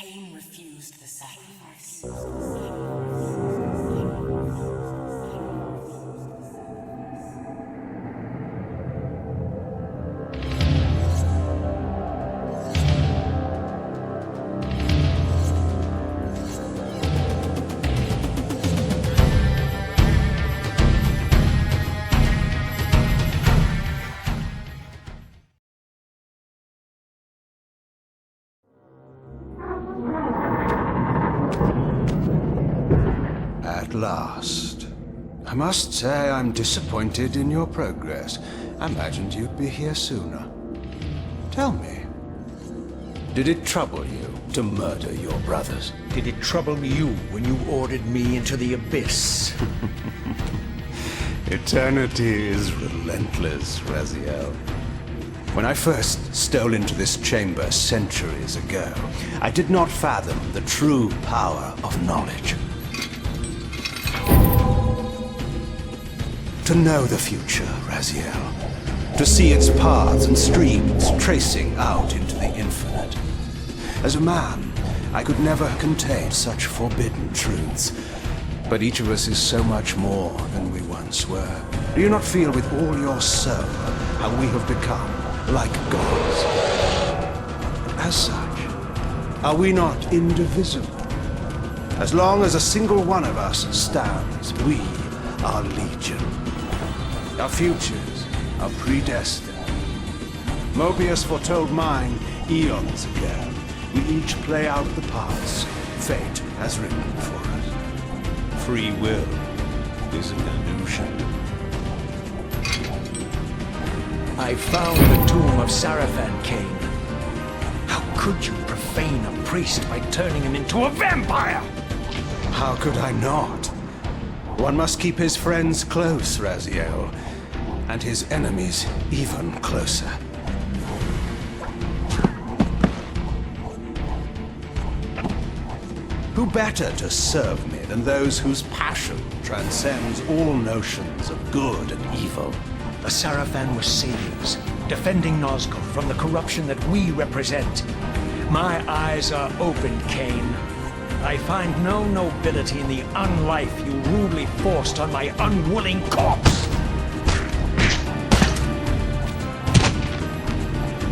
Kain refused the sacrifice. At last. I must say I'm disappointed in your progress. I imagined you'd be here sooner. Tell me, did it trouble you to murder your brothers? Did it trouble you when you ordered me into the abyss? Eternity is relentless, Raziel. When I first stole into this chamber centuries ago, I did not fathom the true power of knowledge. To know the future, Raziel. To see its paths and streams tracing out into the infinite. As a man, I could never contain such forbidden truths. But each of us is so much more than we once were. Do you not feel with all your soul how we have become like gods? As such, are we not indivisible? As long as a single one of us stands, we are legion. Our futures are predestined. Mobius foretold mine eons ago. We each play out the parts fate has written for us. Free will is an illusion. I found the tomb of Sarafan, Kain. How could you profane a priest by turning him into a vampire? How could I not? One must keep his friends close, Raziel, and his enemies even closer. Who better to serve me than those whose passion transcends all notions of good and evil? The Sarafan were saviors, defending Nazgul from the corruption that we represent. My eyes are open, Kain. I find no nobility in the unlife you rudely forced on my unwilling corpse.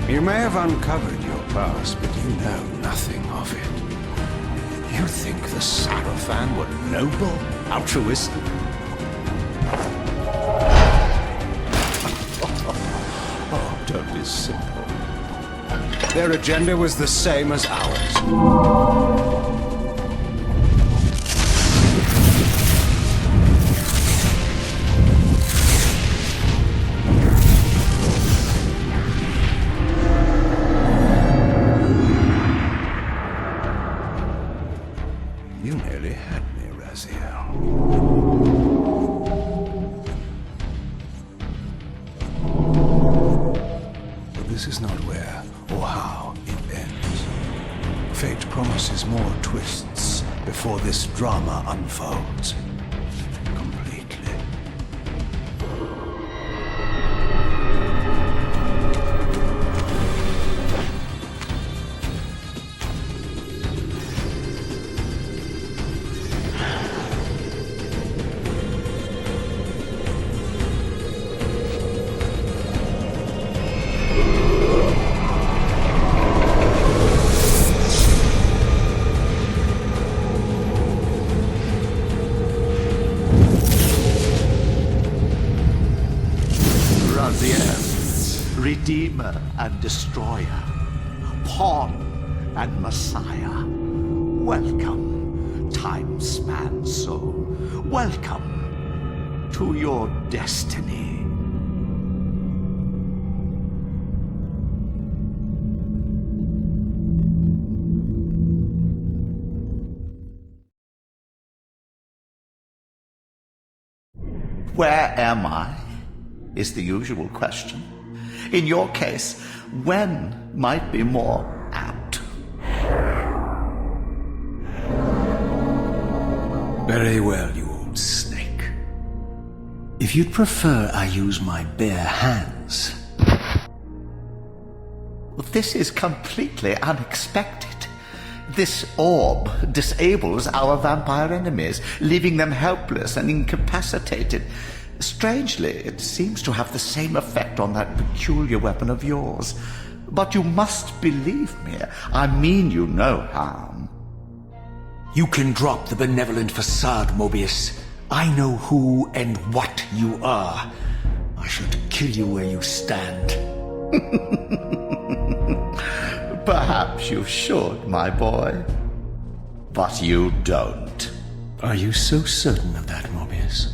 You may have uncovered your past, but you know nothing of it. You think the Sarafan were noble, altruistic? Oh, don't be simple. Their agenda was the same as ours. You nearly had me, Raziel. But this is not where or how it ends. Fate promises more twists before this drama unfolds completely. Redeemer and Destroyer, Pawn and Messiah. Welcome, time-span soul. Welcome to your destiny. Where am I? Is the usual question. In your case, when might be more apt. Very well, you old snake. If you'd prefer I use my bare hands... This is completely unexpected. This orb disables our vampire enemies, leaving them helpless and incapacitated. Strangely, it seems to have the same effect on that peculiar weapon of yours. But you must believe me. I mean you no harm. You can drop the benevolent facade, Mobius. I know who and what you are. I should kill you where you stand. Perhaps you should, my boy. But you don't. Are you so certain of that, Mobius?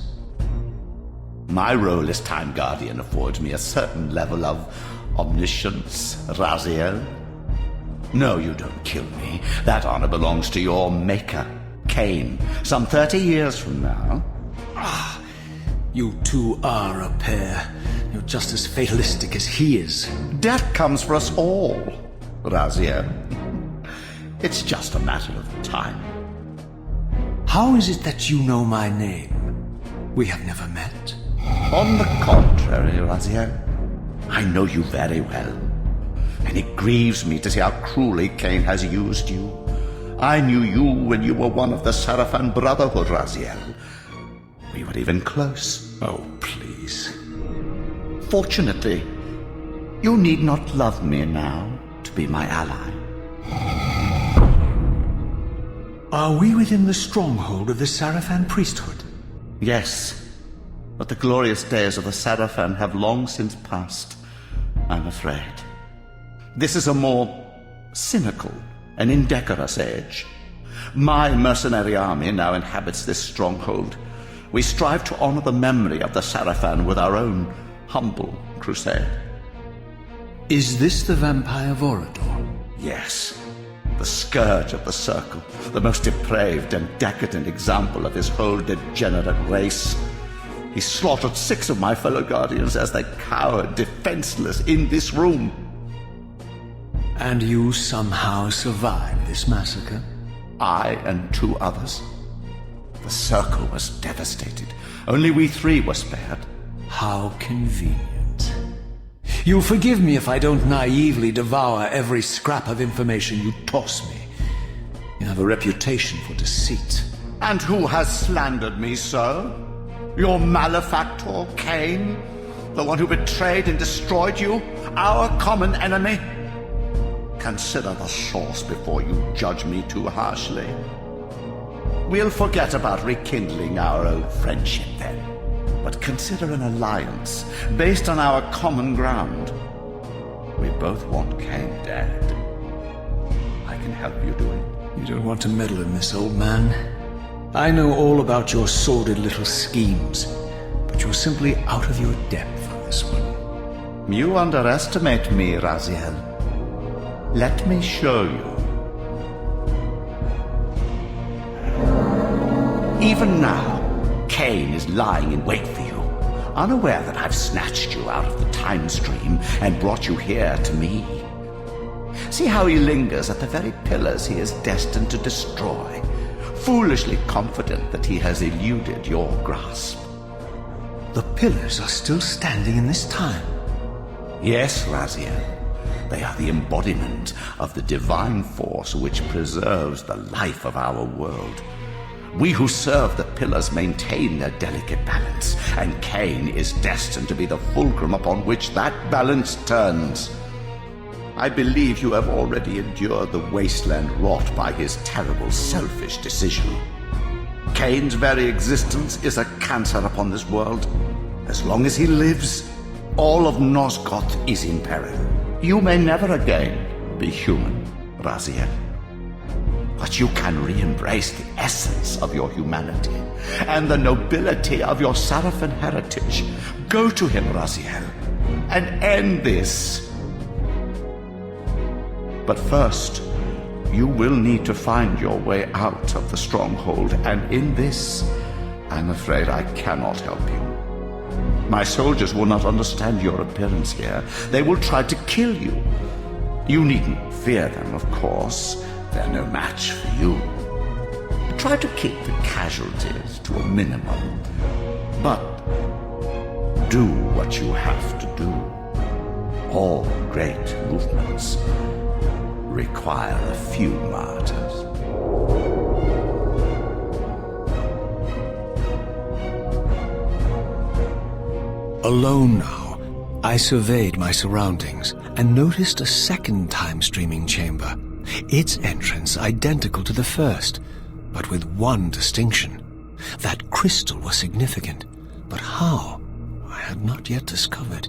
My role as Time Guardian affords me a certain level of omniscience, Raziel. No, you don't kill me. That honor belongs to your maker, Kain, some 30 years from now. Ah, you two are a pair. You're just as fatalistic as he is. Death comes for us all, Raziel. It's just a matter of time. How is it that you know my name? We have never met. On the contrary, Raziel, I know you very well. And it grieves me to see how cruelly Kain has used you. I knew you when you were one of the Sarafan Brotherhood, Raziel. We were even close. Oh, please. Fortunately, you need not love me now to be my ally. Are we within the stronghold of the Sarafan priesthood? Yes, but the glorious days of the Sarafan have long since passed, I'm afraid. This is a more cynical and indecorous age. My mercenary army now inhabits this stronghold. We strive to honor the memory of the Sarafan with our own humble crusade. Is this the vampire Vorador? Yes, the scourge of the Circle, the most depraved and decadent example of his whole degenerate race. He slaughtered 6 of my fellow Guardians as they cowered defenseless in this room. And you somehow survived this massacre? I and 2 others. The Circle was devastated. Only we 3 were spared. How convenient. You'll forgive me if I don't naively devour every scrap of information you toss me. You have a reputation for deceit. And who has slandered me so? Your malefactor, Kain? The one who betrayed and destroyed you? Our common enemy? Consider the source before you judge me too harshly. We'll forget about rekindling our old friendship then. But consider an alliance based on our common ground. We both want Kain dead. I can help you do it. You don't want to meddle in this, old man. I know all about your sordid little schemes, but you're simply out of your depth on this one. You underestimate me, Raziel. Let me show you. Even now, Kain is lying in wait for you, unaware that I've snatched you out of the time stream and brought you here to me. See how he lingers at the very pillars he is destined to destroy, foolishly confident that he has eluded your grasp. The pillars are still standing in this time. Yes, Raziel. They are the embodiment of the divine force which preserves the life of our world. We who serve the pillars maintain their delicate balance, and Kain is destined to be the fulcrum upon which that balance turns. I believe you have already endured the wasteland wrought by his terrible, selfish decision. Kain's very existence is a cancer upon this world. As long as he lives, all of Nosgoth is in peril. You may never again be human, Raziel. But you can re-embrace the essence of your humanity and the nobility of your Sarafan heritage. Go to him, Raziel, and end this. But first, you will need to find your way out of the stronghold, and in this, I'm afraid I cannot help you. My soldiers will not understand your appearance here. They will try to kill you. You needn't fear them, of course. They're no match for you. Try to keep the casualties to a minimum. But do what you have to do. All great movements require a few martyrs. Alone now, I surveyed my surroundings and noticed a second time-streaming chamber. Its entrance identical to the first, but with one distinction. That crystal was significant, but how, I had not yet discovered.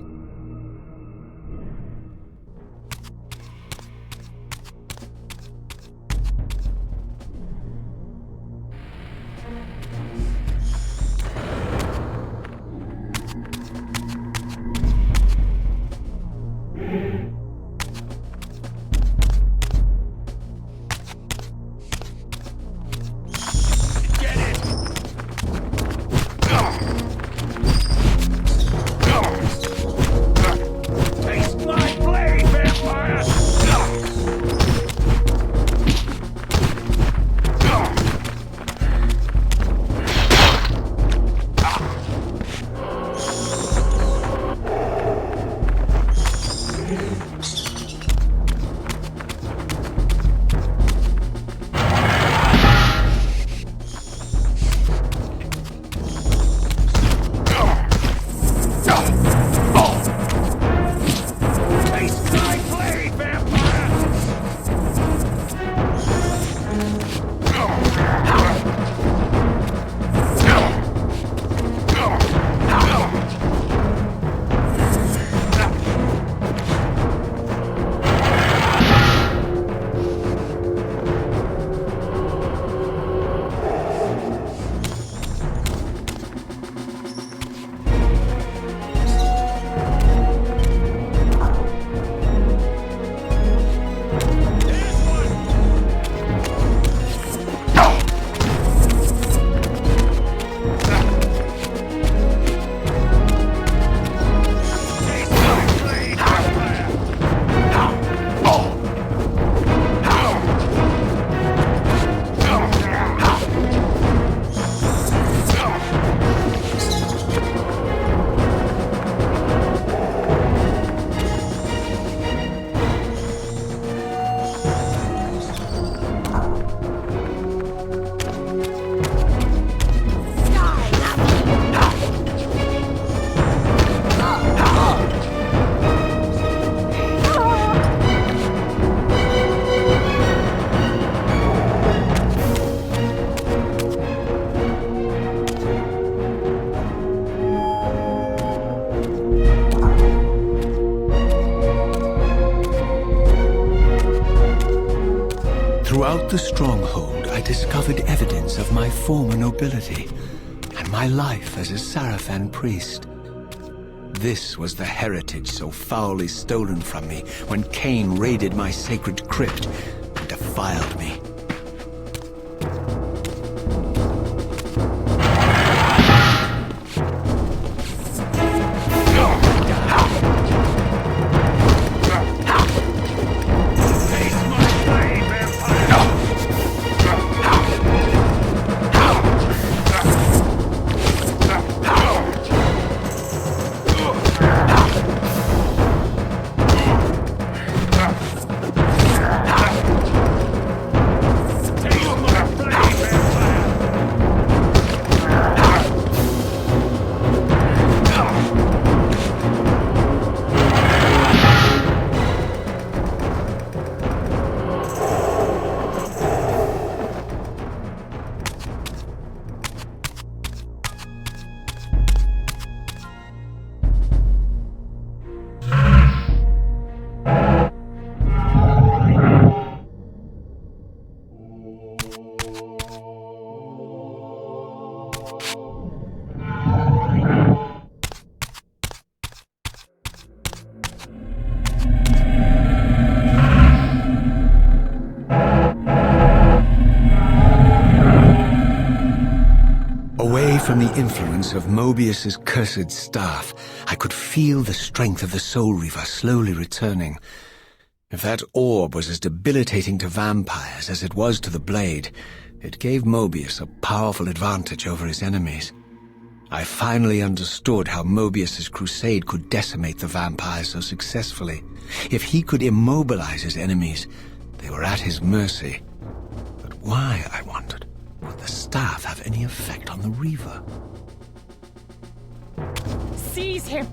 Throughout the stronghold, I discovered evidence of my former nobility and my life as a Sarafan priest. This was the heritage so foully stolen from me when Kain raided my sacred crypt and defiled me. From the influence of Mobius's cursed staff, I could feel the strength of the Soul Reaver slowly returning. If that orb was as debilitating to vampires as it was to the blade, it gave Mobius a powerful advantage over his enemies. I finally understood how Mobius's crusade could decimate the vampires so successfully. If he could immobilize his enemies, they were at his mercy. But why, I wondered, would the staff have any effect on the Reaver? Seize him!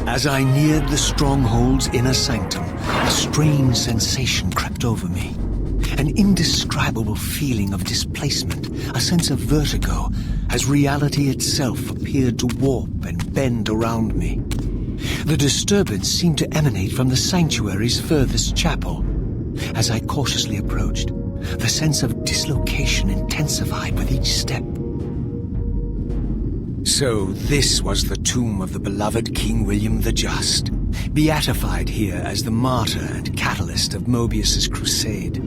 As I neared the stronghold's inner sanctum, a strange sensation crept over me. An indescribable feeling of displacement, a sense of vertigo, as reality itself appeared to warp and bend around me. The disturbance seemed to emanate from the sanctuary's furthest chapel. As I cautiously approached, the sense of dislocation intensified with each step. So this was the tomb of the beloved King William the Just, beatified here as the martyr and catalyst of Mobius's crusade.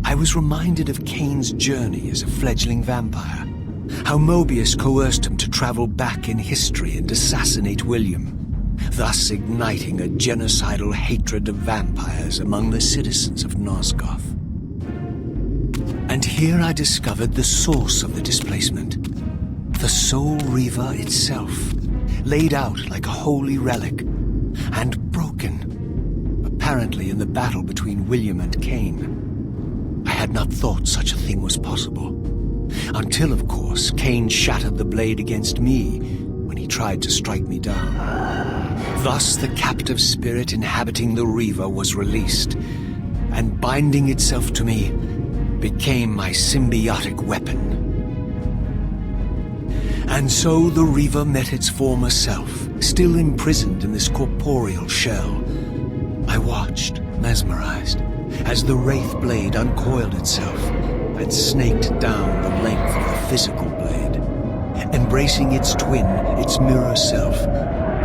I was reminded of Kain's journey as a fledgling vampire, how Mobius coerced him to travel back in history and assassinate William, thus igniting a genocidal hatred of vampires among the citizens of Nosgoth. And here I discovered the source of the displacement. The Soul Reaver itself, laid out like a holy relic, and broken, apparently in the battle between William and Kain. I had not thought such a thing was possible. Until, of course, Kain shattered the blade against me when he tried to strike me down. Thus the captive spirit inhabiting the Reaver was released, and binding itself to me became my symbiotic weapon. And so the Reaver met its former self, still imprisoned in this corporeal shell. I watched, mesmerized, as the Wraith blade uncoiled itself and snaked down the length of the physical blade. Embracing its twin, its mirror self,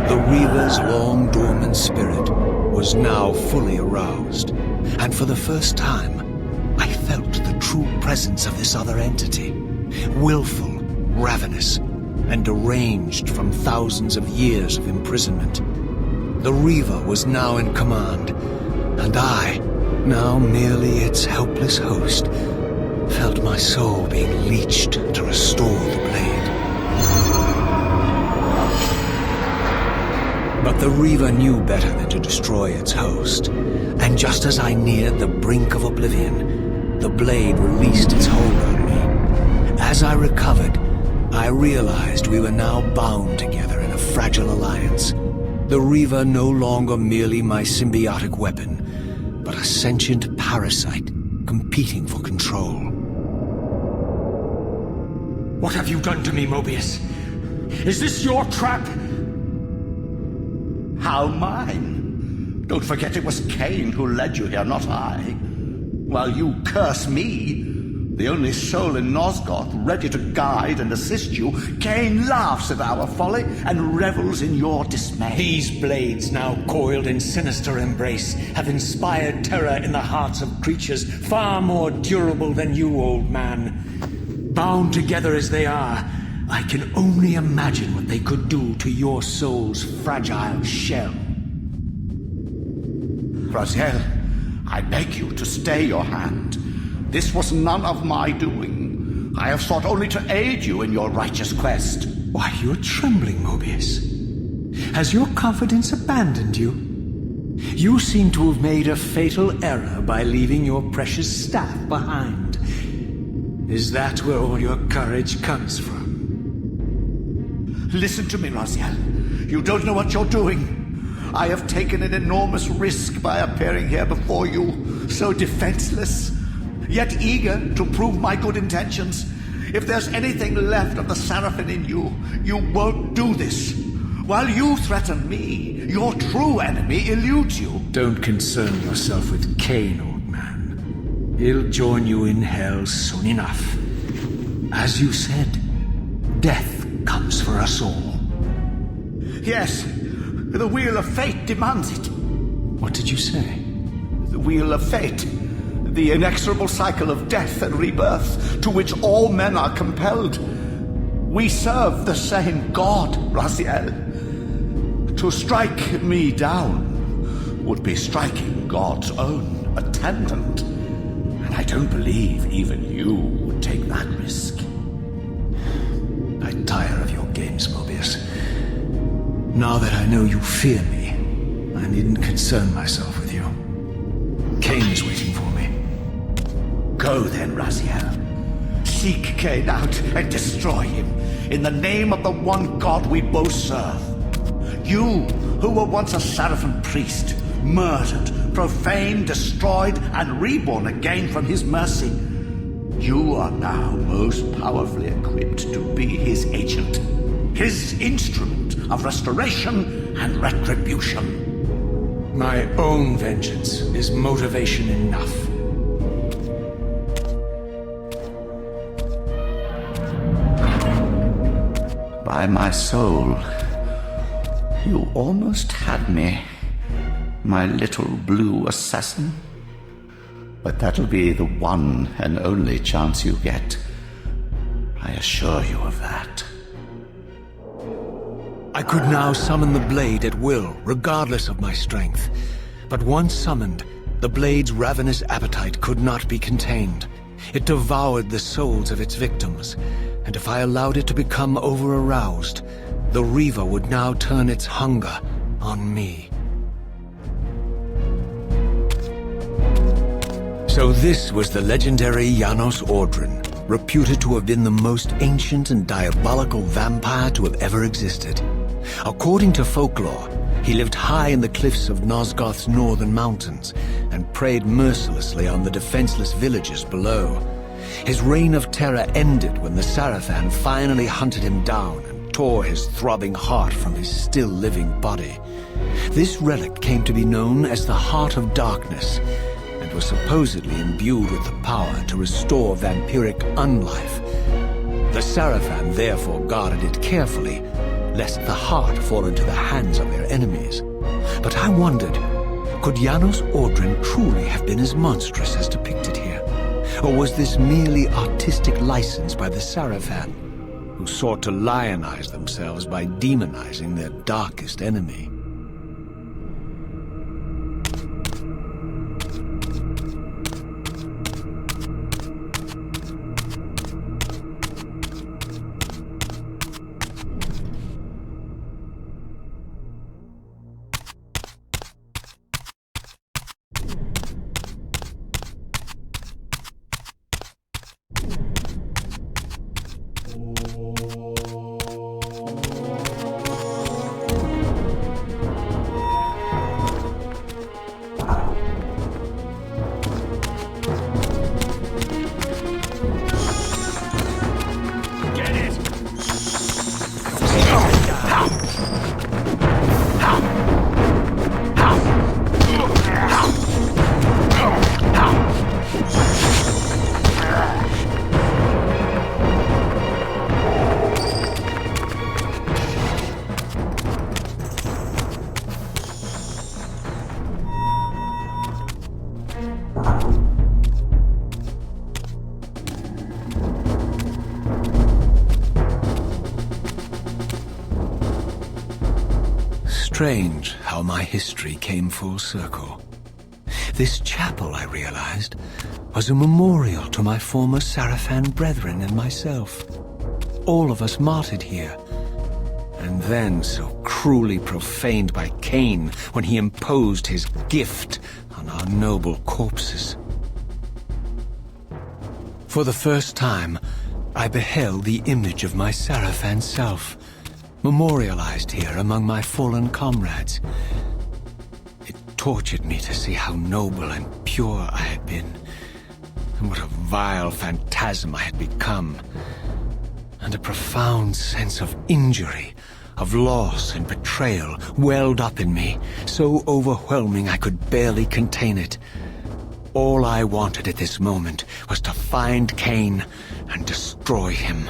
the Reaver's long dormant spirit was now fully aroused, and for the first time, I felt the true presence of this other entity, willful, ravenous, and deranged from thousands of years of imprisonment. The Reaver was now in command, and I, now merely its helpless host, felt my soul being leached to restore the blade. But the Reaver knew better than to destroy its host, and just as I neared the brink of oblivion, the blade released its hold on me. As I recovered, I realized we were now bound together in a fragile alliance. The Reaver no longer merely my symbiotic weapon, but a sentient parasite competing for control. What have you done to me, Mobius? Is this your trap? How mine? Don't forget it was Kain who led you here, not I. While you curse me, the only soul in Nosgoth ready to guide and assist you, Kain laughs at our folly and revels in your dismay. These blades, now coiled in sinister embrace, have inspired terror in the hearts of creatures far more durable than you, old man. Bound together as they are, I can only imagine what they could do to your soul's fragile shell. Raziel, I beg you to stay your hand. This was none of my doing. I have sought only to aid you in your righteous quest. Why, you're trembling, Mobius. Has your confidence abandoned you? You seem to have made a fatal error by leaving your precious staff behind. Is that where all your courage comes from? Listen to me, Raziel. You don't know what you're doing. I have taken an enormous risk by appearing here before you, so defenseless, yet eager to prove my good intentions. If there's anything left of the Seraphim in you, you won't do this. While you threaten me, your true enemy eludes you. Don't concern yourself with Kain, old man. He'll join you in hell soon enough. As you said, death comes for us all. Yes, the wheel of fate demands it. What did you say? The wheel of fate. The inexorable cycle of death and rebirth to which all men are compelled. We serve the same God, Raziel. To strike me down would be striking God's own attendant. And I don't believe even you would take that risk. I tire of your games, Mobius. Now that I know you fear me, I needn't concern myself with you. Kain is waiting for me. Go then, Raziel. Seek Kain out and destroy him in the name of the one God we both serve. You, who were once a Seraphim priest, murdered, profaned, destroyed, and reborn again from his mercy. You are now most powerfully equipped to be his agent, his instrument of restoration and retribution. My own vengeance is motivation enough. By my soul, you almost had me, my little blue assassin. But that'll be the one and only chance you get. I assure you of that. I could now summon the blade at will, regardless of my strength. But once summoned, the blade's ravenous appetite could not be contained. It devoured the souls of its victims, and if I allowed it to become over-aroused, the Reaver would now turn its hunger on me. So this was the legendary Janos Ordren, reputed to have been the most ancient and diabolical vampire to have ever existed. According to folklore, he lived high in the cliffs of Nosgoth's northern mountains and preyed mercilessly on the defenseless villages below. His reign of terror ended when the Sarafan finally hunted him down and tore his throbbing heart from his still-living body. This relic came to be known as the Heart of Darkness, and was supposedly imbued with the power to restore vampiric unlife. The Sarafan therefore guarded it carefully, lest the heart fall into the hands of their enemies. But I wondered, could Janos Ordren truly have been as monstrous as depicted here? Or was this merely artistic license by the Sarafan, who sought to lionize themselves by demonizing their darkest enemy? Strange how my history came full circle. This chapel, I realized, was a memorial to my former Sarafan brethren and myself. All of us martyred here, and then so cruelly profaned by Kain when he imposed his gift on our noble corpses. For the first time, I beheld the image of my Sarafan self, memorialized here among my fallen comrades. It tortured me to see how noble and pure I had been, and what a vile phantasm I had become, and a profound sense of injury, of loss and betrayal welled up in me, so overwhelming I could barely contain it. All I wanted at this moment was to find Kain and destroy him.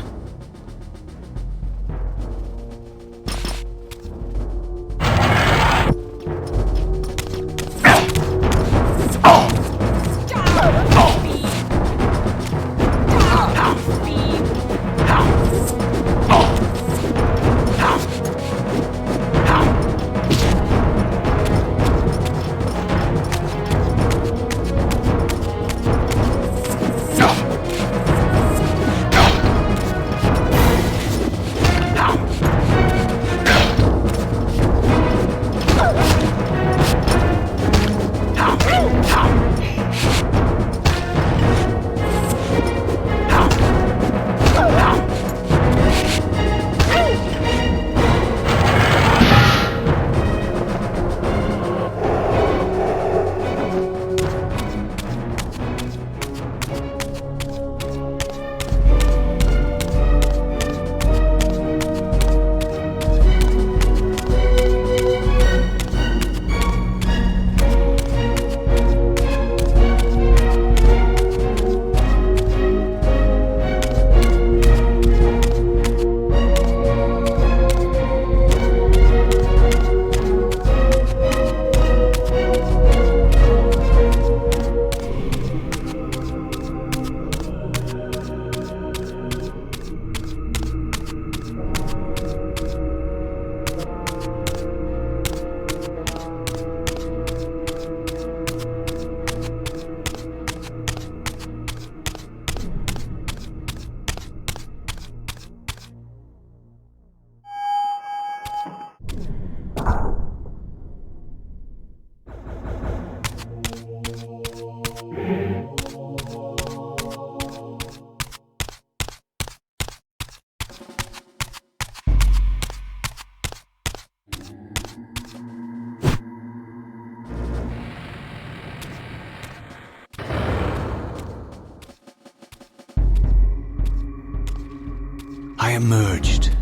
emerged,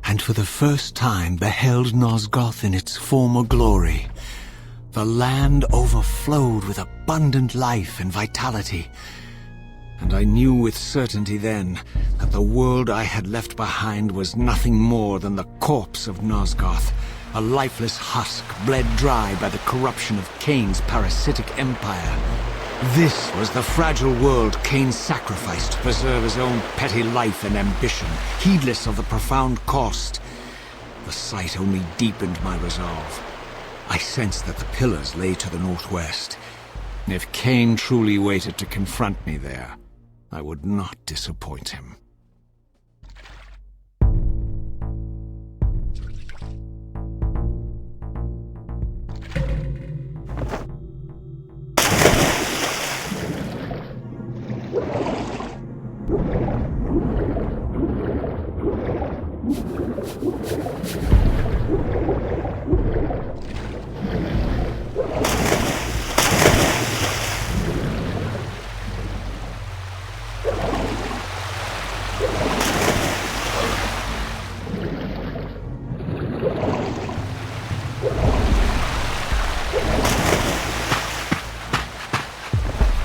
and for the first time beheld Nosgoth in its former glory. The land overflowed with abundant life and vitality, and I knew with certainty then that the world I had left behind was nothing more than the corpse of Nosgoth, a lifeless husk bled dry by the corruption of Kain's parasitic empire. This was the fragile world Kain sacrificed to preserve his own petty life and ambition, heedless of the profound cost. The sight only deepened my resolve. I sensed that the pillars lay to the northwest. If Kain truly waited to confront me there, I would not disappoint him.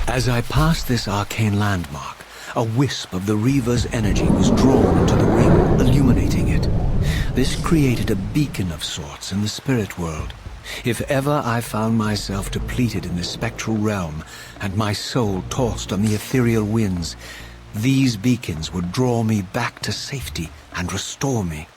As I passed this arcane landmark, a wisp of the Reaver's energy was drawn into the ring, illuminating it. This created a beacon of sorts in the spirit world. If ever I found myself depleted in the spectral realm, and my soul tossed on the ethereal winds, these beacons would draw me back to safety and restore me.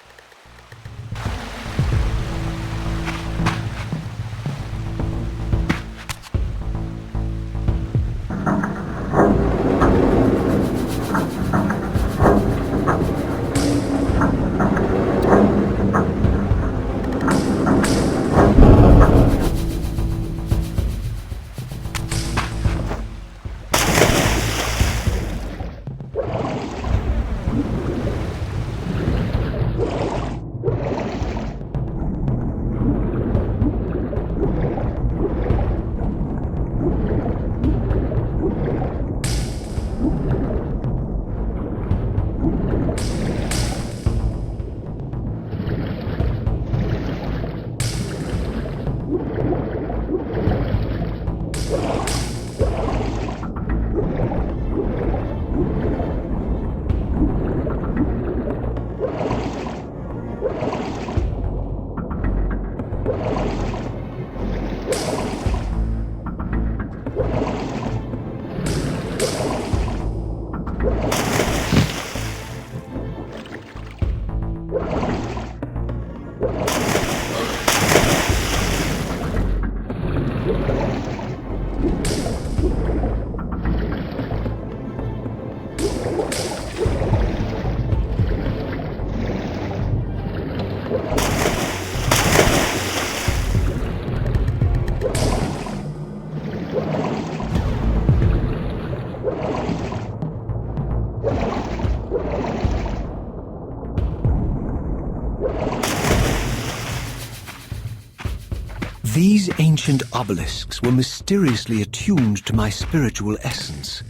These ancient obelisks were mysteriously attuned to my spiritual essence.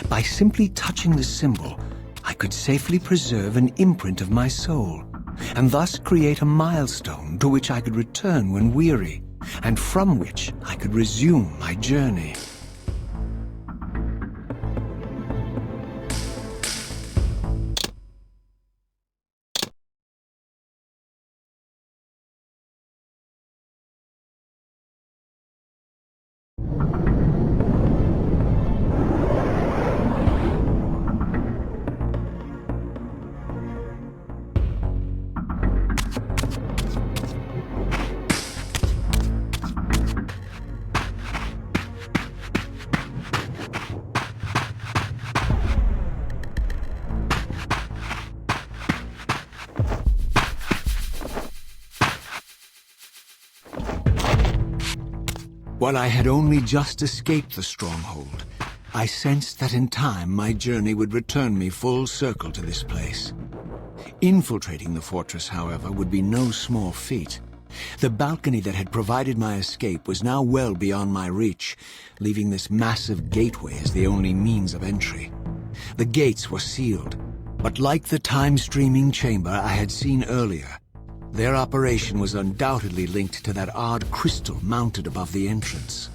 By simply touching the symbol, I could safely preserve an imprint of my soul, and thus create a milestone to which I could return when weary, and from which I could resume my journey. While I had only just escaped the stronghold, I sensed that in time my journey would return me full circle to this place. Infiltrating the fortress, however, would be no small feat. The balcony that had provided my escape was now well beyond my reach, leaving this massive gateway as the only means of entry. The gates were sealed, But like the time-streaming chamber I had seen earlier, their operation was undoubtedly linked to that odd crystal mounted above the entrance.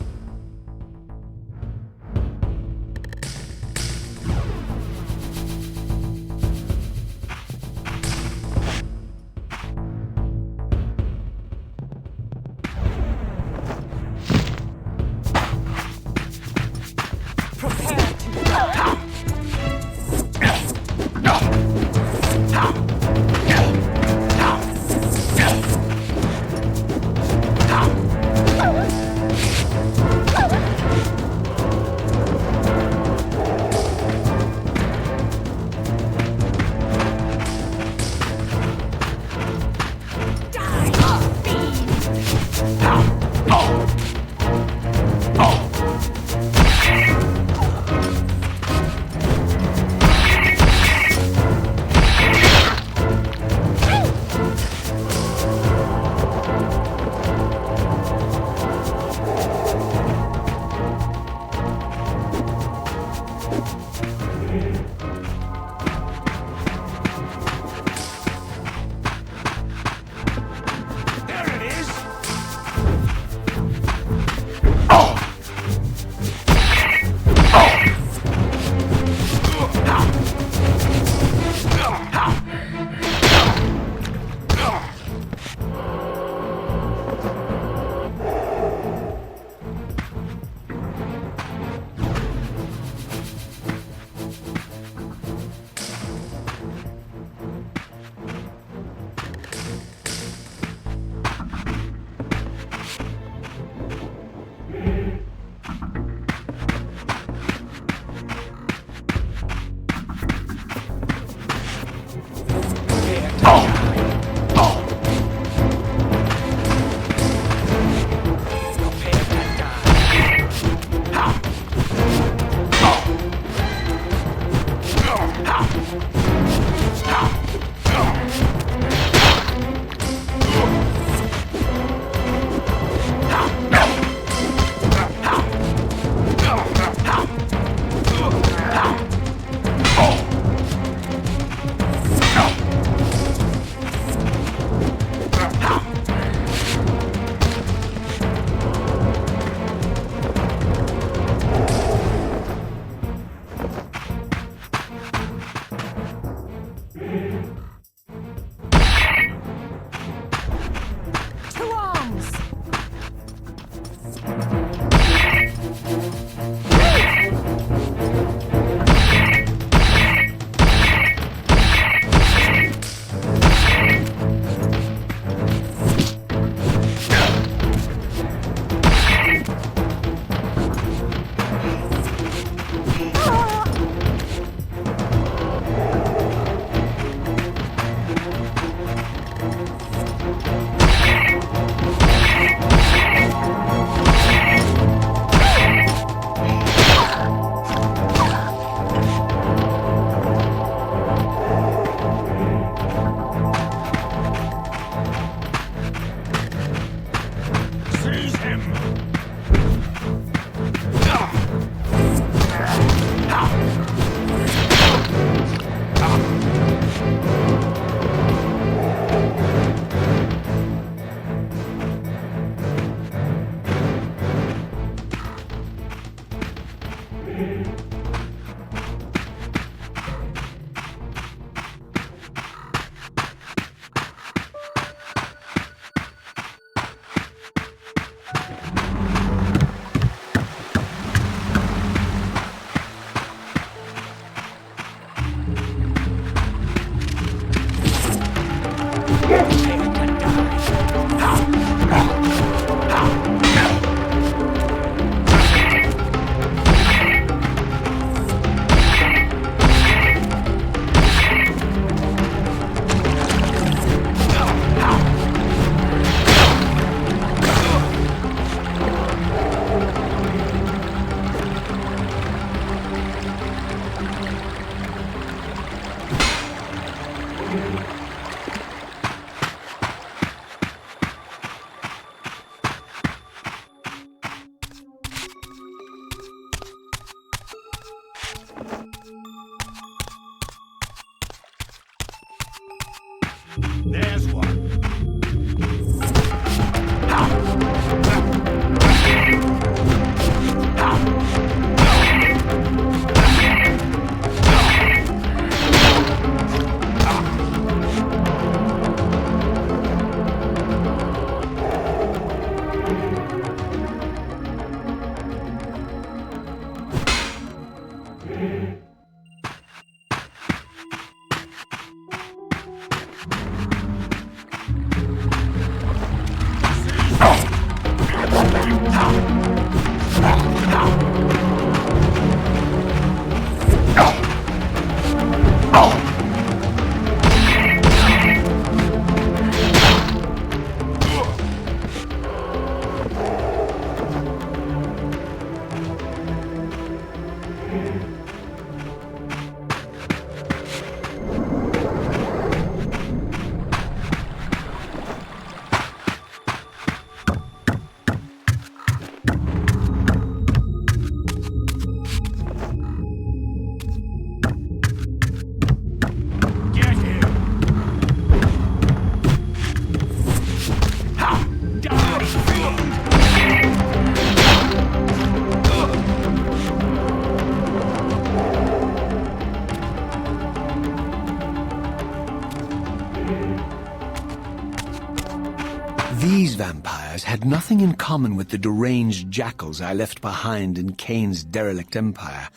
These vampires had nothing in common with the deranged jackals I left behind in Kain's derelict empire.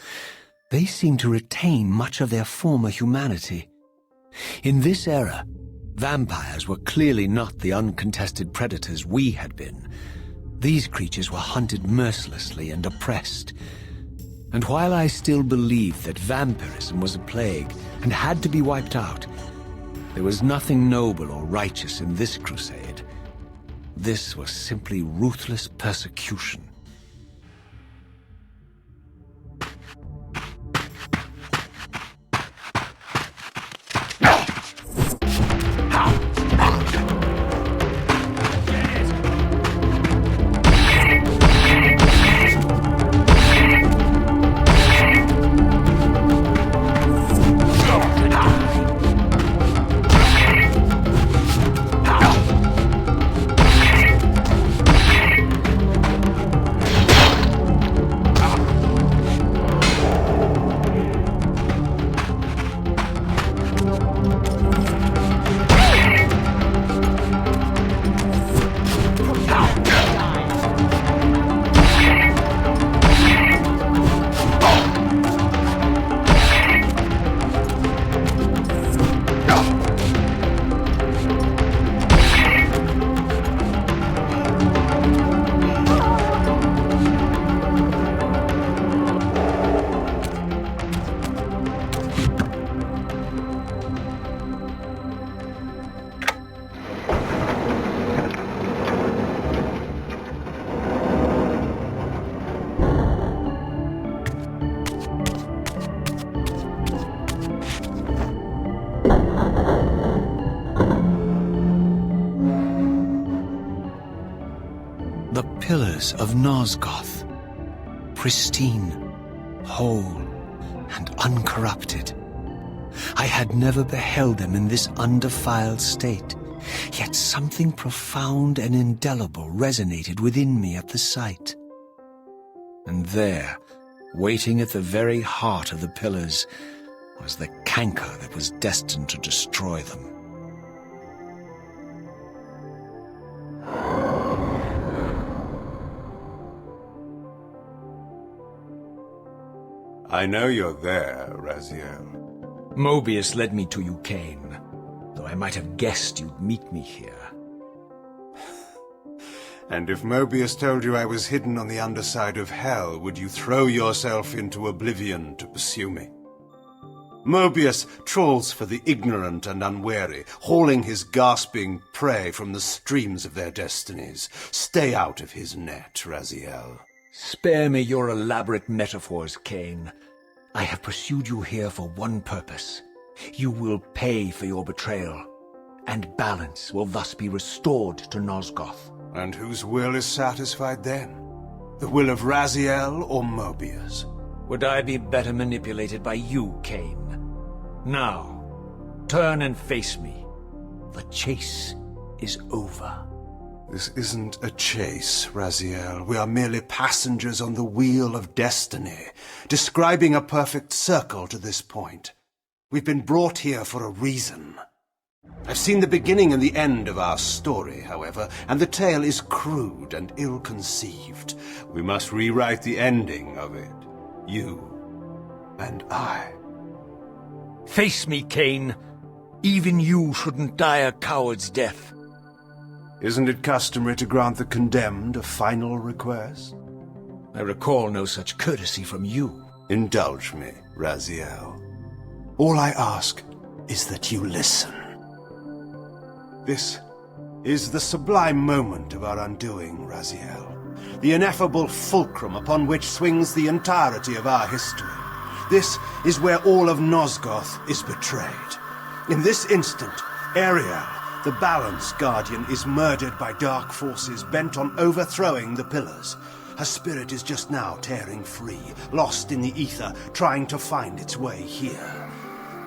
They seemed to retain much of their former humanity. In this era, vampires were clearly not the uncontested predators we had been. These creatures were hunted mercilessly and oppressed. And while I still believed that vampirism was a plague and had to be wiped out, there was nothing noble or righteous in this crusade. This was simply ruthless persecution. The pillars of Nosgoth, pristine, whole, and uncorrupted. I had never beheld them in this undefiled state, yet something profound and indelible resonated within me at the sight. And there, waiting at the very heart of the pillars, was the canker that was destined to destroy them. I know you're there, Raziel. Mobius led me to you, Kain, though I might have guessed you'd meet me here. And if Mobius told you I was hidden on the underside of hell, would you throw yourself into oblivion to pursue me? Mobius trawls for the ignorant and unwary, hauling his gasping prey from the streams of their destinies. Stay out of his net, Raziel. Spare me your elaborate metaphors, Kain. I have pursued you here for one purpose. You will pay for your betrayal, and balance will thus be restored to Nosgoth. And whose will is satisfied then? The will of Raziel or Mobius? Would I be better manipulated by you, Kain? Now, turn and face me. The chase is over. This isn't a chase, Raziel. We are merely passengers on the wheel of destiny, describing a perfect circle to this point. We've been brought here for a reason. I've seen the beginning and the end of our story, however, and the tale is crude and ill-conceived. We must rewrite the ending of it. You And I. Face me, Kain. Even you shouldn't die a coward's death. Isn't it customary to grant the condemned a final request? I recall no such courtesy from you. Indulge me, Raziel. All I ask is that you listen. This is the sublime moment of our undoing, Raziel. The ineffable fulcrum upon which swings the entirety of our history. This is where all of Nosgoth is betrayed. In this instant, Ariel, the Balance Guardian, is murdered by dark forces bent on overthrowing the Pillars. Her spirit is just now tearing free, lost in the ether, trying to find its way here.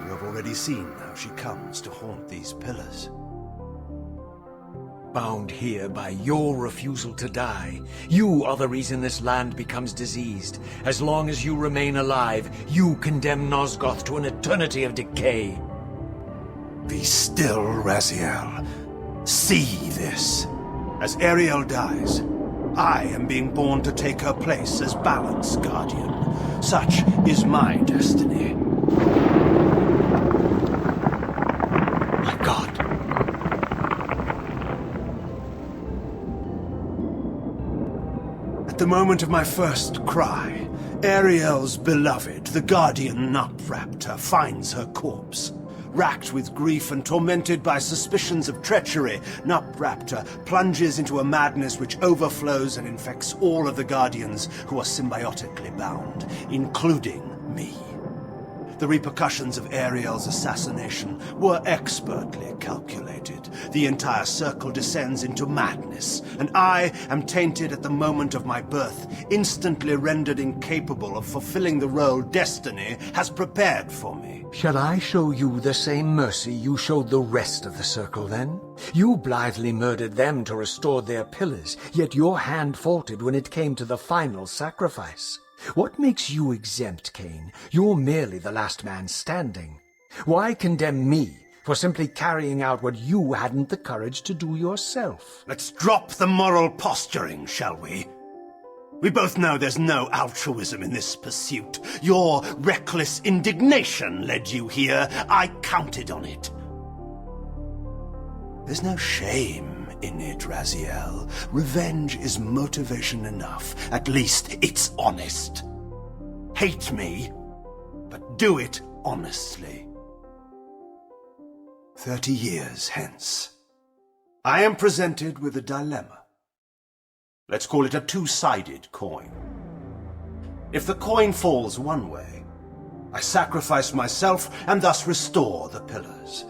You have already seen how she comes to haunt these Pillars. Bound here by your refusal to die. You are the reason this land becomes diseased. As long as you remain alive, you condemn Nosgoth to an eternity of decay. Be still, Raziel. See this. As Ariel dies, I am being born to take her place as Balance Guardian. Such is my destiny. My God. At the moment of my first cry, Ariel's beloved, the Guardian Nupraptor, finds her corpse. Racked with grief and tormented by suspicions of treachery, Nupraptor plunges into a madness which overflows and infects all of the Guardians who are symbiotically bound, including me. The repercussions of Ariel's assassination were expertly calculated. The entire circle descends into madness, and I am tainted at the moment of my birth, instantly rendered incapable of fulfilling the role destiny has prepared for me. Shall I show you the same mercy you showed the rest of the circle, then? You blithely murdered them to restore their pillars, yet your hand faltered when it came to the final sacrifice. What makes you exempt, Kain? You're merely the last man standing. Why condemn me for simply carrying out what you hadn't the courage to do yourself? Let's drop the moral posturing, shall we? We both know there's no altruism in this pursuit. Your reckless indignation led you here. I counted on it. There's no shame in it, Raziel. Revenge is motivation enough. At least it's honest. Hate me, but do it honestly. 30 years hence, I am presented with a dilemma. Let's call it a two-sided coin. If the coin falls one way, I sacrifice myself and thus restore the Pillars.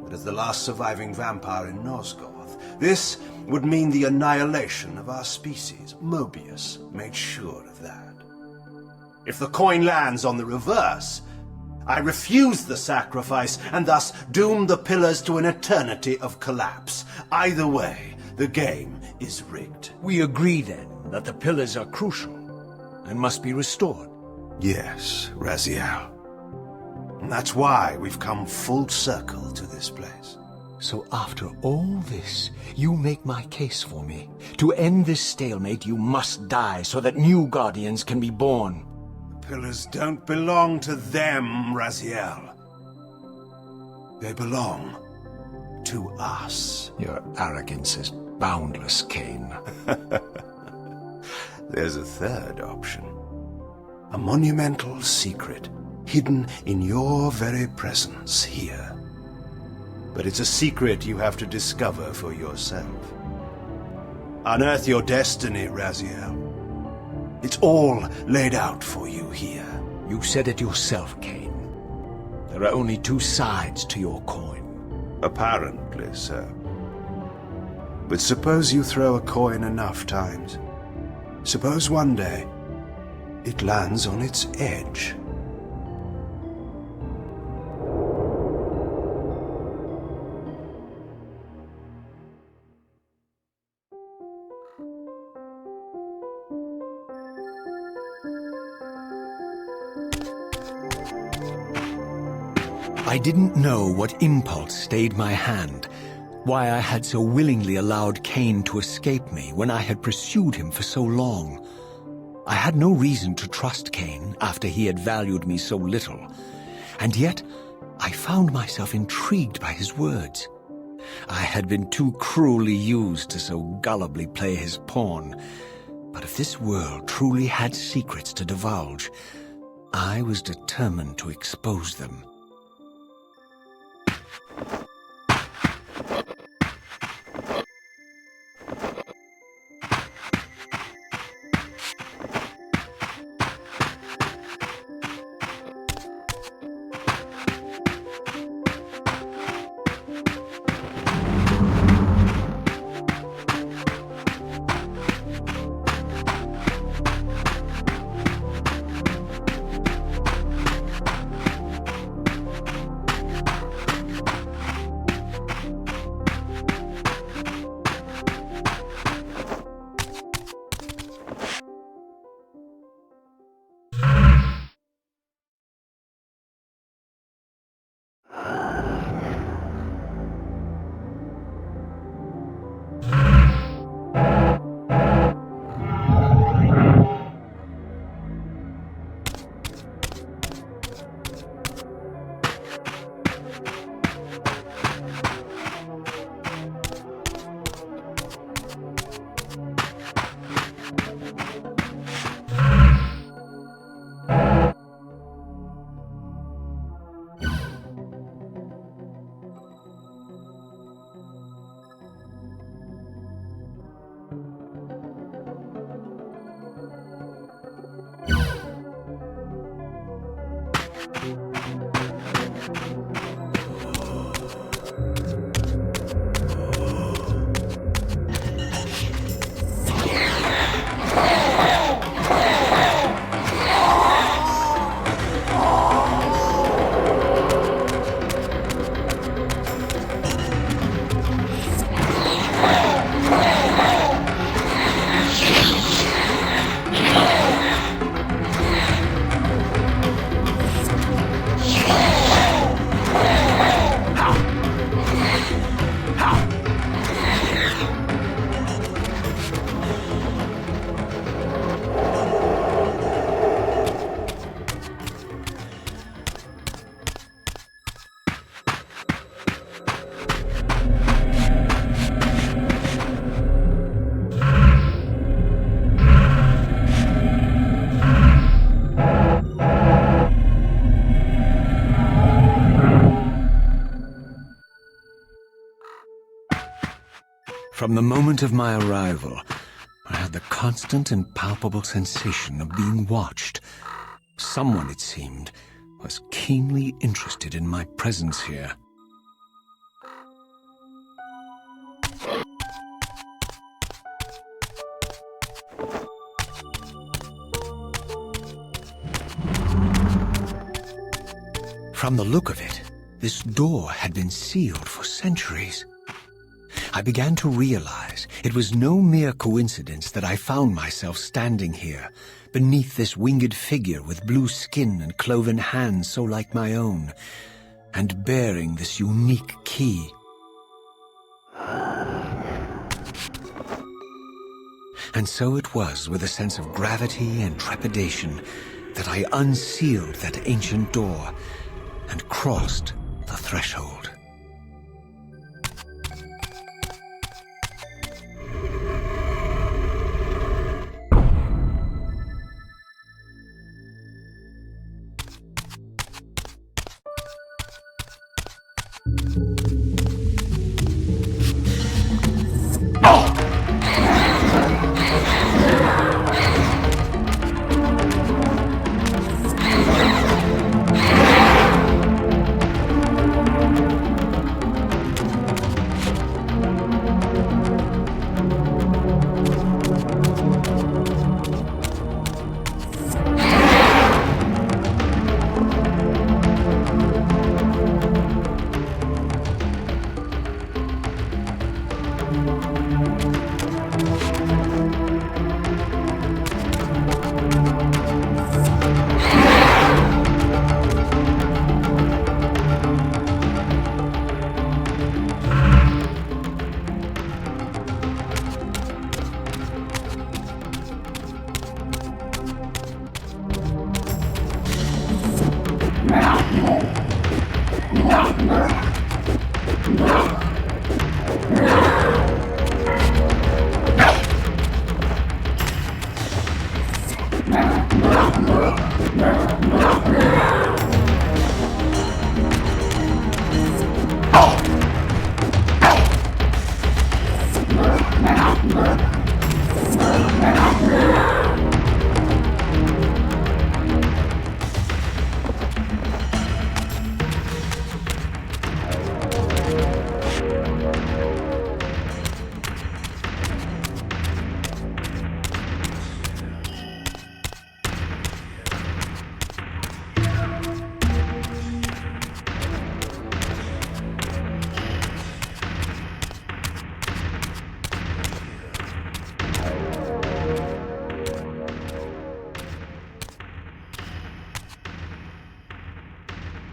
But as the last surviving vampire in Nosgoth, this would mean the annihilation of our species. Mobius made sure of that. If the coin lands on the reverse, I refuse the sacrifice and thus doom the Pillars to an eternity of collapse. Either way, the game is rigged. We agree, then, that the pillars are crucial and must be restored. Yes, Raziel. And that's why we've come full circle to this place. So after all this, you make my case for me. To end this stalemate, you must die so that new Guardians can be born. The Pillars don't belong to them, Raziel. They belong to us. Your arrogance is boundless, Kain. There's a third option. A monumental secret, hidden in your very presence here. But it's a secret you have to discover for yourself. Unearth your destiny, Raziel. It's all laid out for you here. You said it yourself, Kain. There are only two sides to your coin. Apparently so. But suppose you throw a coin enough times. Suppose one day it lands on its edge. I didn't know what impulse stayed my hand, why I had so willingly allowed Kain to escape me when I had pursued him for so long. I had no reason to trust Kain after he had valued me so little, and yet I found myself intrigued by his words. I had been too cruelly used to so gullibly play his pawn, but if this world truly had secrets to divulge, I was determined to expose them. From the moment of my arrival, I had the constant and palpable sensation of being watched. Someone, it seemed, was keenly interested in my presence here. From the look of it, this door had been sealed for centuries. I began to realize it was no mere coincidence that I found myself standing here, beneath this winged figure with blue skin and cloven hands so like my own, and bearing this unique key. And so it was with a sense of gravity and trepidation that I unsealed that ancient door and crossed the threshold.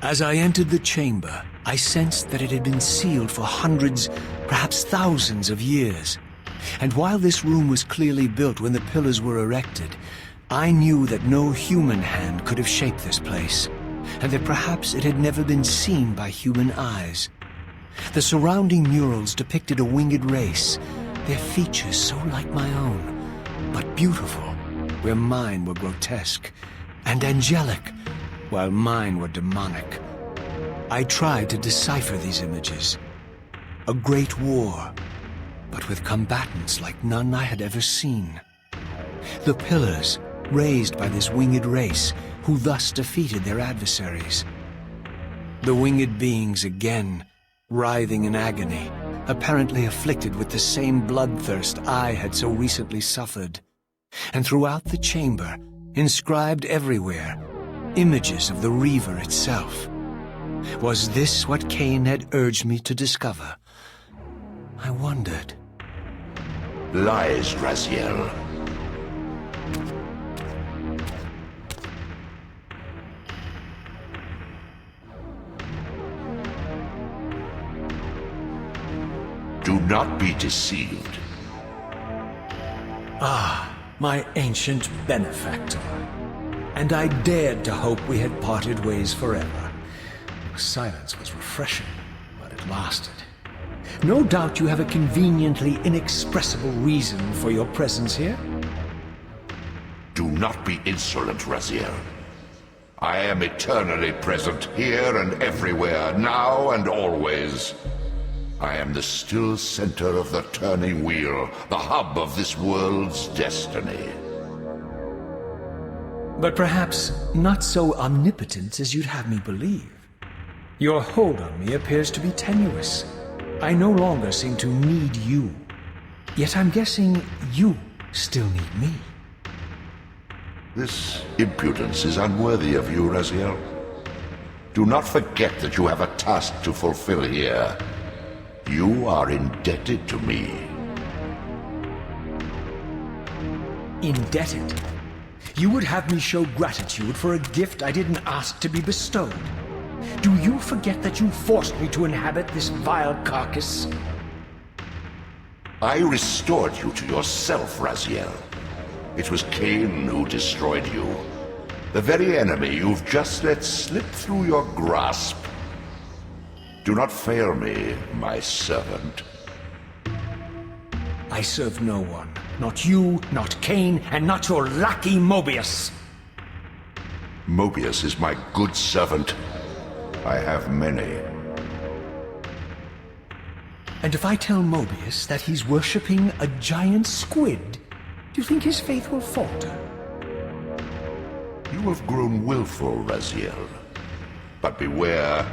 As I entered the chamber, I sensed that it had been sealed for hundreds, perhaps thousands of years. And while this room was clearly built when the pillars were erected, I knew that no human hand could have shaped this place, and that perhaps it had never been seen by human eyes. The surrounding murals depicted a winged race, their features so like my own, but beautiful, where mine were grotesque, and angelic, while mine were demonic. I tried to decipher these images. A great war, but with combatants like none I had ever seen. The pillars, raised by this winged race, who thus defeated their adversaries. The winged beings again, writhing in agony, apparently afflicted with the same bloodthirst I had so recently suffered. And throughout the chamber, inscribed everywhere, images of the Reaver itself. Was this what Kain had urged me to discover? I wondered. Lies, Raziel. Do not be deceived. Ah, my ancient benefactor. And I dared to hope we had parted ways forever. Silence was refreshing, but it lasted. No doubt you have a conveniently inexpressible reason for your presence here? Do not be insolent, Raziel. I am eternally present here and everywhere, now and always. I am the still center of the turning wheel, the hub of this world's destiny. But perhaps not so omnipotent as you'd have me believe. Your hold on me appears to be tenuous. I no longer seem to need you. Yet I'm guessing you still need me. This impudence is unworthy of you, Raziel. Do not forget that you have a task to fulfill here. You are indebted to me. Indebted? You would have me show gratitude for a gift I didn't ask to be bestowed. Do you forget that you forced me to inhabit this vile carcass? I restored you to yourself, Raziel. It was Kain who destroyed you. The very enemy you've just let slip through your grasp. Do not fail me, my servant. I serve no one. Not you, not Kain, and not your lackey Mobius. Mobius is my good servant. I have many. And if I tell Mobius that he's worshipping a giant squid, do you think his faith will falter? You have grown willful, Raziel. But beware.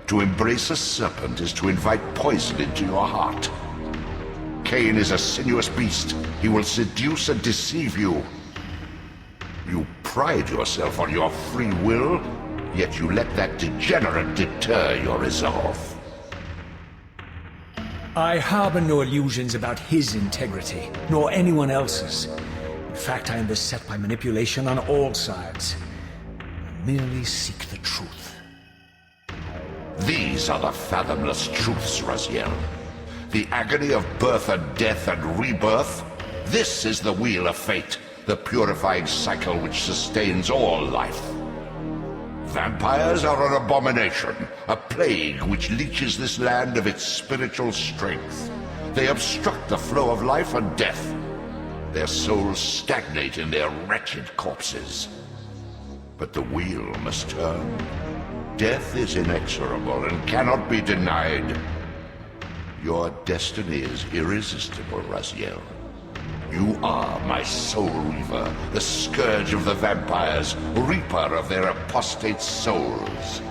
To embrace a serpent is to invite poison into your heart. Kain is a sinuous beast. He will seduce and deceive you. You pride yourself on your free will, yet you let that degenerate deter your resolve. I harbor no illusions about his integrity, nor anyone else's. In fact, I am beset by manipulation on all sides. I merely seek the truth. These are the fathomless truths, Raziel. The agony of birth and death and rebirth. This is the wheel of fate, the purifying cycle which sustains all life. Vampires are an abomination, a plague which leeches this land of its spiritual strength. They obstruct the flow of life and death. Their souls stagnate in their wretched corpses. But the wheel must turn. Death is inexorable and cannot be denied. Your destiny is irresistible, Raziel. You are my soul reaver, the scourge of the vampires, reaper of their apostate souls.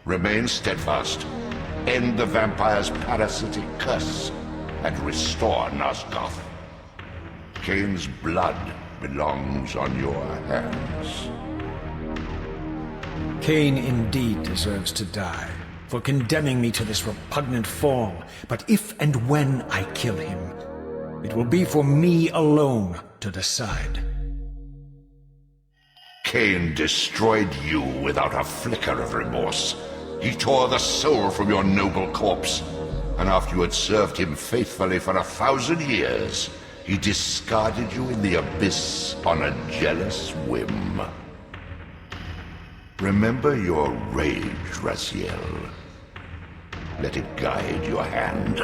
Remain steadfast, end the vampire's parasitic curse, and restore Nosgoth. Kain's blood belongs on your hands. Kain indeed deserves to die for condemning me to this repugnant form, but if and when I kill him, it will be for me alone to decide. Kain destroyed you without a flicker of remorse. He tore the soul from your noble corpse, and after you had served him faithfully for 1,000 years, he discarded you in the abyss on a jealous whim. Remember your rage, Raziel. Let it guide your hand.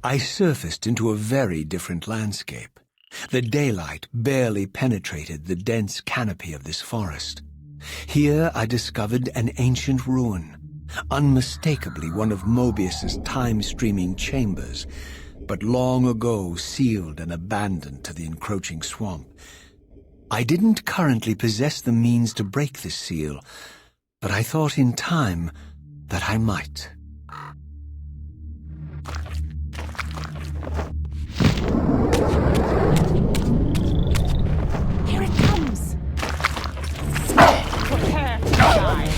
I surfaced into a very different landscape. The daylight barely penetrated the dense canopy of this forest. Here I discovered an ancient ruin, unmistakably one of Mobius's time-streaming chambers, but long ago sealed and abandoned to the encroaching swamp. I didn't currently possess the means to break this seal, but I thought in time that I might. Here it comes! Prepare to die!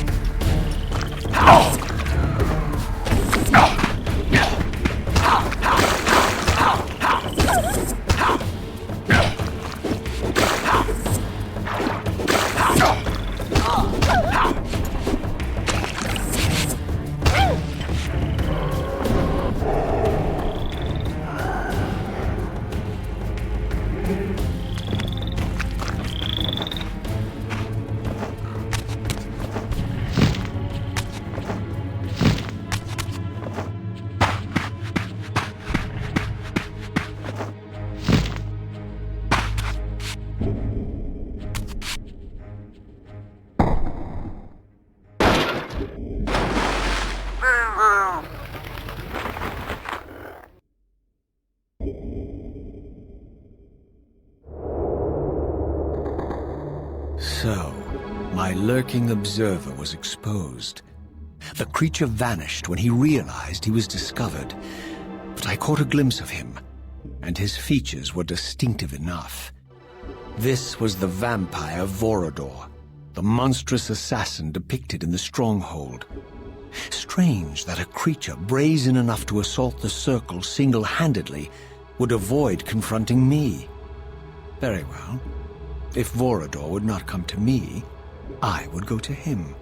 So, my lurking observer was exposed. The creature vanished when he realized he was discovered, but I caught a glimpse of him, and his features were distinctive enough. This was the vampire Vorador, the monstrous assassin depicted in the stronghold. Strange that a creature brazen enough to assault the Circle single-handedly would avoid confronting me. Very well. If Vorador would not come to me, I would go to him.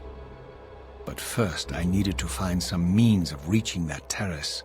But first I needed to find some means of reaching that terrace.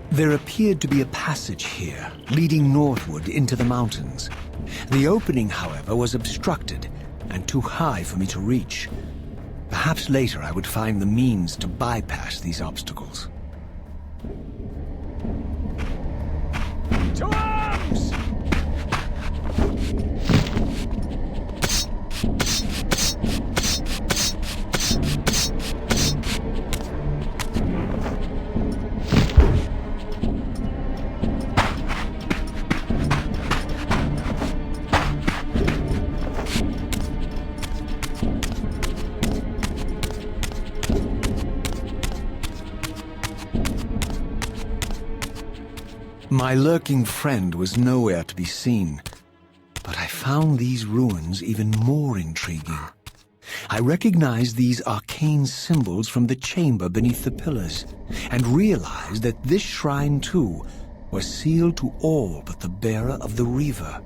There appeared to be a passage here, leading northward into the mountains. The opening, however, was obstructed and too high for me to reach. Perhaps later I would find the means to bypass these obstacles. To arms! My lurking friend was nowhere to be seen, but I found these ruins even more intriguing. I recognized these arcane symbols from the chamber beneath the pillars, and realized that this shrine, too, was sealed to all but the bearer of the Reaver.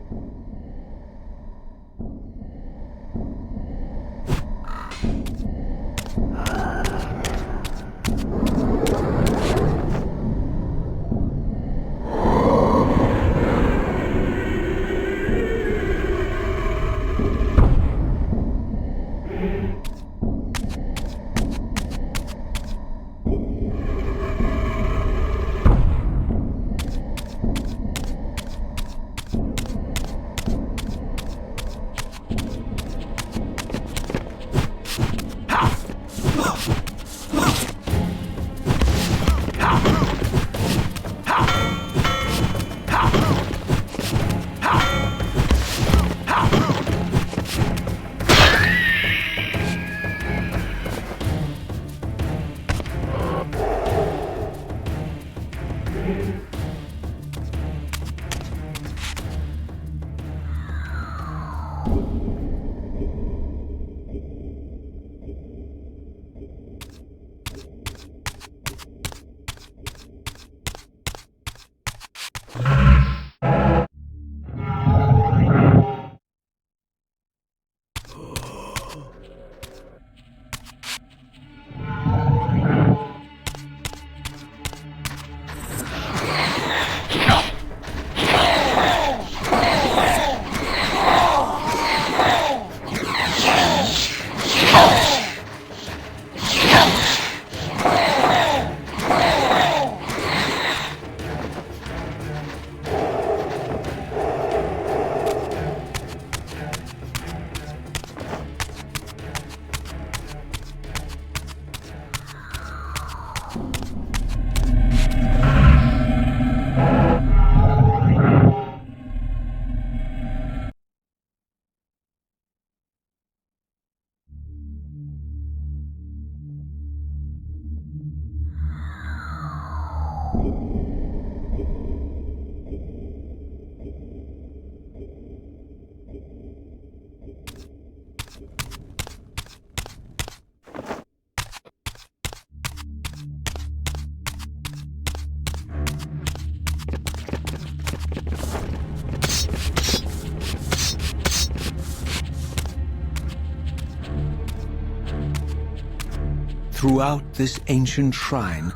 Throughout this ancient shrine,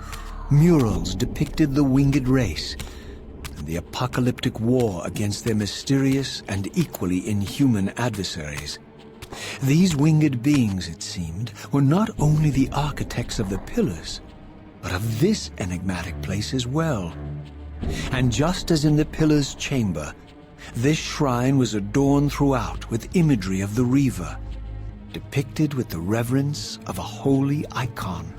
murals depicted the winged race and the apocalyptic war against their mysterious and equally inhuman adversaries. These winged beings, it seemed, were not only the architects of the pillars, but of this enigmatic place as well. And just as in the Pillar's chamber, this shrine was adorned throughout with imagery of the Reaver, depicted with the reverence of a holy icon.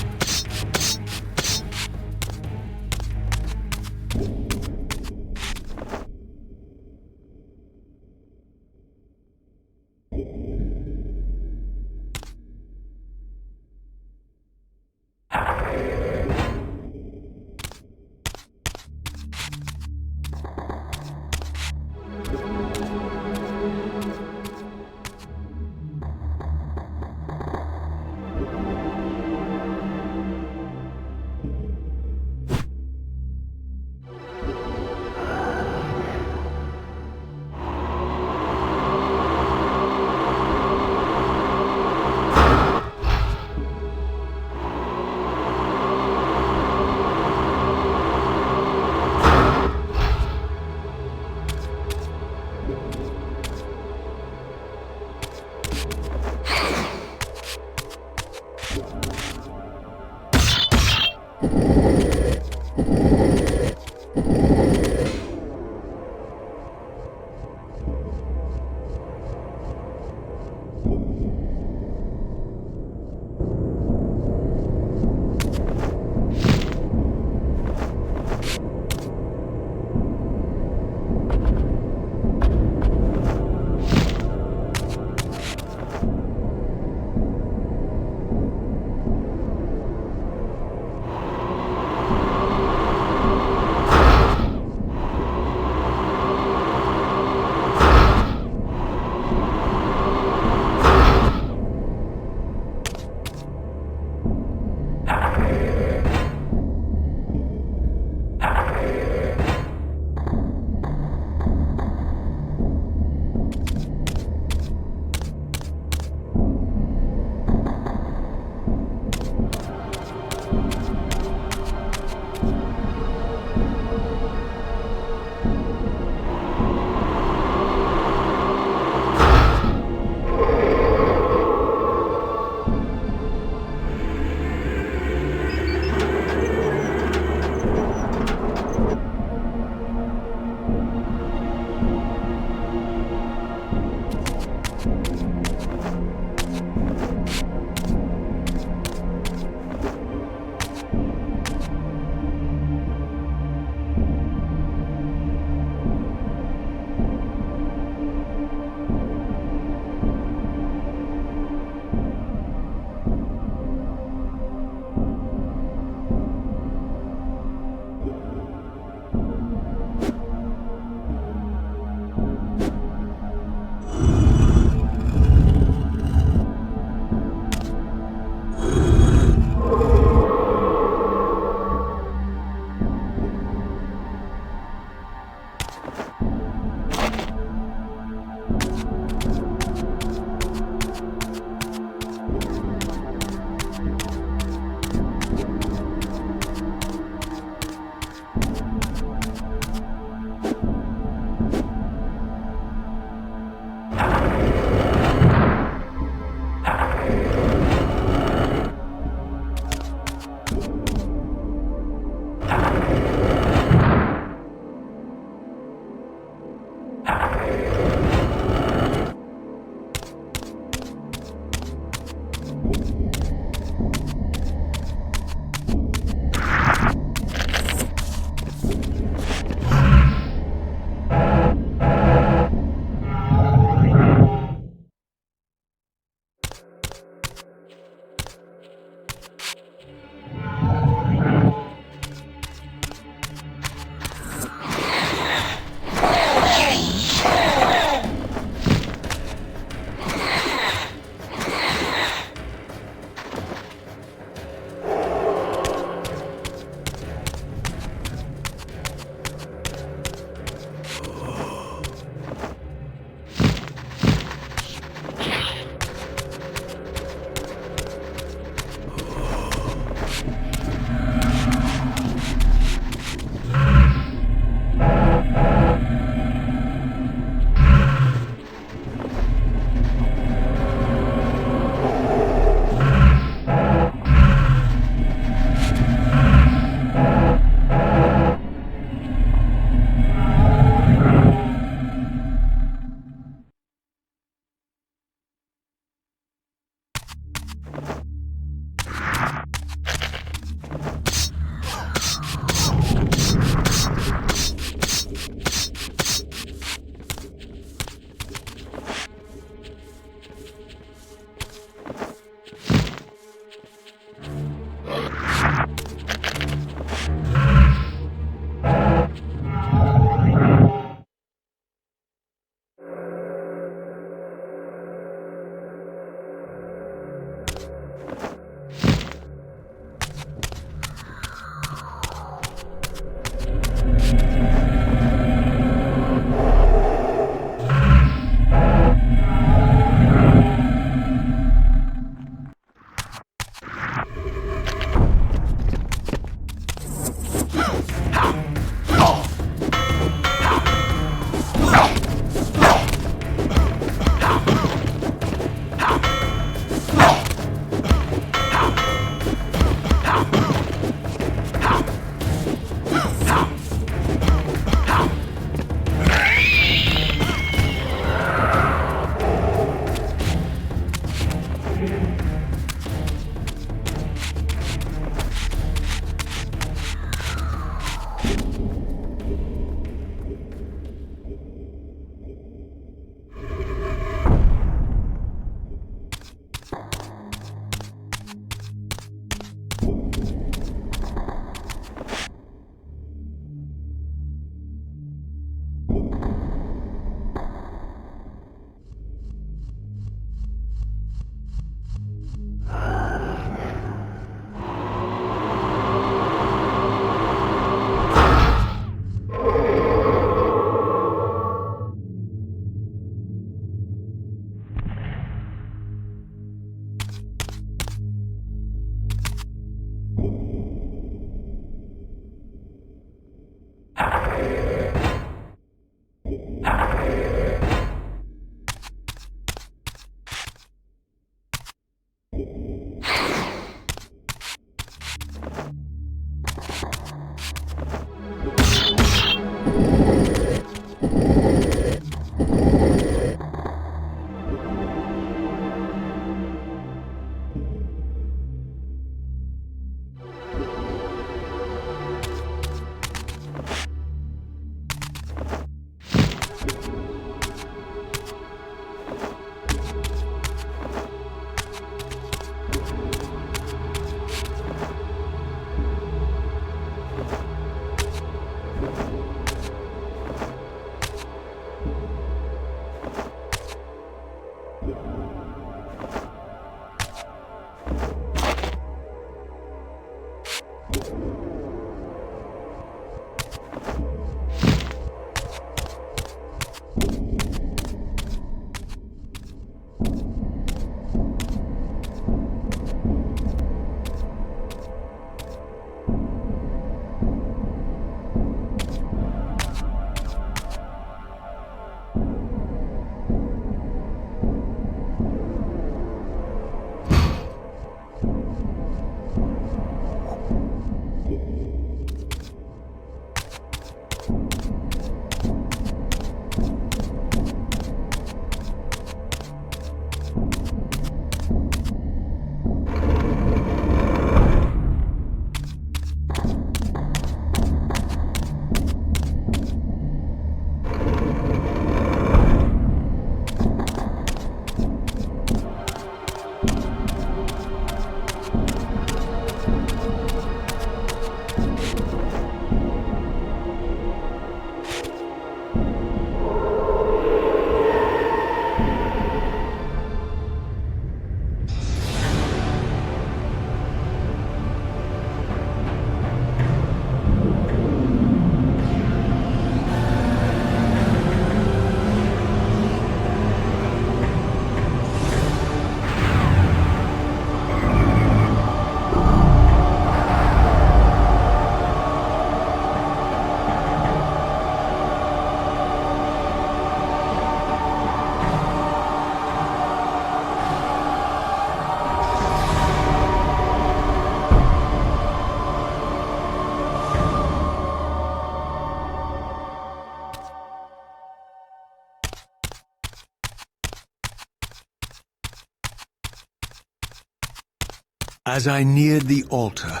As I neared the altar,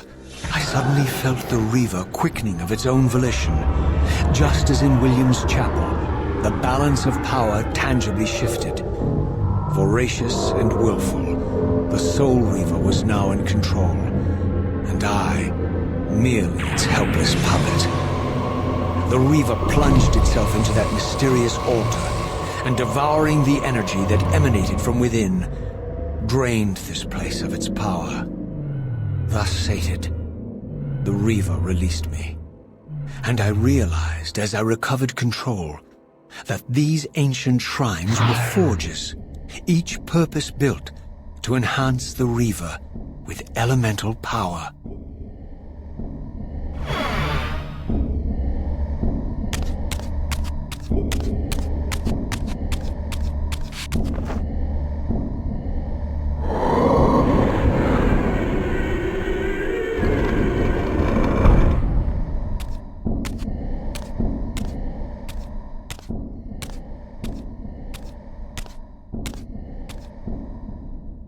I suddenly felt the Reaver quickening of its own volition. Just as in William's chapel, the balance of power tangibly shifted. Voracious and willful, the Soul Reaver was now in control, and I, merely its helpless puppet. The Reaver plunged itself into that mysterious altar, and devouring the energy that emanated from within, drained this place of its power. Thus sated, the Reaver released me, and I realized as I recovered control that these ancient shrines were forges, each purpose-built to enhance the Reaver with elemental power.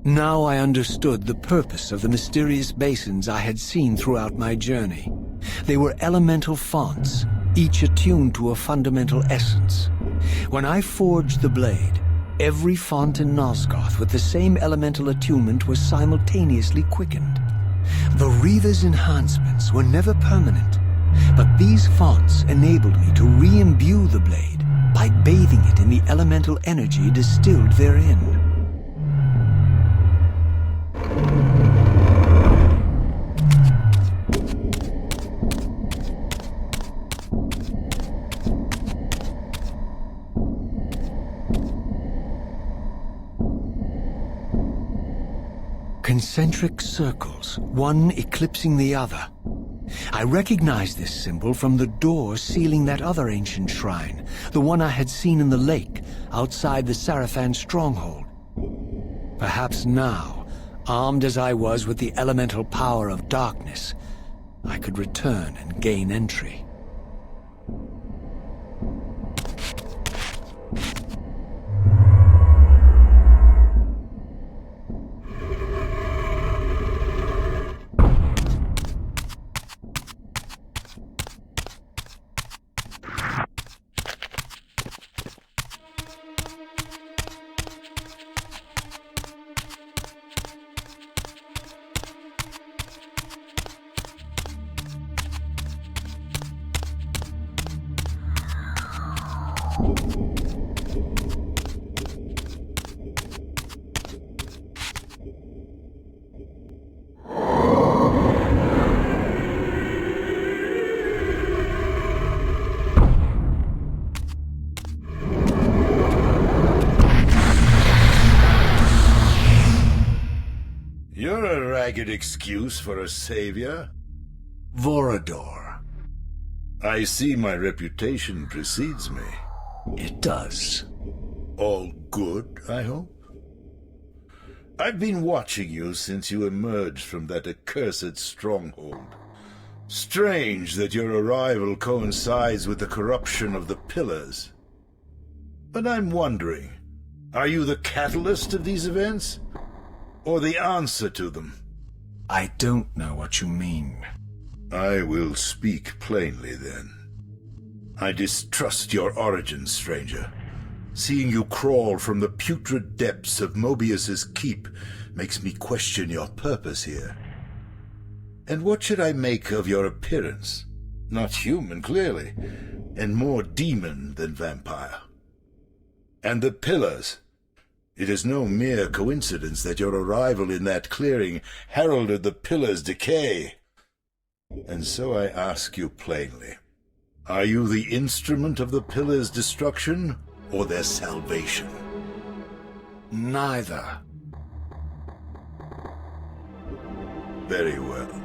Now I understood the purpose of the mysterious basins I had seen throughout my journey. They were elemental fonts, each attuned to a fundamental essence. When I forged the blade, every font in Nosgoth with the same elemental attunement was simultaneously quickened. The Reaver's enhancements were never permanent, but these fonts enabled me to re-imbue the blade by bathing it in the elemental energy distilled therein. Concentric circles, one eclipsing the other. I recognized this symbol from the door sealing that other ancient shrine, the one I had seen in the lake outside the Sarafan stronghold. Perhaps now, armed as I was with the elemental power of darkness, I could return and gain entry. You're a ragged excuse for a savior. Vorador. I see my reputation precedes me. It does. All good, I hope? I've been watching you since you emerged from that accursed stronghold. Strange that your arrival coincides with the corruption of the Pillars. But I'm wondering, are you the catalyst of these events? Or the answer to them? I don't know what you mean. I will speak plainly, then. I distrust your origins, stranger. Seeing you crawl from the putrid depths of Mobius's keep makes me question your purpose here. And what should I make of your appearance? Not human, clearly, and more demon than vampire. And the Pillars. It is no mere coincidence that your arrival in that clearing heralded the Pillars' decay. And so I ask you plainly, are you the instrument of the Pillars' destruction or their salvation? Neither. Very well.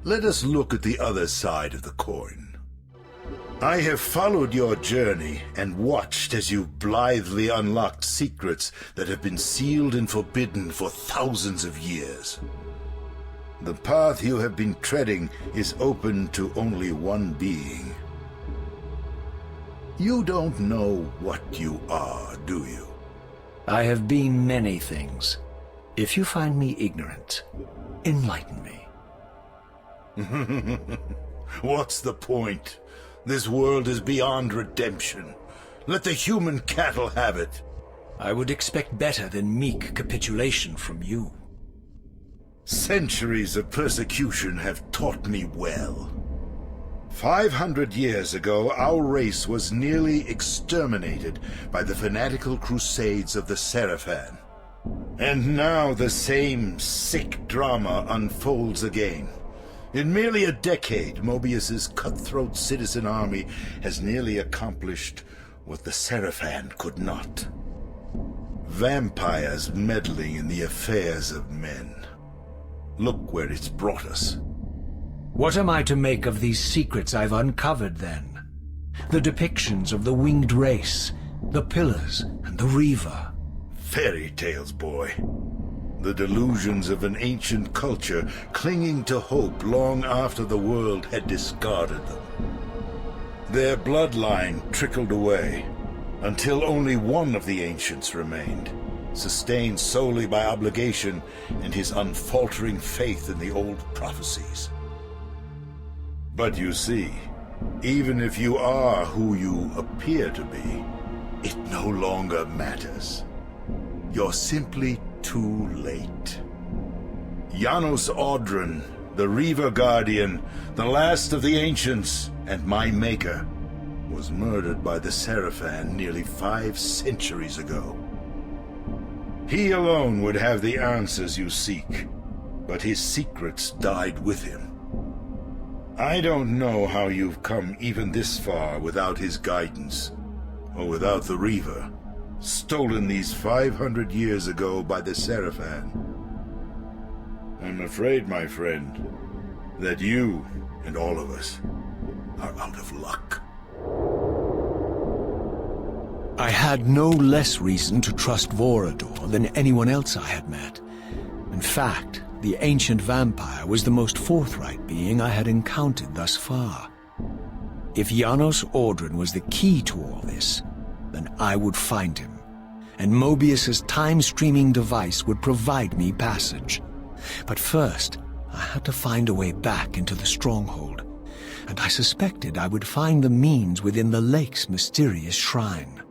Let us look at the other side of the coin. I have followed your journey and watched as you blithely unlocked secrets that have been sealed and forbidden for thousands of years. The path you have been treading is open to only one being. You don't know what you are, do you? I have been many things. If you find me ignorant, enlighten me. What's the point? This world is beyond redemption. Let the human cattle have it. I would expect better than meek capitulation from you. Centuries of persecution have taught me well. 500 years ago, our race was nearly exterminated by the fanatical crusades of the Seraphan. And now the same sick drama unfolds again. In merely a decade, Mobius's cutthroat citizen army has nearly accomplished what the Seraphan could not. Vampires meddling in the affairs of men. Look where it's brought us. What am I to make of these secrets I've uncovered, then? The depictions of the winged race, the pillars, and the Reaver. Fairy tales, boy. The delusions of an ancient culture clinging to hope long after the world had discarded them. Their bloodline trickled away, until only one of the ancients remained, sustained solely by obligation and his unfaltering faith in the old prophecies. But you see, even if you are who you appear to be, it no longer matters. You're simply too late. Janos Audron, the Reaver Guardian, the last of the ancients, and my maker, was murdered by the Seraphan nearly 5 centuries ago. He alone would have the answers you seek, but his secrets died with him. I don't know how you've come even this far without his guidance, or without the Reaver, stolen these 500 years ago by the Seraphan. I'm afraid, my friend, that you and all of us are out of luck. I had no less reason to trust Vorador than anyone else I had met. In fact, the ancient vampire was the most forthright being I had encountered thus far. If Janos Audron was the key to all this, then I would find him, and Mobius's time-streaming device would provide me passage. But first, I had to find a way back into the stronghold, and I suspected I would find the means within the lake's mysterious shrine.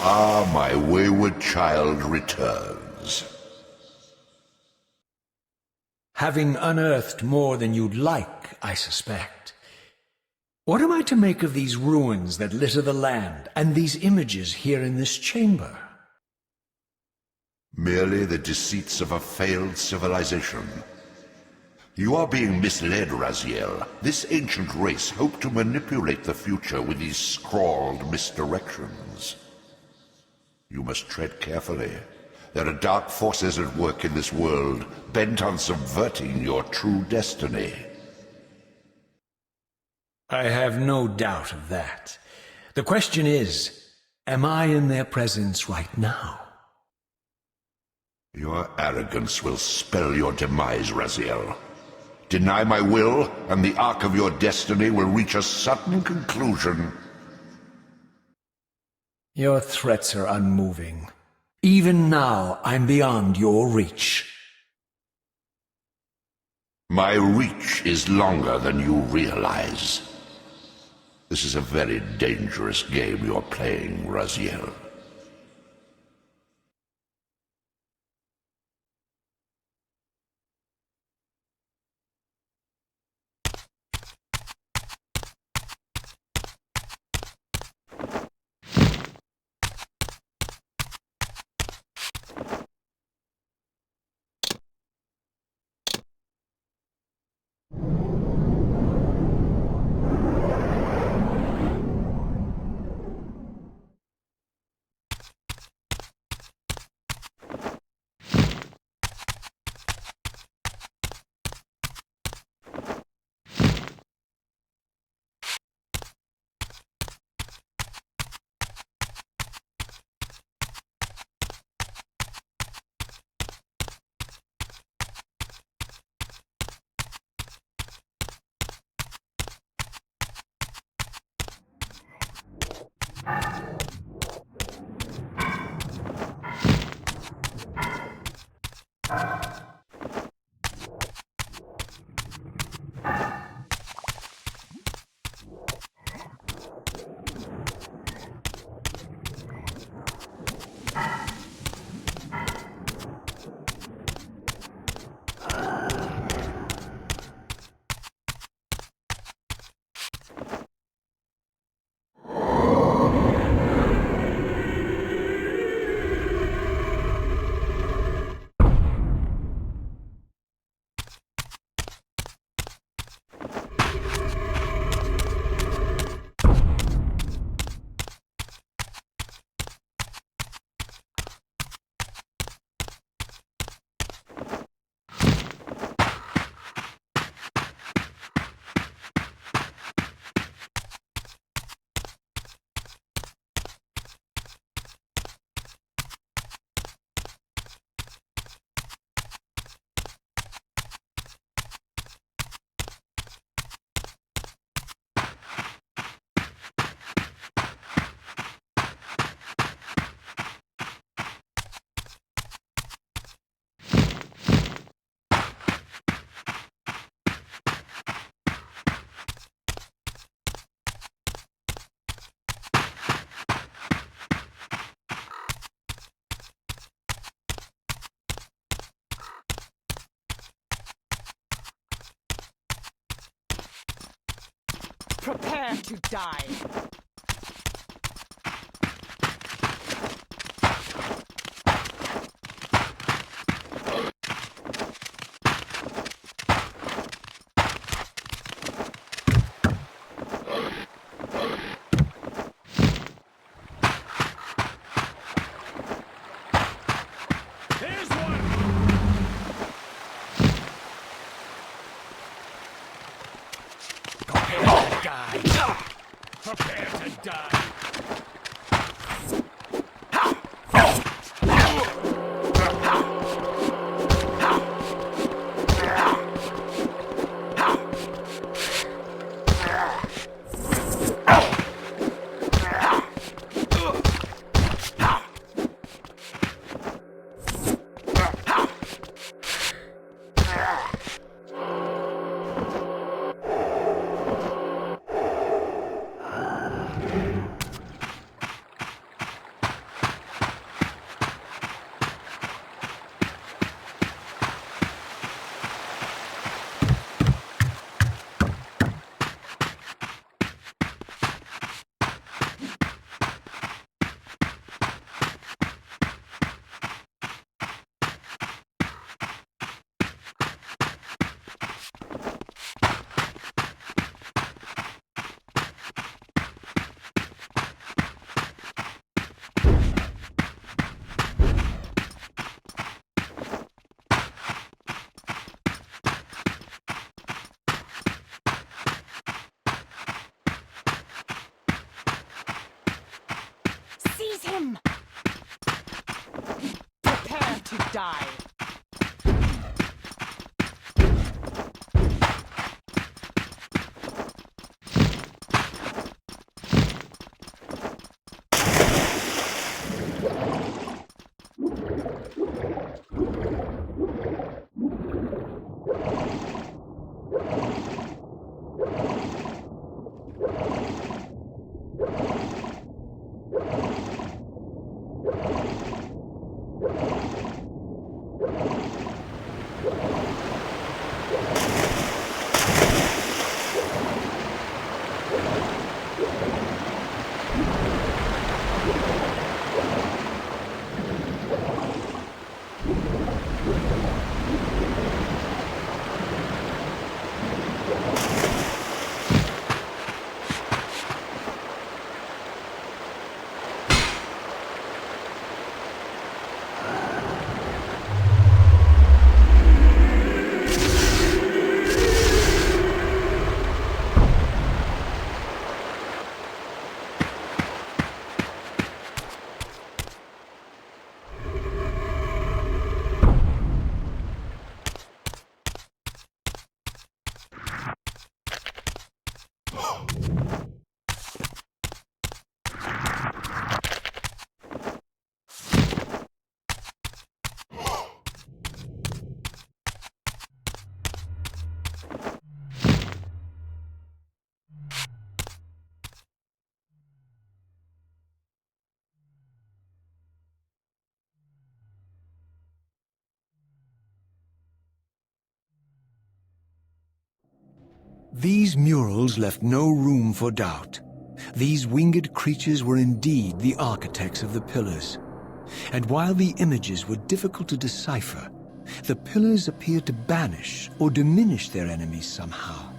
Ah, my wayward child returns. Having unearthed more than you'd like, I suspect. What am I to make of these ruins that litter the land, and these images here in this chamber? Merely the deceits of a failed civilization. You are being misled, Raziel. This ancient race hoped to manipulate the future with these scrawled misdirections. You must tread carefully. There are dark forces at work in this world, bent on subverting your true destiny. I have no doubt of that. The question is, am I in their presence right now? Your arrogance will spell your demise, Raziel. Deny my will, and the arc of your destiny will reach a sudden conclusion. Your threats are unmoving. Even now, I'm beyond your reach. My reach is longer than you realize. This is a very dangerous game you're playing, Raziel. Prepare to die. There's one! Prepare to die. Prepare to is him! Prepare to die! These murals left no room for doubt. These winged creatures were indeed the architects of the pillars. And while the images were difficult to decipher, the pillars appeared to banish or diminish their enemies somehow.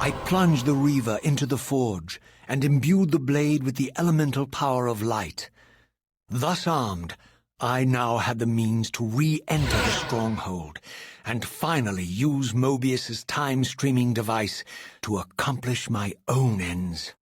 I plunged the Reaver into the forge and imbued the blade with the elemental power of light. Thus armed, I now had the means to re-enter the stronghold and finally use Mobius's time-streaming device to accomplish my own ends.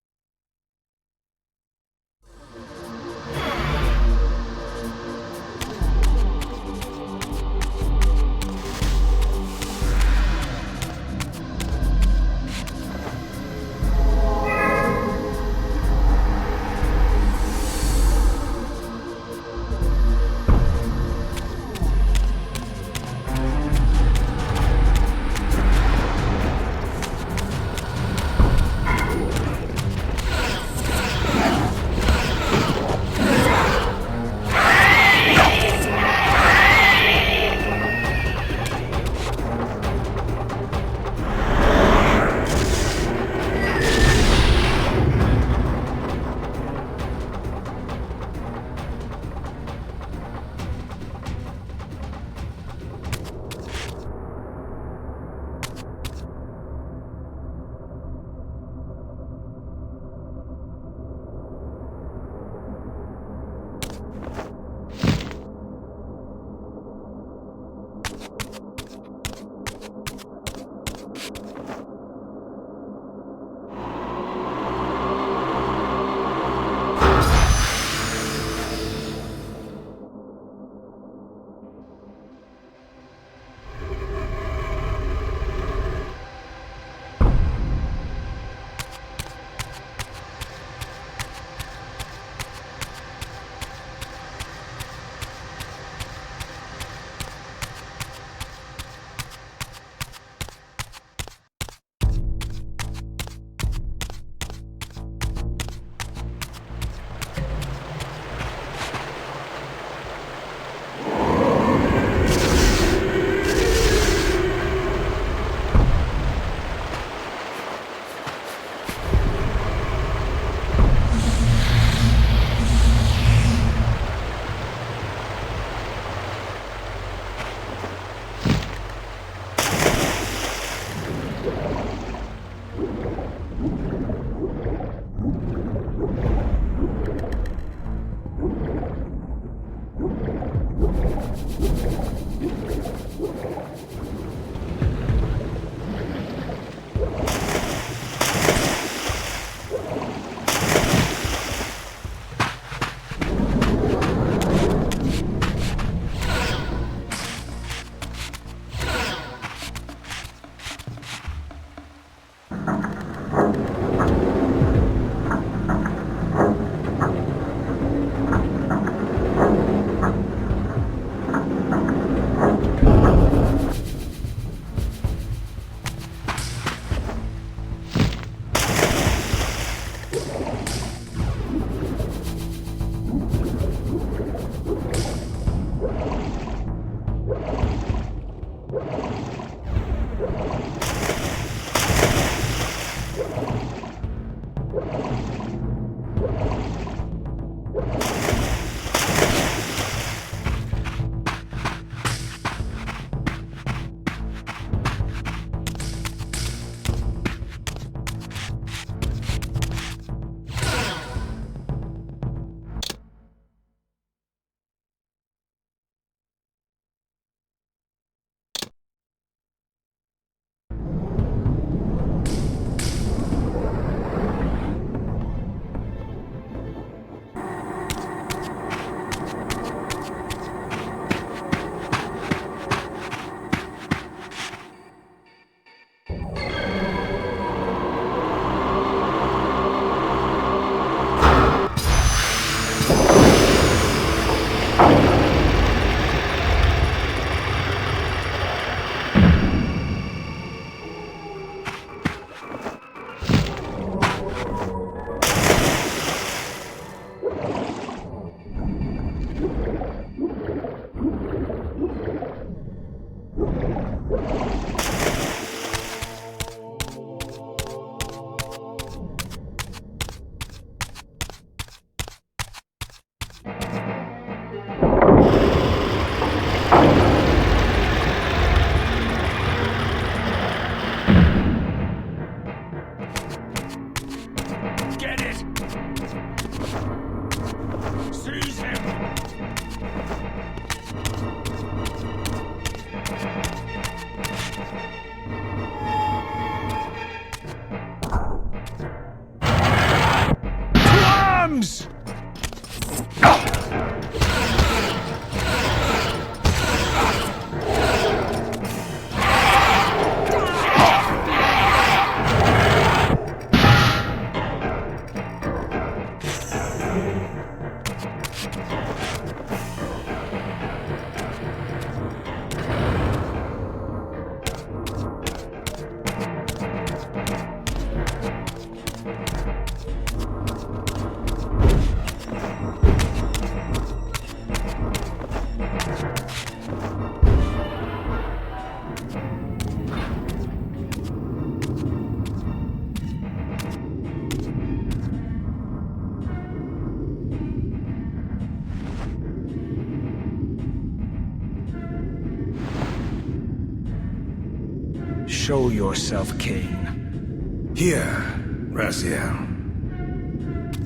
Show yourself, Kain. Here, Raziel.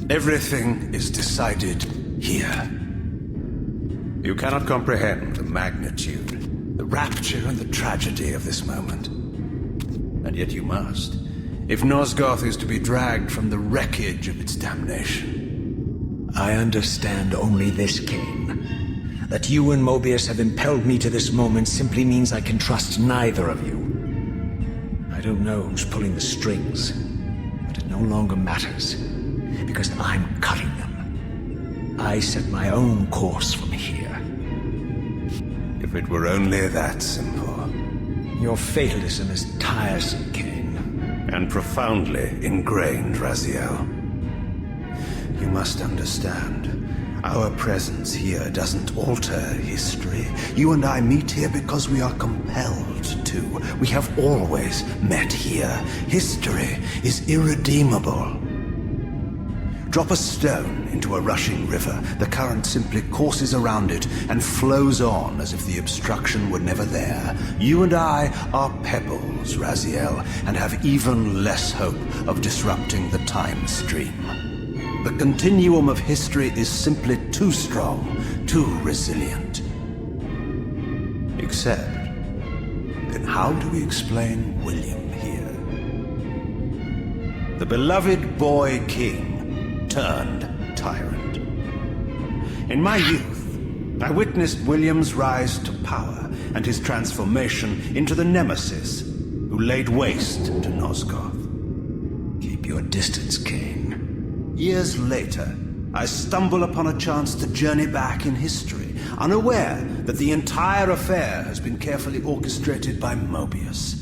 Everything is decided here. You cannot comprehend the magnitude, the rapture and the tragedy of this moment. And yet you must, if Nosgoth is to be dragged from the wreckage of its damnation. I understand only this, Kain. That you and Mobius have impelled me to this moment simply means I can trust neither of you. I don't know who's pulling the strings, but it no longer matters, because I'm cutting them. I set my own course from here. If it were only that simple. Your fatalism is tiresome, Kain. And profoundly ingrained, Raziel. You must understand, our presence here doesn't alter history. You and I meet here because we are compelled to. We have always met here. History is irredeemable. Drop a stone into a rushing river, the current simply courses around it and flows on as if the obstruction were never there. You and I are pebbles, Raziel, and have even less hope of disrupting the time stream. The continuum of history is simply too strong, too resilient. Except, then how do we explain William here? The beloved boy king turned tyrant. In my youth, I witnessed William's rise to power and his transformation into the nemesis who laid waste to Nosgoth. Keep your distance, Kain. Years later, I stumble upon a chance to journey back in history, unaware that the entire affair has been carefully orchestrated by Mobius.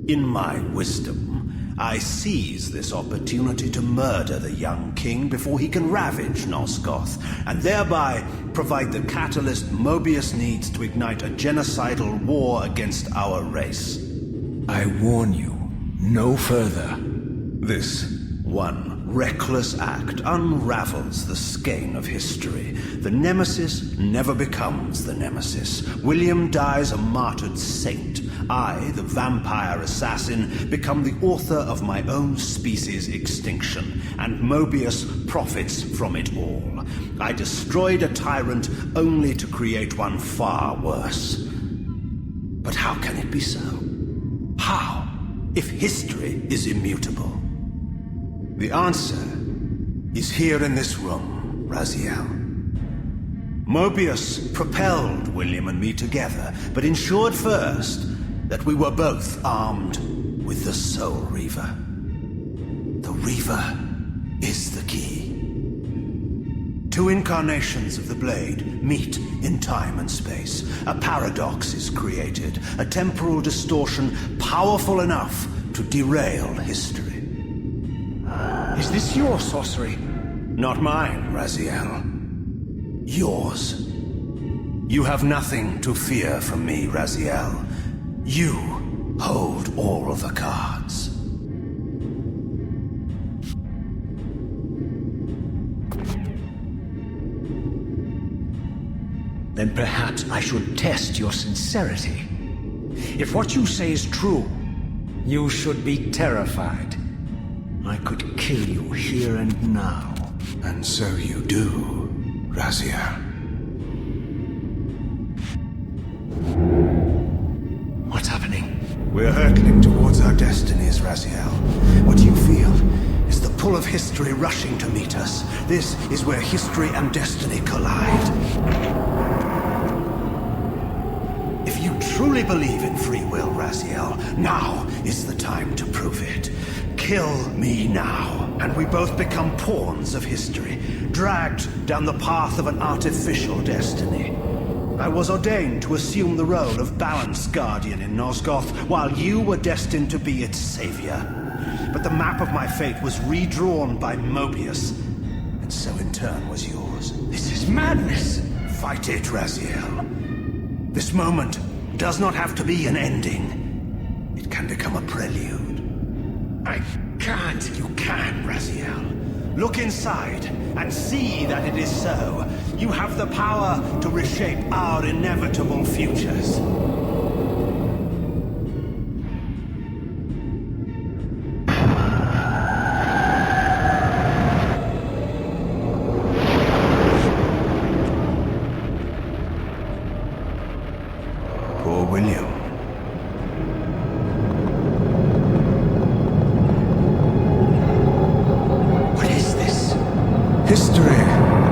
In my wisdom, I seize this opportunity to murder the young king before he can ravage Nosgoth, and thereby provide the catalyst Mobius needs to ignite a genocidal war against our race. I warn you, no further. This one reckless act unravels the skein of history. The nemesis never becomes the nemesis. William dies a martyred saint. I, the vampire assassin, become the author of my own species' extinction, and Mobius profits from it all. I destroyed a tyrant only to create one far worse. But how can it be so? How, if history is immutable? The answer is here in this room, Raziel. Mobius propelled William and me together, but ensured first that we were both armed with the Soul Reaver. The Reaver is the key. Two incarnations of the blade meet in time and space. A paradox is created, a temporal distortion powerful enough to derail history. Is this your sorcery? Not mine, Raziel. Yours. You have nothing to fear from me, Raziel. You hold all the cards. Then perhaps I should test your sincerity. If what you say is true, you should be terrified. I could kill you here and now. And so you do, Raziel. What's happening? We're hurtling towards our destinies, Raziel. What you feel is the pull of history rushing to meet us. This is where history and destiny collide. If you truly believe in free will, Raziel, now is the time to prove it. Kill me now, and we both become pawns of history, dragged down the path of an artificial destiny. I was ordained to assume the role of balanced guardian in Nosgoth, while you were destined to be its savior. But the map of my fate was redrawn by Mobius, and so in turn was yours. This is madness! Fight it, Raziel. This moment does not have to be an ending. It can become a prelude. I can't. You can, Raziel. Look inside and see that it is so. You have the power to reshape our inevitable futures. History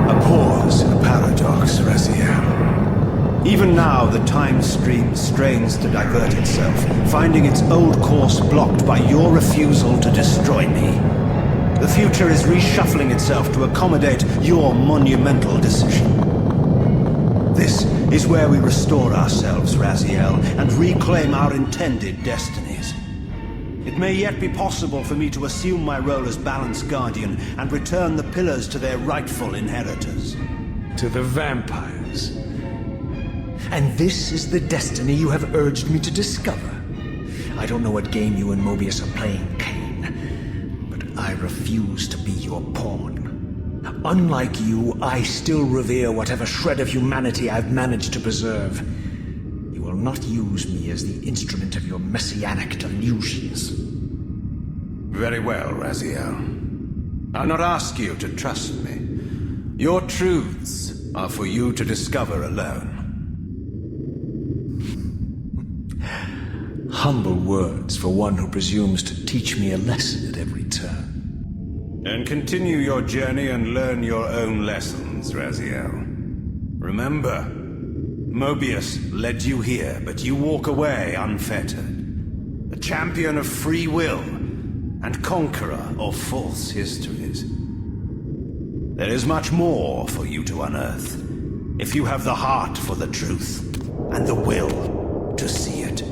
abhors a paradox, Raziel. Even now, the time stream strains to divert itself, finding its old course blocked by your refusal to destroy me. The future is reshuffling itself to accommodate your monumental decision. This is where we restore ourselves, Raziel, and reclaim our intended destinies. It may yet be possible for me to assume my role as Balance Guardian and return the pillars to their rightful inheritors. To the vampires. And this is the destiny you have urged me to discover. I don't know what game you and Mobius are playing, Kain, but I refuse to be your pawn. Unlike you, I still revere whatever shred of humanity I've managed to preserve. You will not use me as the instrument of your messianic delusions. Very well, Raziel. I'll not ask you to trust me. Your truths are for you to discover alone. Humble words for one who presumes to teach me a lesson at every turn. Then continue your journey and learn your own lessons, Raziel. Remember, Mobius led you here, but you walk away unfettered. A champion of free will and conqueror of false histories. There is much more for you to unearth, if you have the heart for the truth and the will to see it.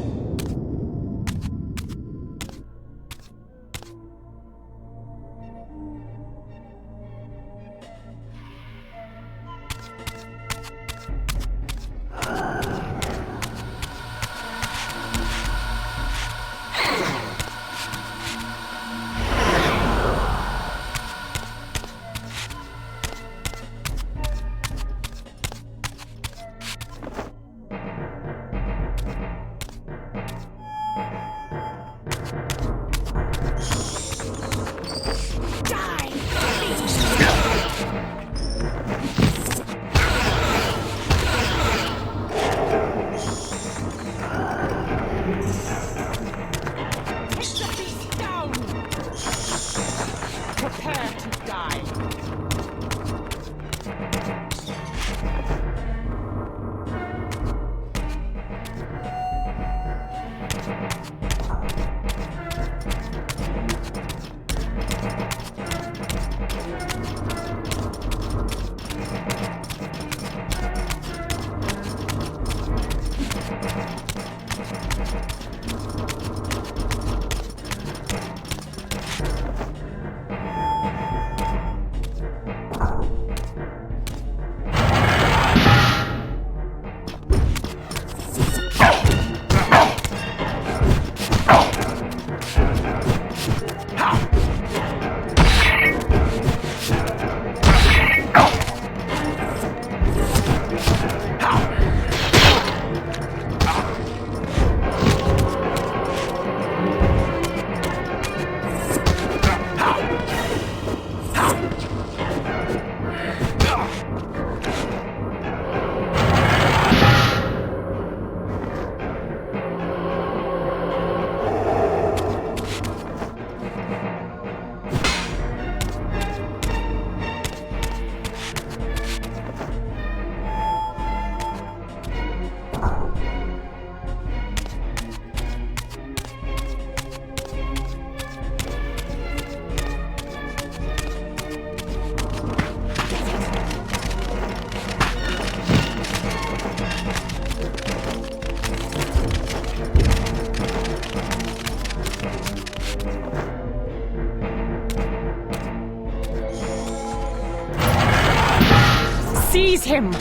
Seize him!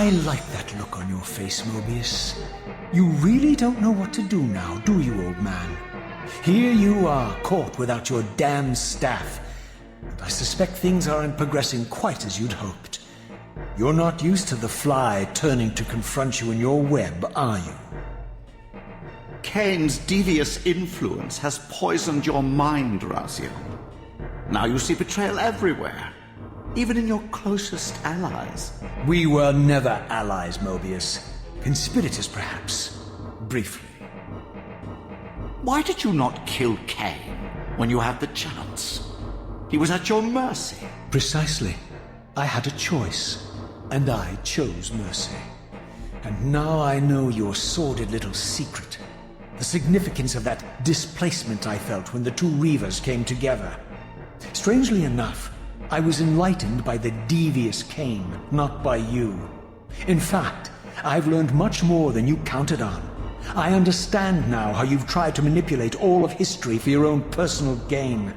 I like that look on your face, Mobius. You really don't know what to do now, do you, old man? Here you are, caught without your damn staff. And I suspect things aren't progressing quite as you'd hoped. You're not used to the fly turning to confront you in your web, are you? Kain's devious influence has poisoned your mind, Raziel. Now you see betrayal everywhere, even in your closest allies. We were never allies, Mobius. Conspirators, perhaps. Briefly. Why did you not kill Kain when you had the chance? He was at your mercy. Precisely. I had a choice, and I chose mercy. And now I know your sordid little secret. The significance of that displacement I felt when the two Reavers came together. Strangely enough, I was enlightened by the devious Kain, not by you. In fact, I've learned much more than you counted on. I understand now how you've tried to manipulate all of history for your own personal gain.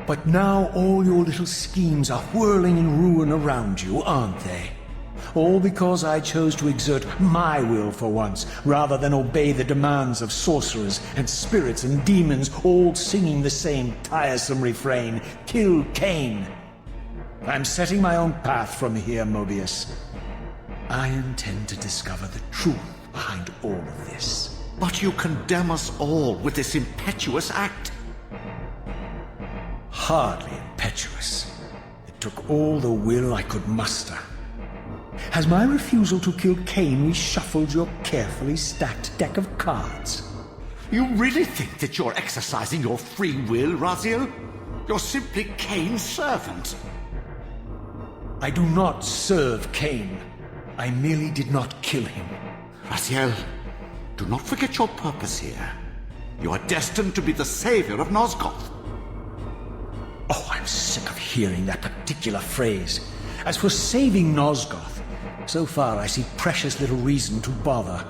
But now all your little schemes are whirling in ruin around you, aren't they? All because I chose to exert my will for once, rather than obey the demands of sorcerers and spirits and demons, all singing the same tiresome refrain, "Kill Kain." I'm setting my own path from here, Mobius. I intend to discover the truth behind all of this. But you condemn us all with this impetuous act. Hardly impetuous. It took all the will I could muster. Has my refusal to kill Kain reshuffled your carefully stacked deck of cards? You really think that you're exercising your free will, Raziel? You're simply Kain's servant. I do not serve Kain. I merely did not kill him. Raziel, do not forget your purpose here. You are destined to be the savior of Nosgoth. Oh, I'm sick of hearing that particular phrase. As for saving Nosgoth, so far I see precious little reason to bother.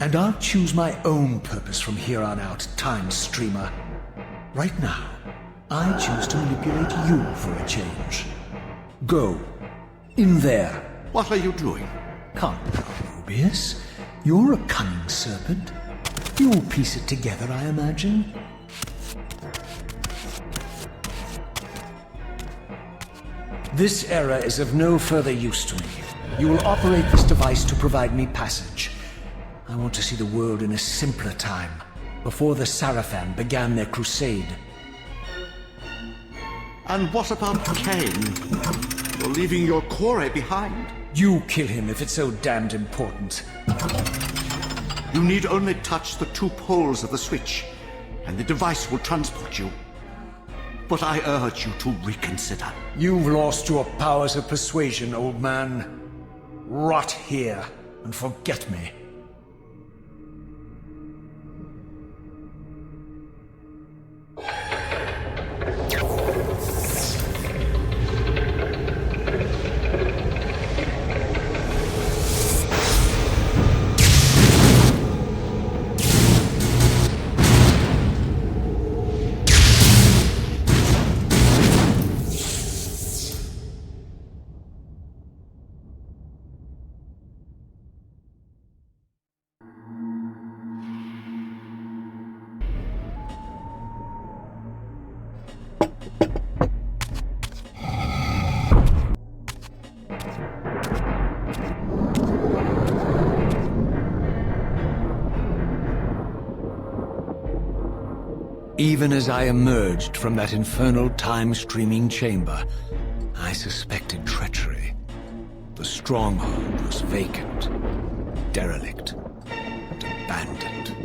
And I'll choose my own purpose from here on out, Time Streamer. Right now, I choose to manipulate you for a change. Go. In there. What are you doing? Calm down, Mobius. You're a cunning serpent. You'll piece it together, I imagine. This error is of no further use to me. You will operate this device to provide me passage. I want to see the world in a simpler time, before the Sarafan began their crusade. And what about Kain? You're leaving your core behind. You kill him if it's so damned important. You need only touch the two poles of the switch, and the device will transport you. But I urge you to reconsider. You've lost your powers of persuasion, old man. Rot here and forget me. Even as I emerged from that infernal time-streaming chamber, I suspected treachery. The stronghold was vacant, derelict, and abandoned.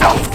No!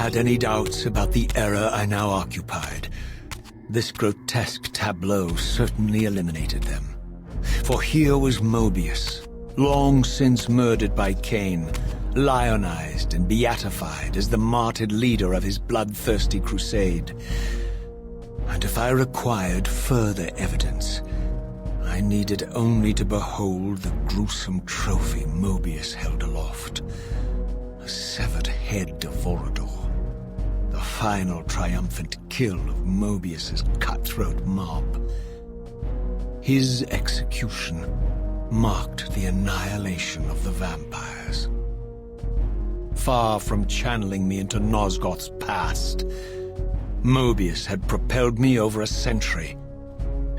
had any doubts about the era I now occupied, this grotesque tableau certainly eliminated them. For here was Mobius, long since murdered by Kain, lionized and beatified as the martyred leader of his bloodthirsty crusade. And if I required further evidence, I needed only to behold the gruesome trophy Mobius held aloft. A severed head of Vorador. The final triumphant kill of Mobius's cutthroat mob. His execution marked the annihilation of the vampires. Far from channeling me into Nosgoth's past, Mobius had propelled me over a century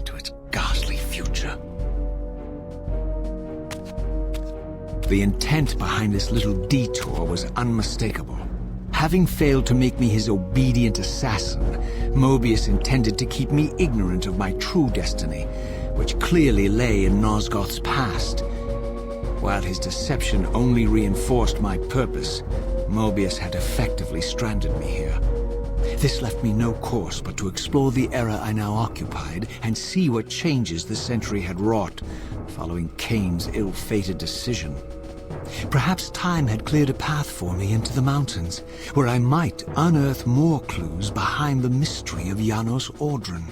to its ghastly future. The intent behind this little detour was unmistakable. Having failed to make me his obedient assassin, Mobius intended to keep me ignorant of my true destiny, which clearly lay in Nosgoth's past. While his deception only reinforced my purpose, Mobius had effectively stranded me here. This left me no course but to explore the era I now occupied and see what changes the century had wrought following Kain's ill-fated decision. Perhaps time had cleared a path for me into the mountains, where I might unearth more clues behind the mystery of Janos Audron.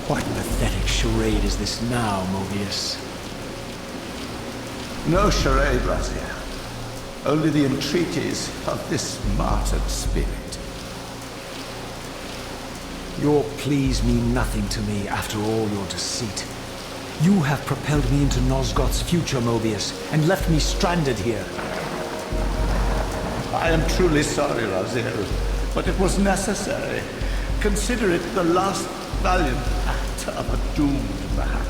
What pathetic charade is this now, Mobius? No charade, Raziel. Only the entreaties of this martyred spirit. Your pleas mean nothing to me after all your deceit. You have propelled me into Nosgoth's future, Mobius, and left me stranded here. I am truly sorry, Raziel, but it was necessary. Consider it the last valiant act of a doomed man.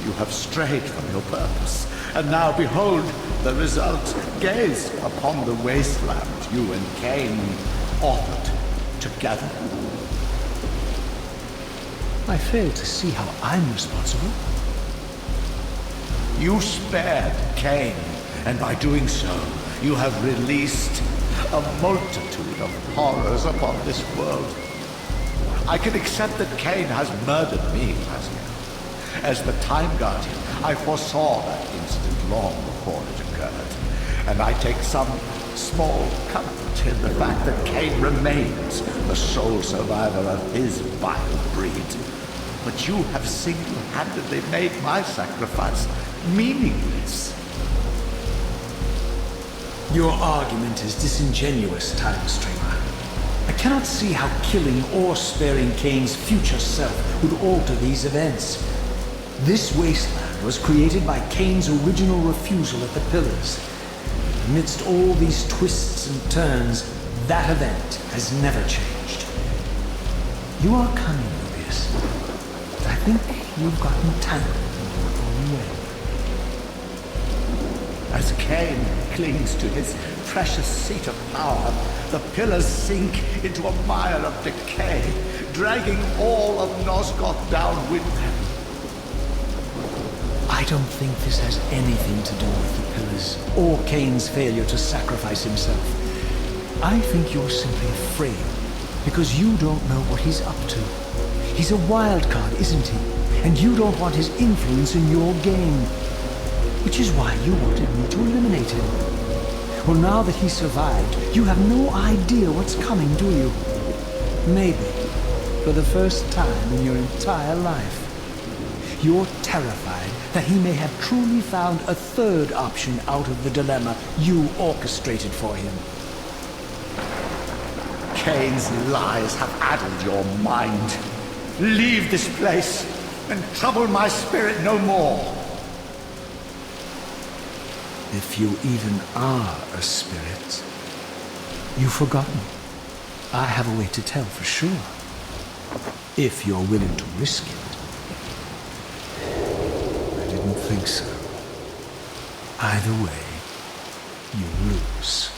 You have strayed from your purpose, and now behold the result. Gaze upon the wasteland you and Kain authored together. I fail to see how I'm responsible. You spared Kain, and by doing so, you have released a multitude of horrors upon this world. I can accept that Kain has murdered me, Raziel. As the Time Guardian, I foresaw that incident long before it occurred, and I take some small comfort in the fact that Kain remains the sole survivor of his vile breed. But you have single-handedly made my sacrifice meaningless. Your argument is disingenuous, Time Streamer. I cannot see how killing or sparing Kain's future self would alter these events. This wasteland was created by Kain's original refusal at the Pillars. Amidst all these twists and turns, that event has never changed. You are cunning, Mobius, but I think you've gotten tangled in your own way. As Kain clings to his precious seat of power, the pillars sink into a mire of decay, dragging all of Nosgoth down with them. I don't think this has anything to do with the Pillars, or Kain's failure to sacrifice himself. I think you're simply afraid, because you don't know what he's up to. He's a wild card, isn't he? And you don't want his influence in your game. Which is why you wanted me to eliminate him. Well, now that he survived, you have no idea what's coming, do you? Maybe, for the first time in your entire life, you're terrified that he may have truly found a third option out of the dilemma you orchestrated for him. Kain's lies have addled your mind. Leave this place and trouble my spirit no more. If you even are a spirit, you've forgotten. I have a way to tell for sure. If you're willing to risk it. I didn't think so. Either way, you lose.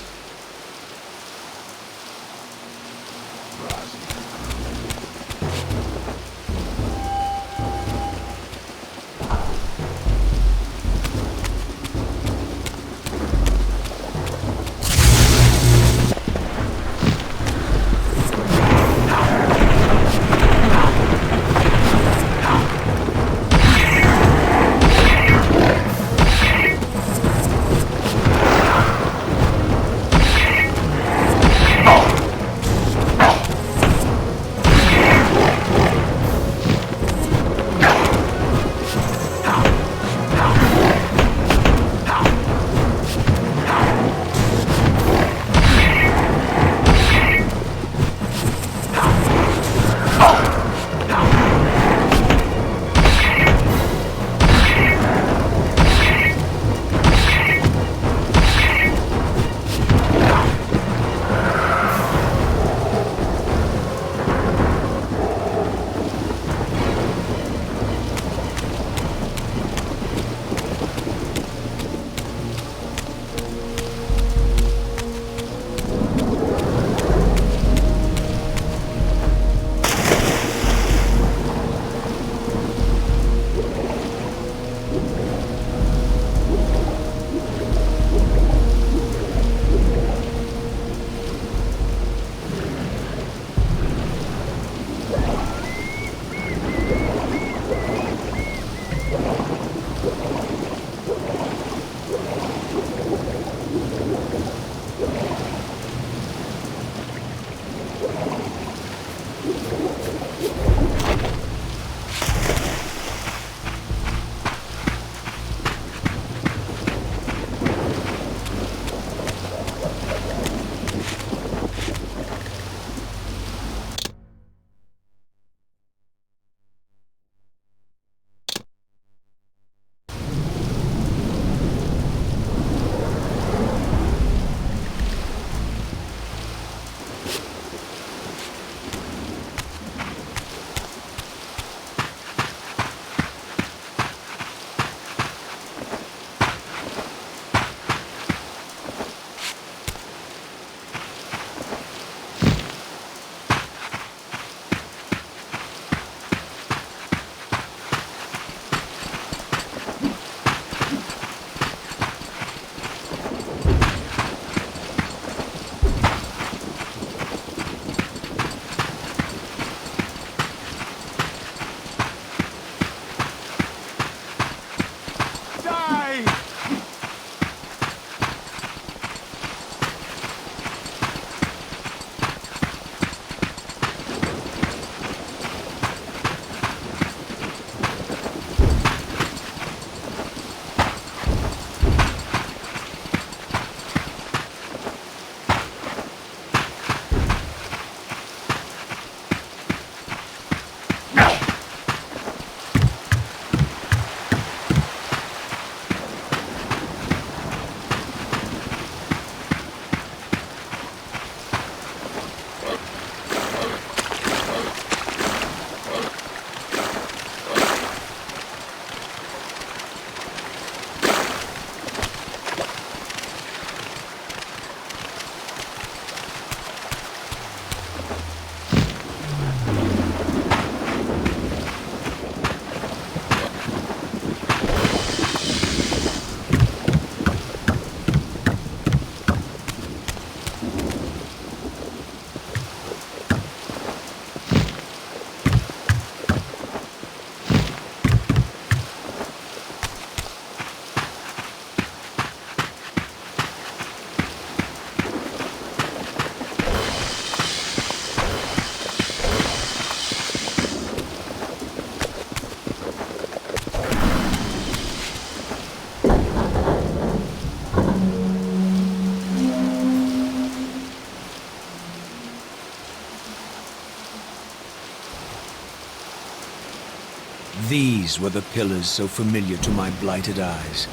These were the pillars so familiar to my blighted eyes.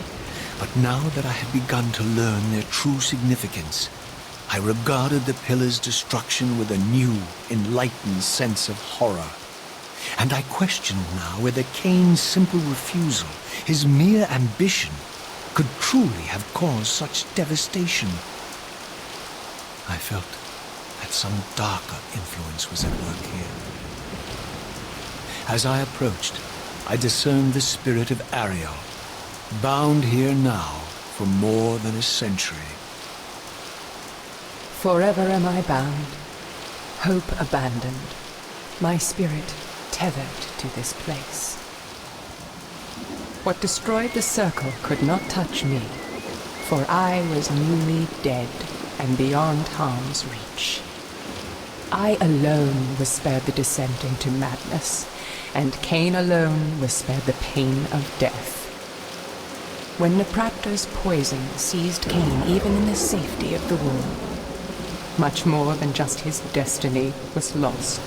But now that I had begun to learn their true significance, I regarded the pillars' destruction with a new, enlightened sense of horror. And I questioned now whether Kain's simple refusal, his mere ambition, could truly have caused such devastation. I felt that some darker influence was at work here. As I approached, I discerned the spirit of Ariel, bound here now for more than a century. Forever am I bound, hope abandoned, my spirit tethered to this place. What destroyed the circle could not touch me, for I was newly dead and beyond harm's reach. I alone was spared the descent into madness, and Kain alone was spared the pain of death. When Napraptor's poison seized Kain even in the safety of the womb, much more than just his destiny was lost.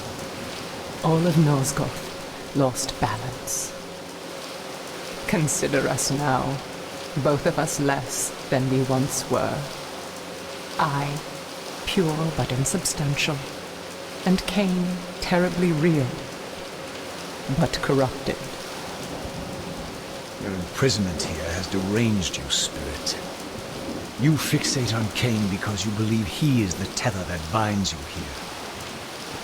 All of Nosgoth lost balance. Consider us now, both of us less than we once were. I, pure but insubstantial, and Kain, terribly real, but corrupted. Your imprisonment here has deranged you, Spirit. You fixate on Kain because you believe he is the tether that binds you here.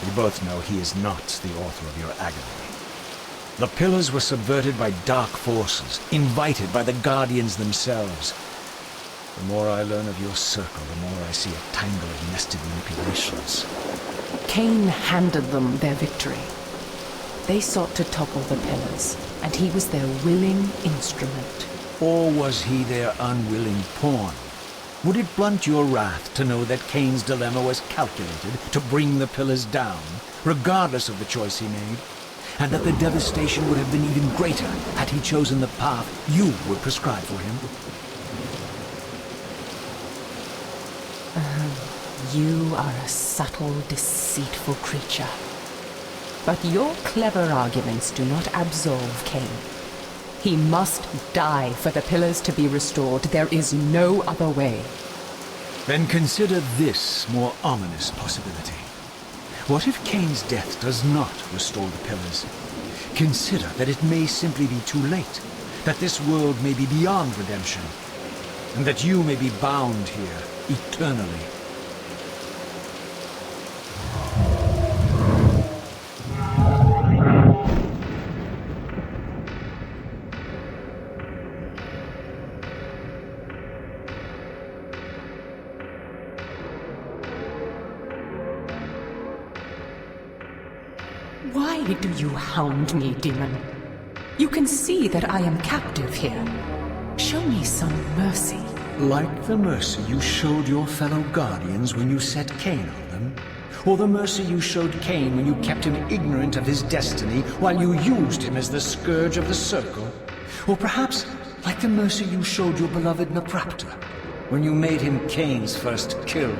We both know he is not the author of your agony. The pillars were subverted by dark forces, invited by the Guardians themselves. The more I learn of your circle, the more I see a tangle of nested manipulations. Kain handed them their victory. They sought to topple the pillars, and he was their willing instrument. Or was he their unwilling pawn? Would it blunt your wrath to know that Kain's dilemma was calculated to bring the pillars down, regardless of the choice he made? And that the devastation would have been even greater had he chosen the path you would prescribe for him? You are a subtle, deceitful creature. But your clever arguments do not absolve Kain. He must die for the pillars to be restored. There is no other way. Then consider this more ominous possibility. What if Kain's death does not restore the pillars? Consider that it may simply be too late, that this world may be beyond redemption, and that you may be bound here eternally. Why do you hound me, demon? You can see that I am captive here. Show me some mercy. Like the mercy you showed your fellow Guardians when you set Kain on them? Or the mercy you showed Kain when you kept him ignorant of his destiny while you used him as the scourge of the Circle? Or perhaps like the mercy you showed your beloved Napraptor when you made him Kain's first kill?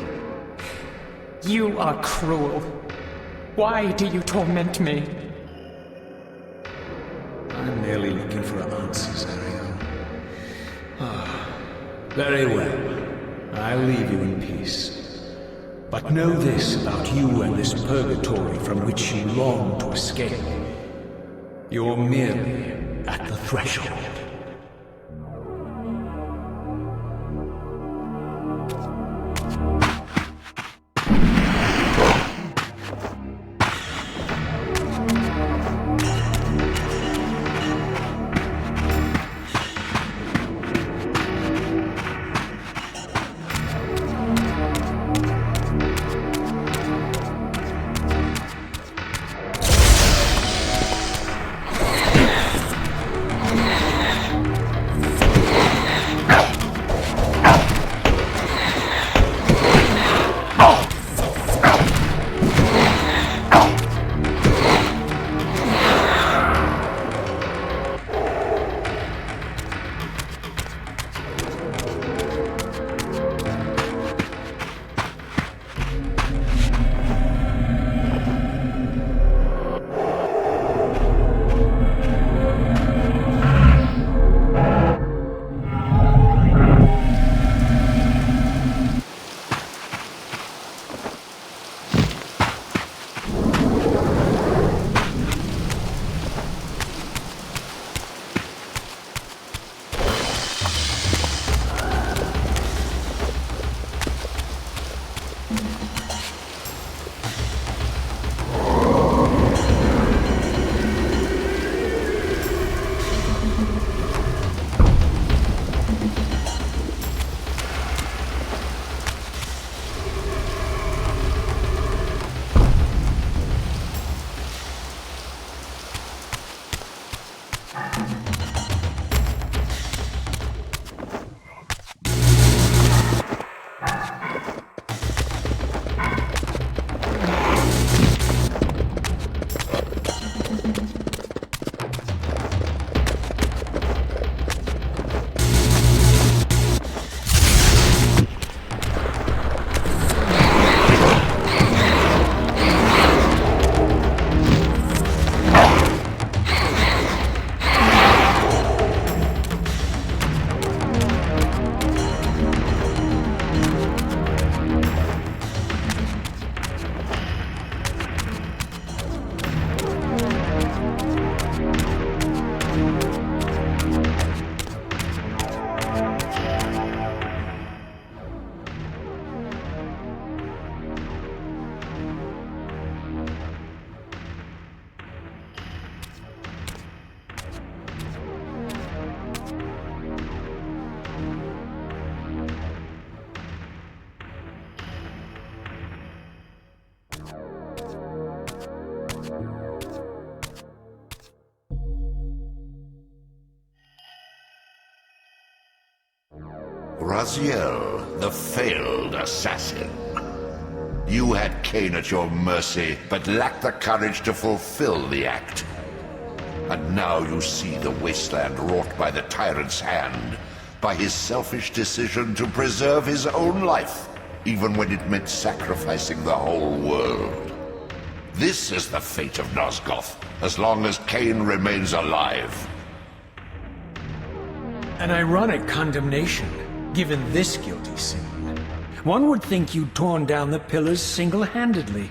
You are cruel. Why do you torment me? I'm merely looking for answers, Ariel. Very well. I'll leave you in peace. But know this about you and this purgatory from which you long to escape. You're merely at the threshold. Raziel, the failed assassin. You had Kain at your mercy, but lacked the courage to fulfill the act. And now you see the wasteland wrought by the tyrant's hand, by his selfish decision to preserve his own life, even when it meant sacrificing the whole world. This is the fate of Nosgoth, as long as Kain remains alive. An ironic condemnation, given this guilty sin. One would think you'd torn down the pillars single-handedly.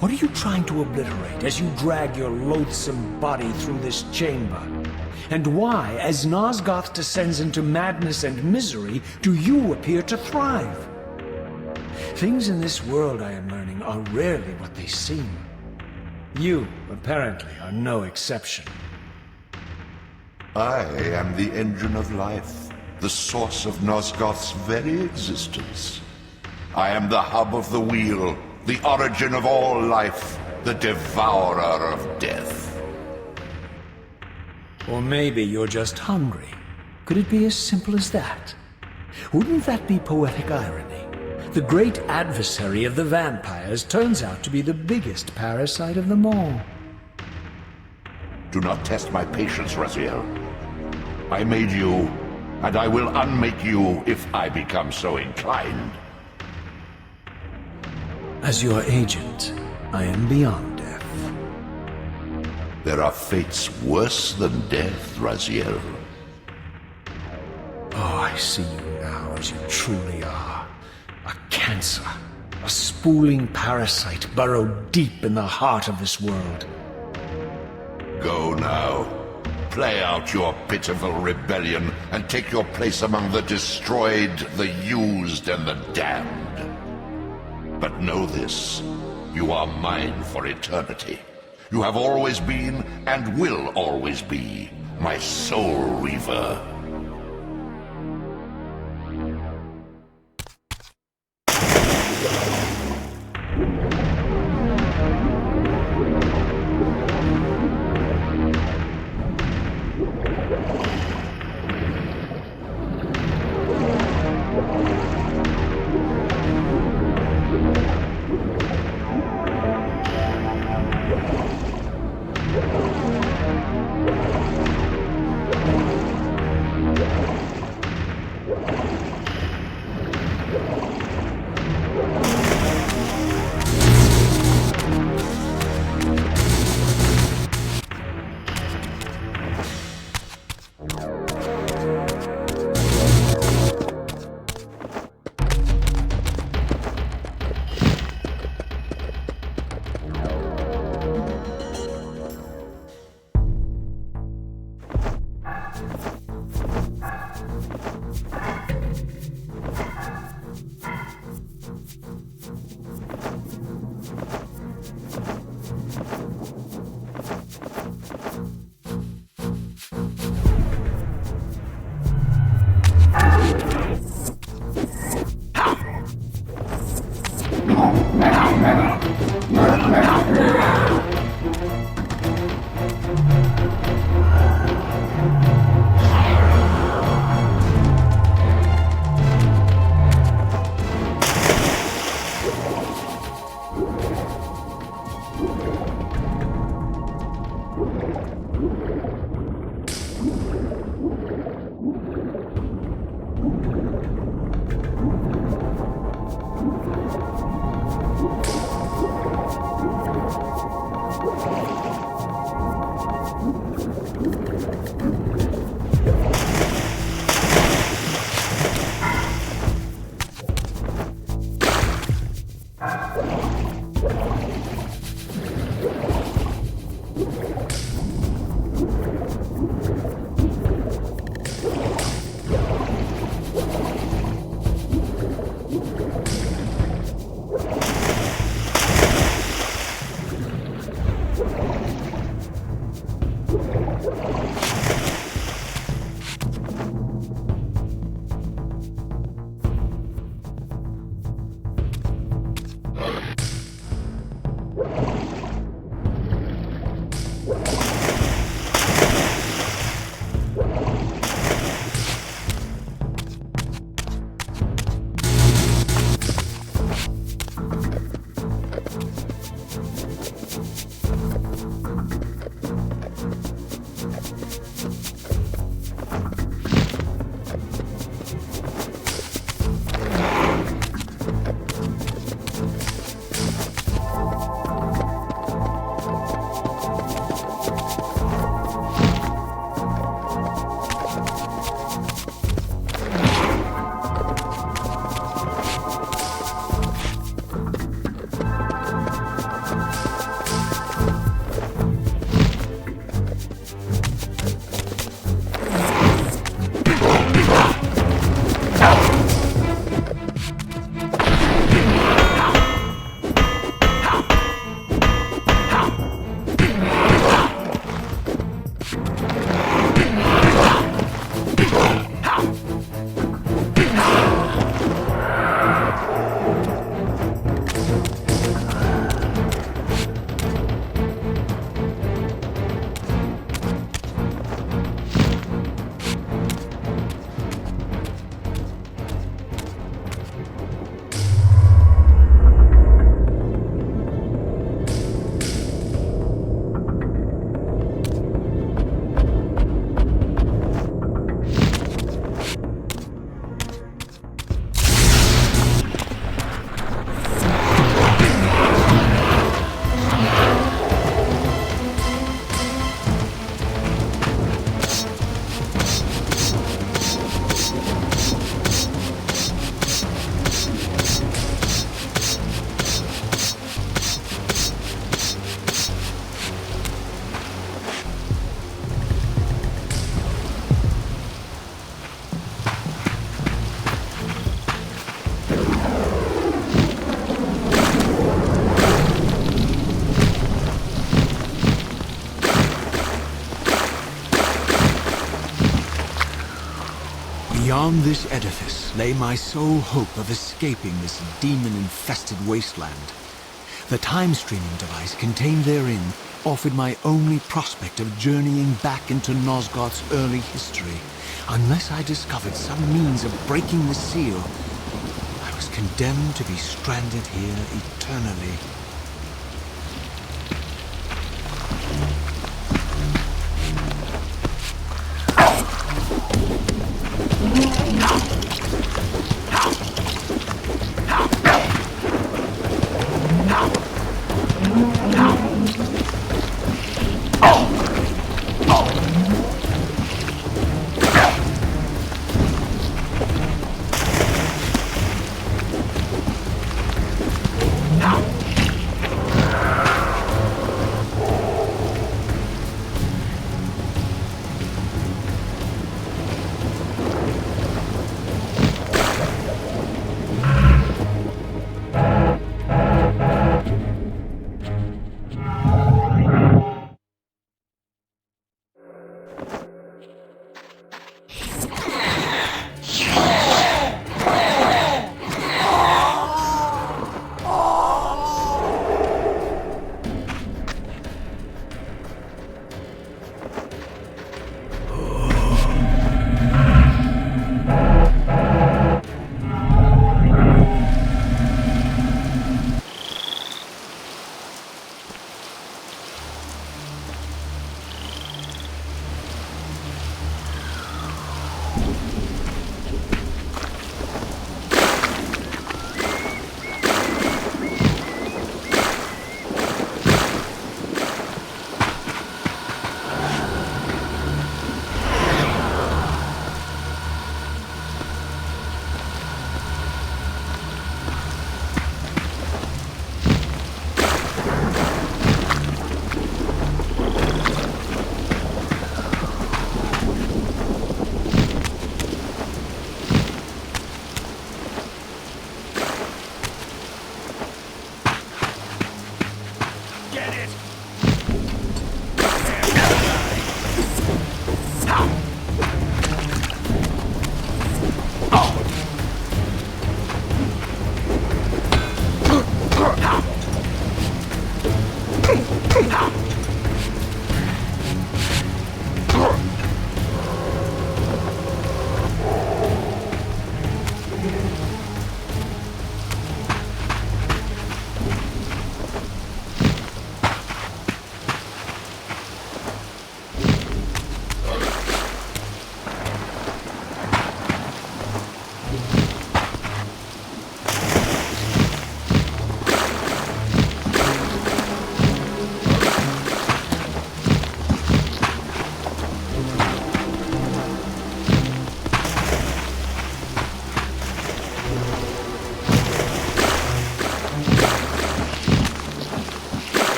What are you trying to obliterate as you drag your loathsome body through this chamber? And why, as Nosgoth descends into madness and misery, do you appear to thrive? Things in this world, I am learning, are rarely what they seem. You, apparently, are no exception. I am the engine of life, the source of Nosgoth's very existence. I am the hub of the wheel, the origin of all life, the devourer of death. Or maybe you're just hungry. Could it be as simple as that? Wouldn't that be poetic irony? The great adversary of the vampires turns out to be the biggest parasite of them all. Do not test my patience, Raziel. I made you, and I will unmake you if I become so inclined. As your agent, I am beyond death. There are fates worse than death, Raziel. Oh, I see you now as you truly are. A cancer. A spooling parasite burrowed deep in the heart of this world. Go now. Play out your pitiful rebellion and take your place among the destroyed, the used, and the damned. But know this, you are mine for eternity. You have always been, and will always be, my soul Reaver. Beyond this edifice lay my sole hope of escaping this demon-infested wasteland. The time-streaming device contained therein offered my only prospect of journeying back into Nosgoth's early history. Unless I discovered some means of breaking the seal, I was condemned to be stranded here eternally.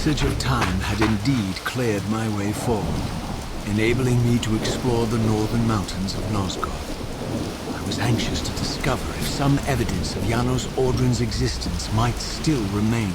passage of time had indeed cleared my way forward, enabling me to explore the northern mountains of Nosgoth. I was anxious to discover if some evidence of Janos Audrin's existence might still remain.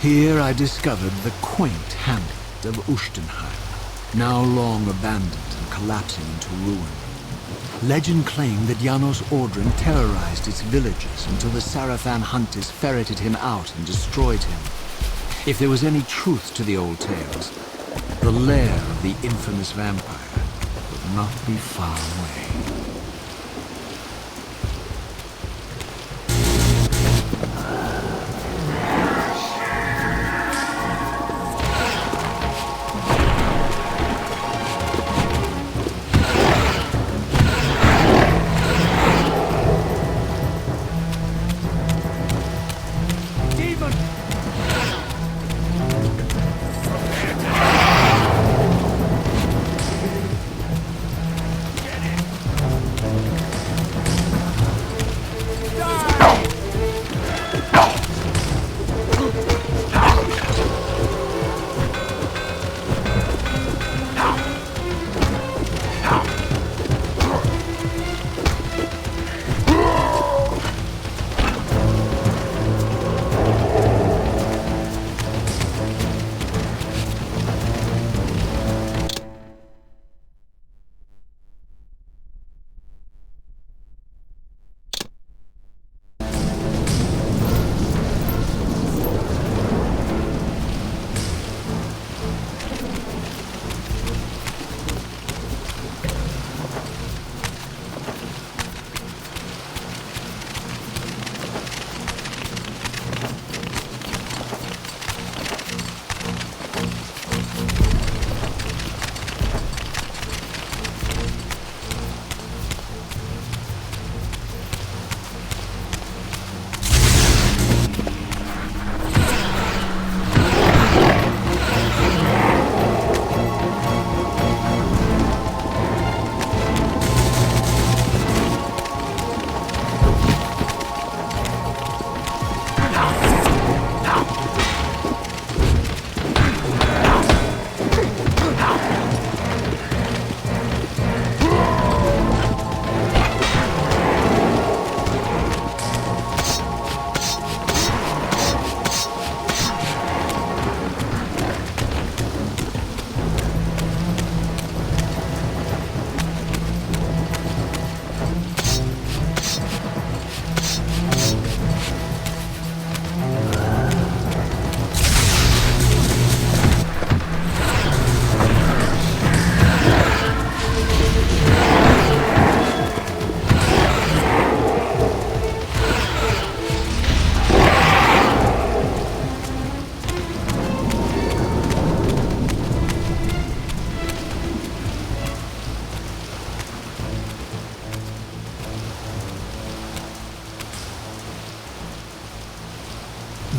Here I discovered the quaint hamlet of Ustenheim, now long abandoned and collapsing into ruin. Legend claimed that Janos Ordren terrorized its villagers until the Sarafan hunters ferreted him out and destroyed him. If there was any truth to the old tales, the lair of the infamous vampire would not be far away.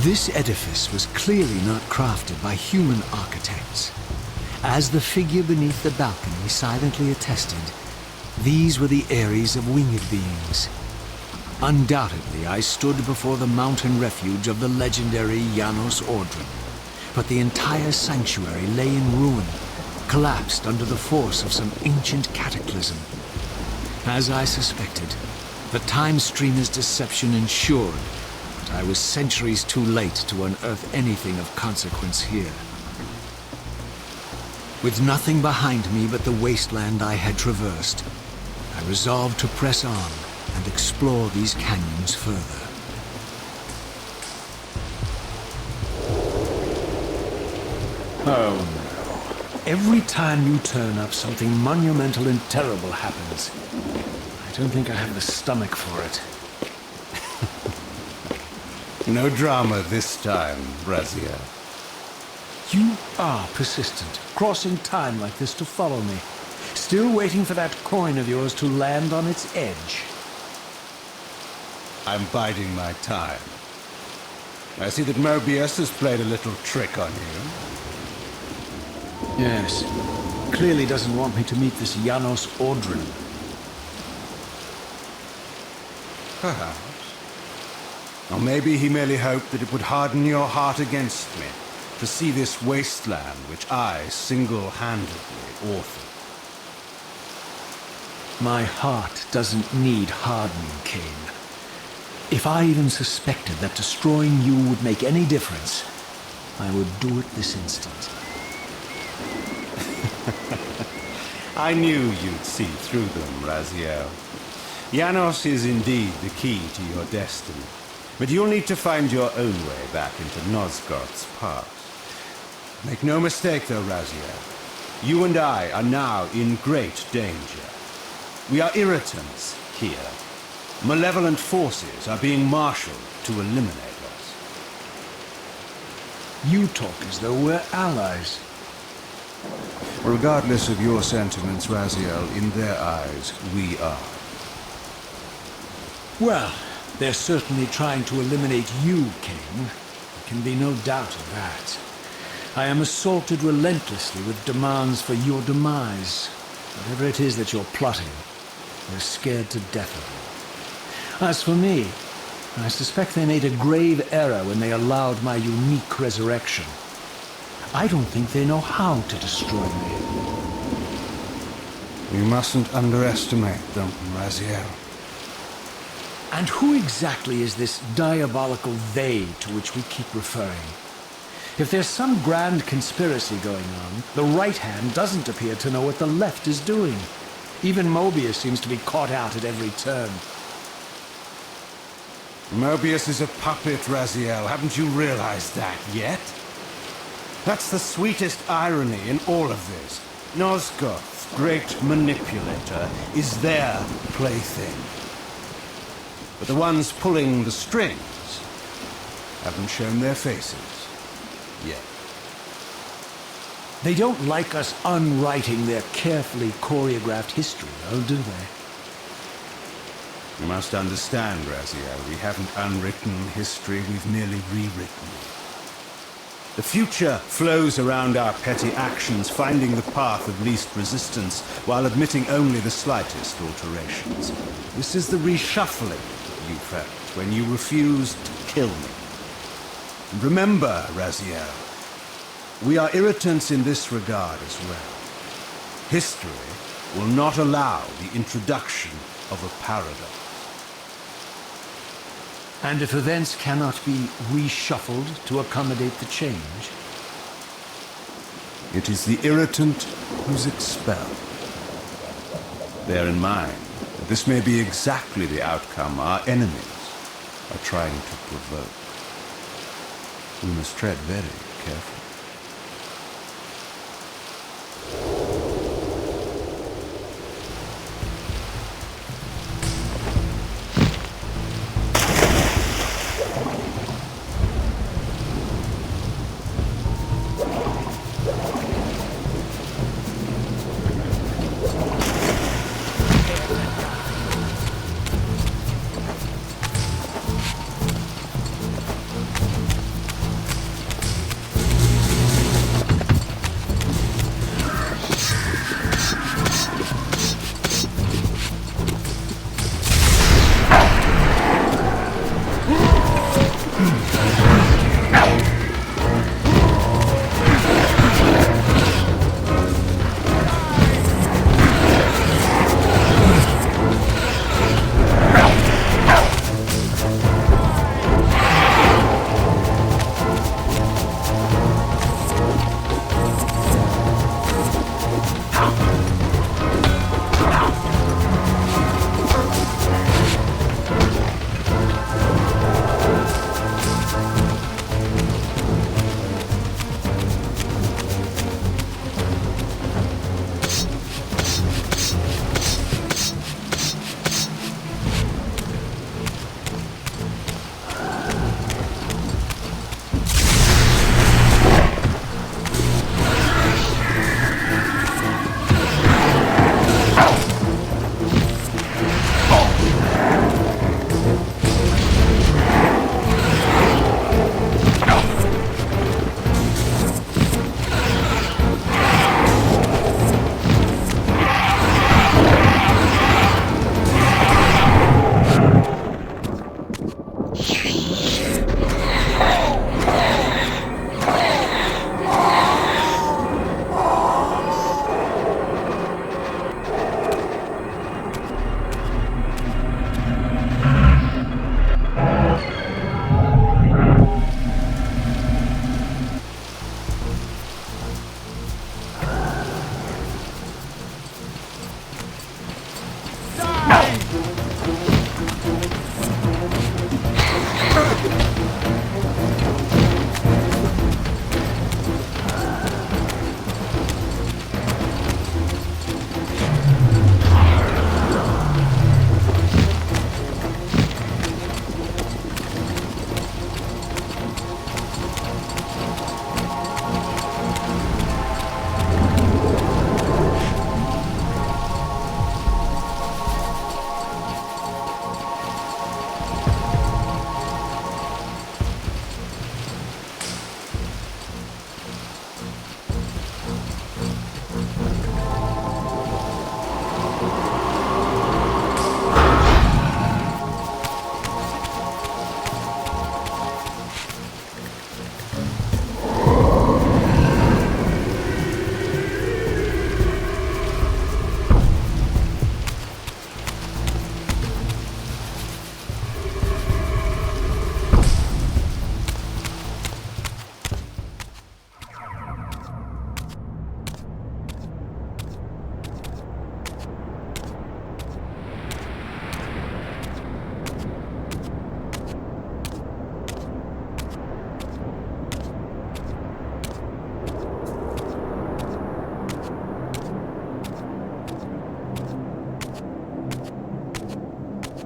This edifice was clearly not crafted by human architects. As the figure beneath the balcony silently attested, these were the Ares of winged beings. Undoubtedly, I stood before the mountain refuge of the legendary Janos Ordren, but the entire sanctuary lay in ruin, collapsed under the force of some ancient cataclysm. As I suspected, the time streamer's deception ensured, but I was centuries too late to unearth anything of consequence here. With nothing behind me but the wasteland I had traversed, I resolved to press on and explore these canyons further. Oh no. Every time you turn up, something monumental and terrible happens. I don't think I have the stomach for it. No drama this time, Raziel. You are persistent, crossing time like this to follow me. Still waiting for that coin of yours to land on its edge. I'm biding my time. I see that Mobius has played a little trick on you. Yes. Clearly doesn't want me to meet this Janos Ordren. Perhaps. Or maybe he merely hoped that it would harden your heart against me, to see this wasteland which I single-handedly authored. My heart doesn't need hardening, Kain. If I even suspected that destroying you would make any difference, I would do it this instant. I knew you'd see through them, Raziel. Janos is indeed the key to your destiny, but you'll need to find your own way back into Nosgoth's past. Make no mistake, though, Raziel. You and I are now in great danger. We are irritants here. Malevolent forces are being marshaled to eliminate us. You talk as though we're allies. Regardless of your sentiments, Raziel, in their eyes, we are. Well, they're certainly trying to eliminate you, Kain. There can be no doubt of that. I am assaulted relentlessly with demands for your demise. Whatever it is that you're plotting, they're scared to death of you. As for me, I suspect they made a grave error when they allowed my unique resurrection. I don't think they know how to destroy me. We mustn't underestimate them, Raziel. And who exactly is this diabolical they to which we keep referring? If there's some grand conspiracy going on, the right hand doesn't appear to know what the left is doing. Even Mobius seems to be caught out at every turn. Mobius is a puppet, Raziel. Haven't you realized that yet? That's the sweetest irony in all of this. Nosgoth's great manipulator is their plaything. But the ones pulling the strings haven't shown their faces yet. They don't like us unwriting their carefully choreographed history, though, do they? You must understand, Raziel, we haven't unwritten history, we've merely rewritten it. The future flows around our petty actions, finding the path of least resistance, while admitting only the slightest alterations. This is the reshuffling you felt when you refused to kill me. And remember, Raziel, we are irritants in this regard as well. History will not allow the introduction of a paradox. And if events cannot be reshuffled to accommodate the change? It is the irritant who's expelled. Bear in mind that this may be exactly the outcome our enemies are trying to provoke. We must tread very carefully.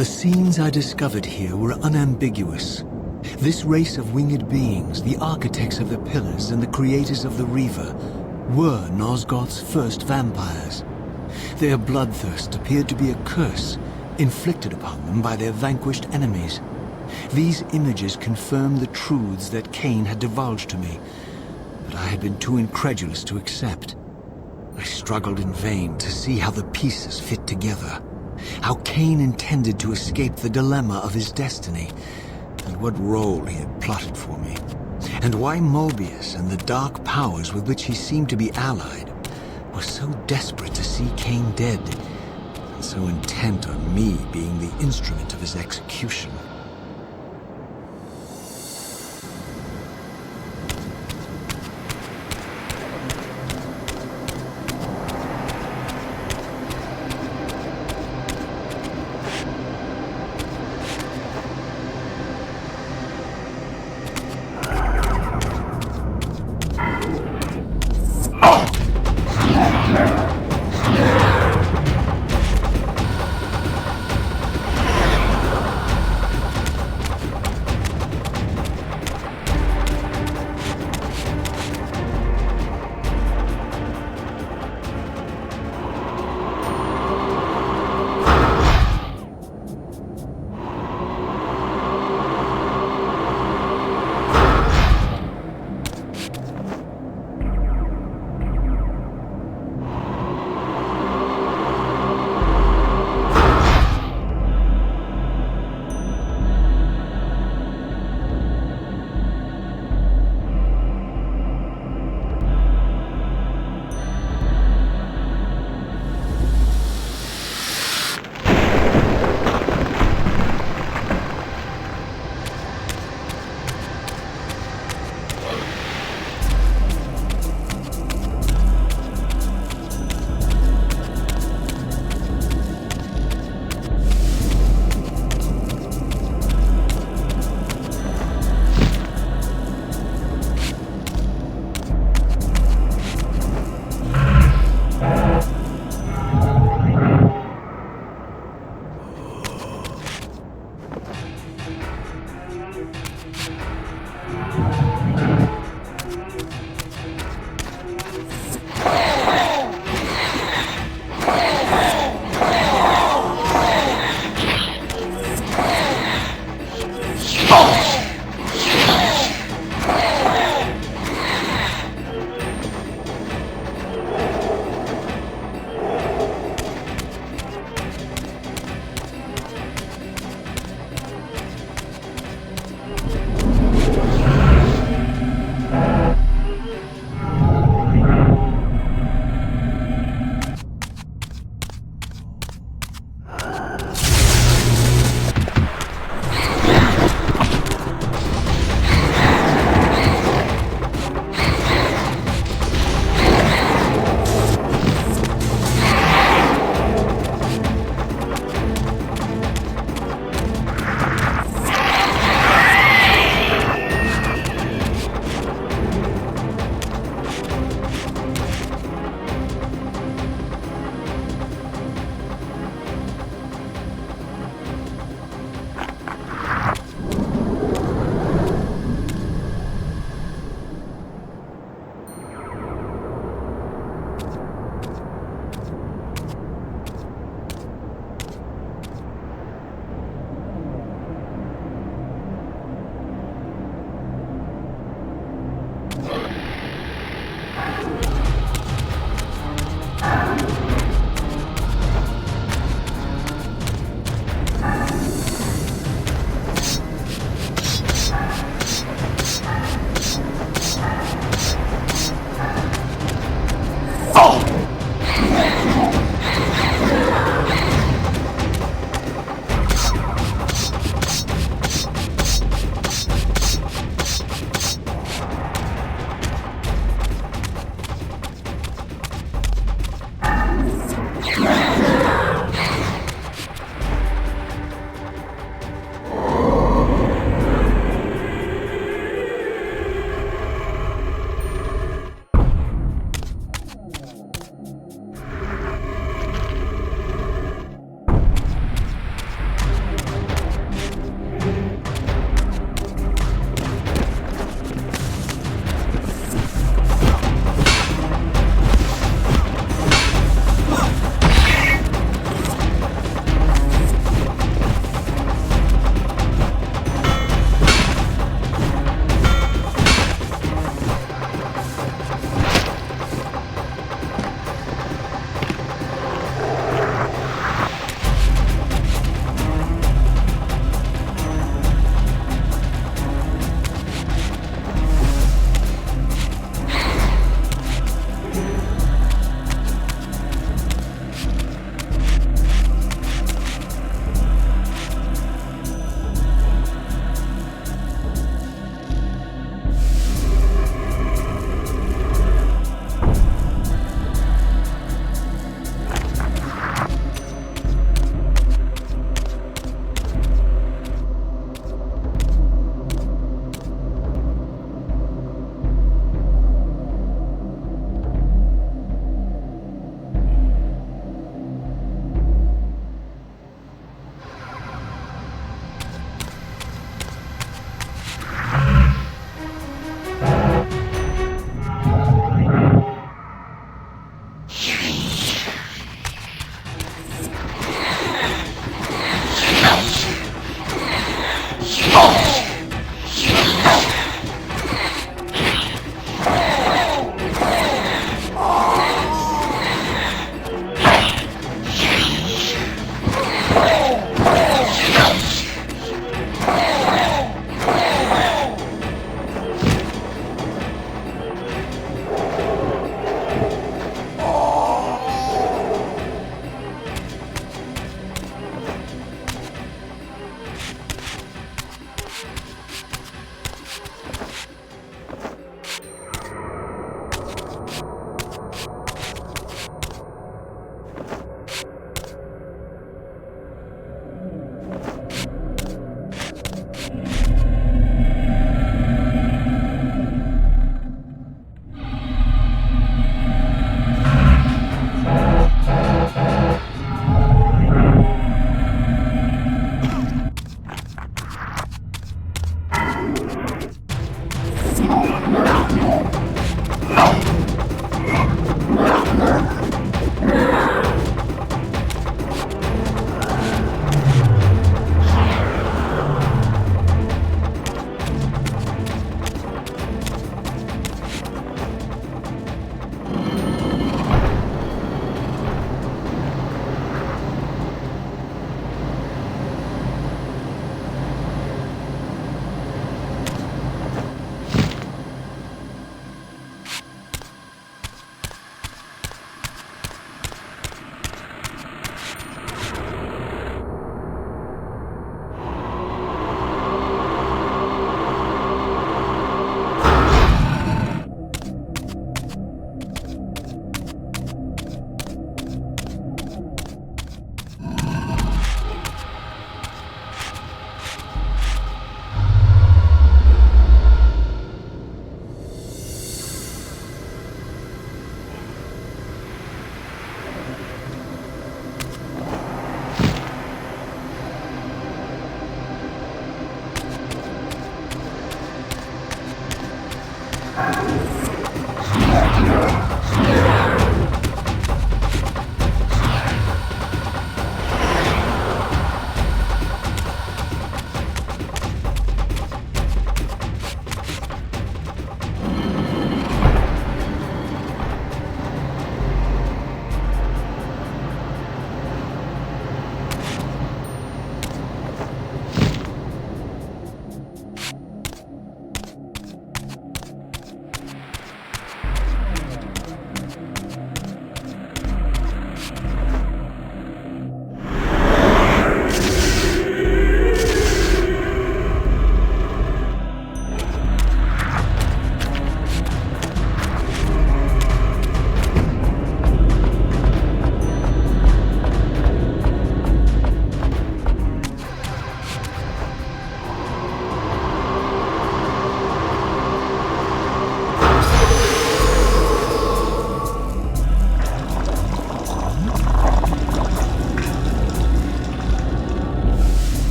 The scenes I discovered here were unambiguous. This race of winged beings, the architects of the Pillars and the creators of the Reaver, were Nosgoth's first vampires. Their bloodthirst appeared to be a curse, inflicted upon them by their vanquished enemies. These images confirmed the truths that Kain had divulged to me, but I had been too incredulous to accept. I struggled in vain to see how the pieces fit together, how Kain intended to escape the dilemma of his destiny, and what role he had plotted for me, and why Mobius and the dark powers with which he seemed to be allied were so desperate to see Kain dead, and so intent on me being the instrument of his execution.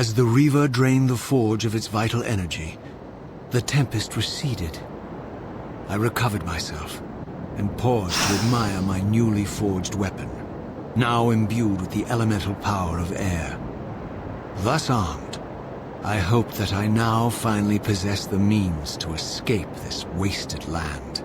As the Reaver drained the forge of its vital energy, the tempest receded. I recovered myself and paused to admire my newly forged weapon, now imbued with the elemental power of air. Thus armed, I hoped that I now finally possess the means to escape this wasted land.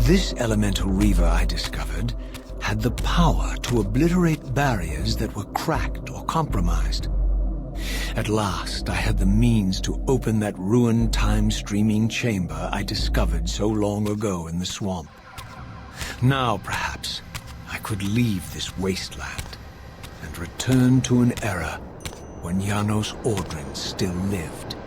This elemental Reaver I discovered had the power to obliterate barriers that were cracked or compromised. At last, I had the means to open that ruined time-streaming chamber I discovered so long ago in the swamp. Now, perhaps, I could leave this wasteland and return to an era when Janos Ordrin still lived.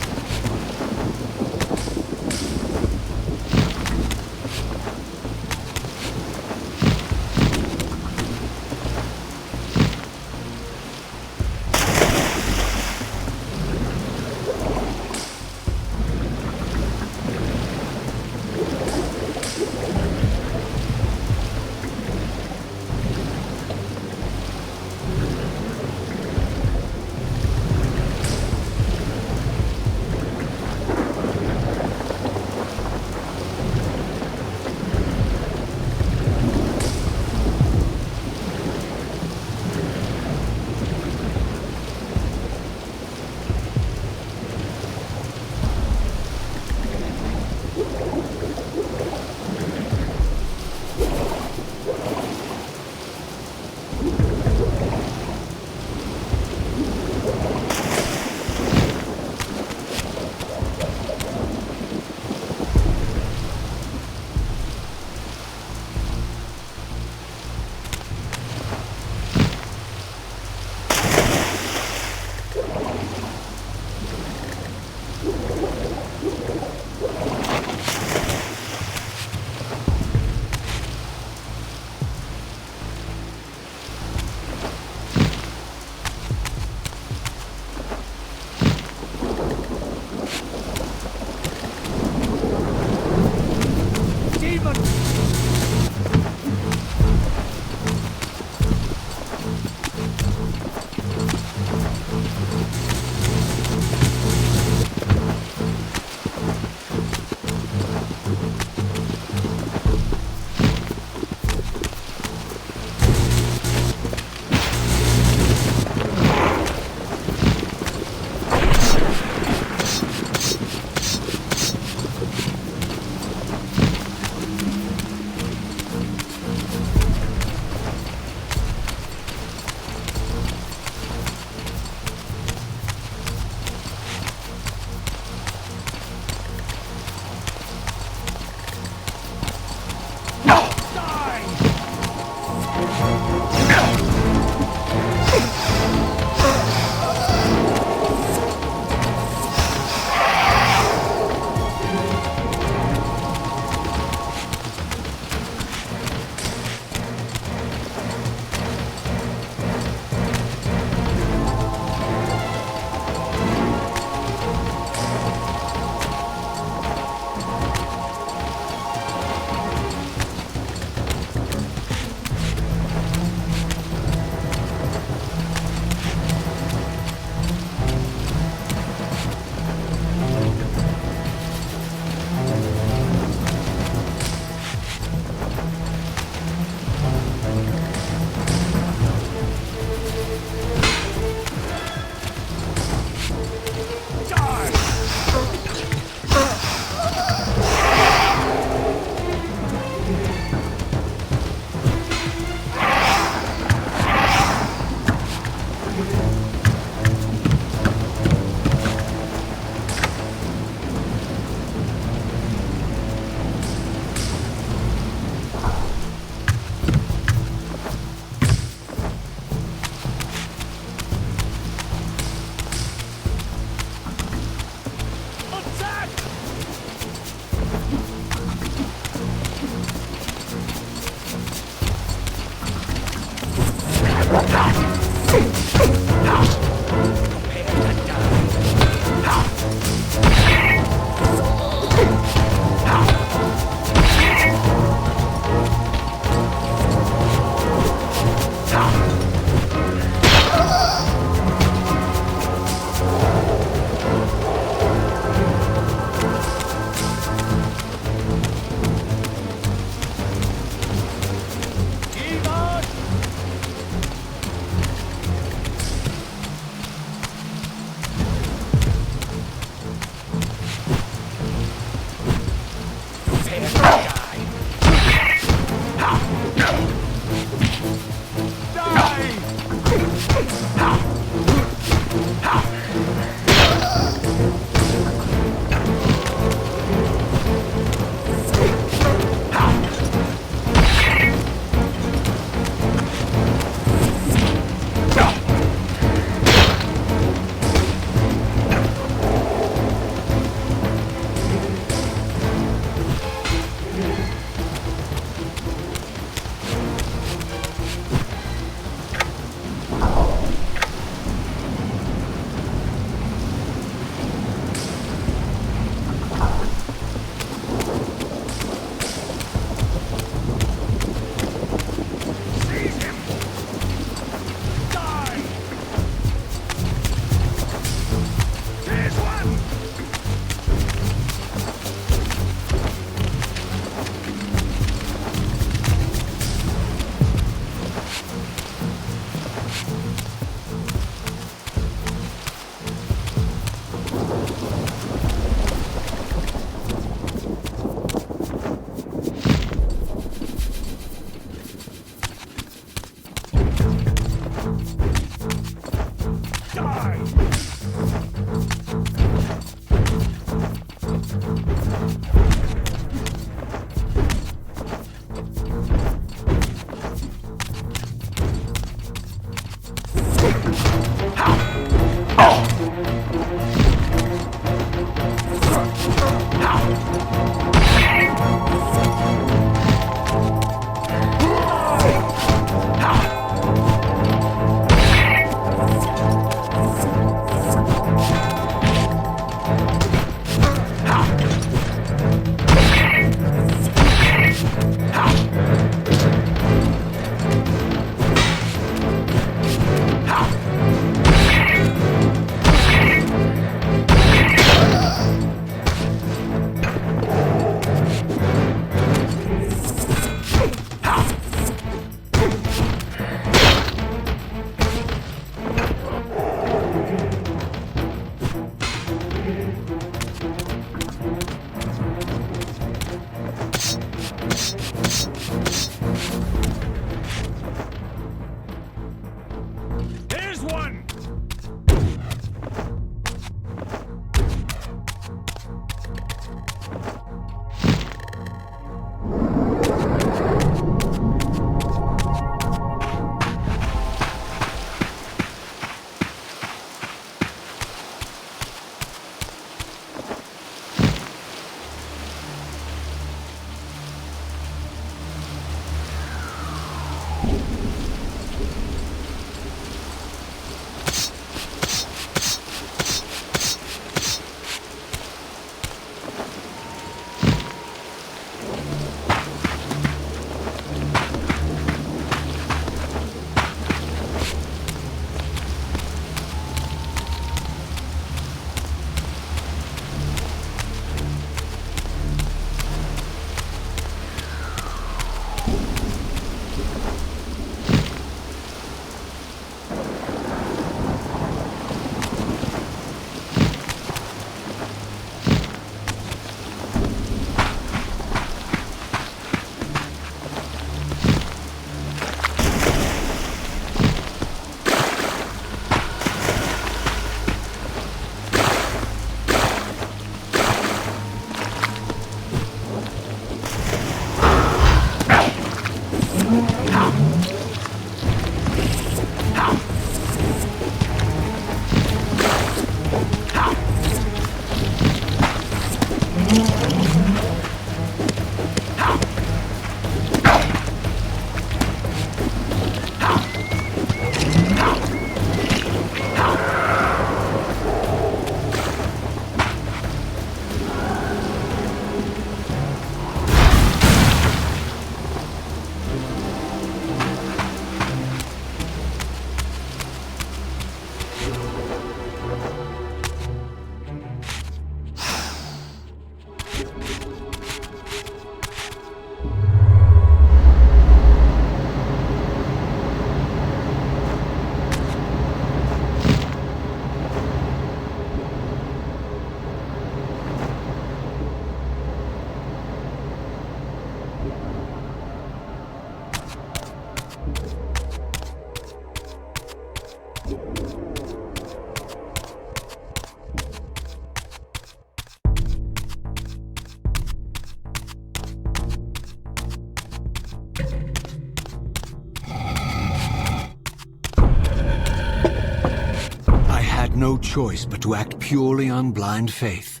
no choice but to act purely on blind faith.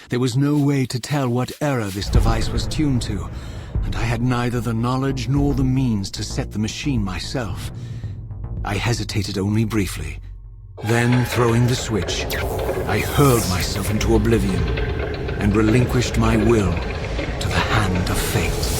There was no way to tell what error this device was tuned to, and I had neither the knowledge nor the means to set the machine myself. I hesitated only briefly. Then, throwing the switch, I hurled myself into oblivion and relinquished my will to the hand of fate.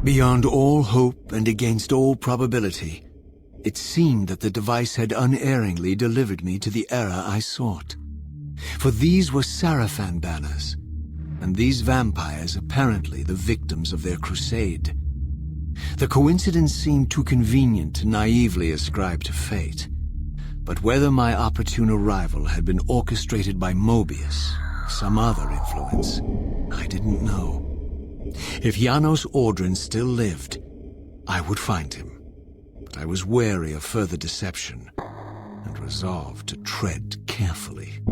Beyond all hope and against all probability, it seemed that the device had unerringly delivered me to the era I sought. For these were Sarafan banners, and these vampires apparently the victims of their crusade. The coincidence seemed too convenient to naively ascribe to fate. But whether my opportune arrival had been orchestrated by Mobius, or some other influence, I didn't know. If Janos Audrin still lived, I would find him. But I was wary of further deception, and resolved to tread carefully.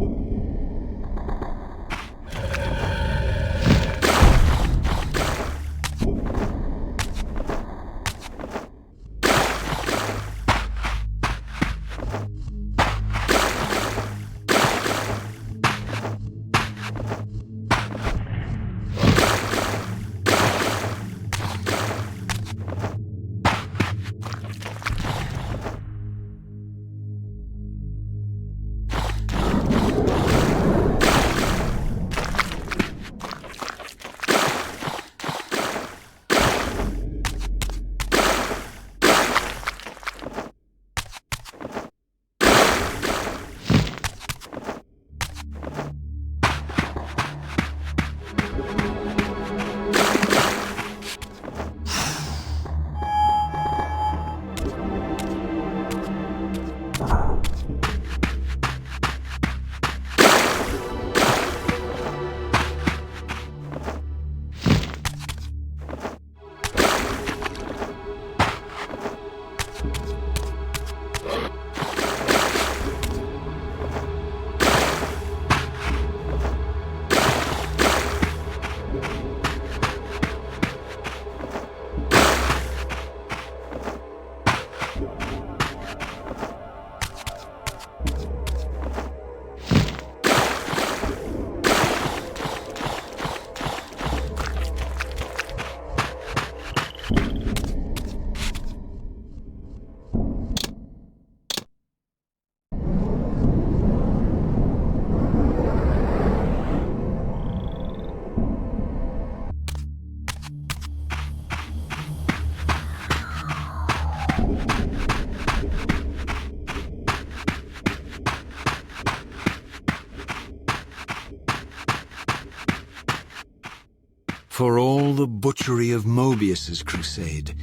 For all the butchery of Mobius's crusade,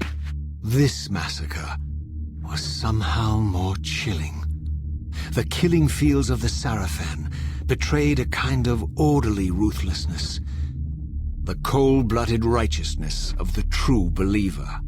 this massacre was somehow more chilling. The killing fields of the Sarafan betrayed a kind of orderly ruthlessness, the cold-blooded righteousness of the true believer.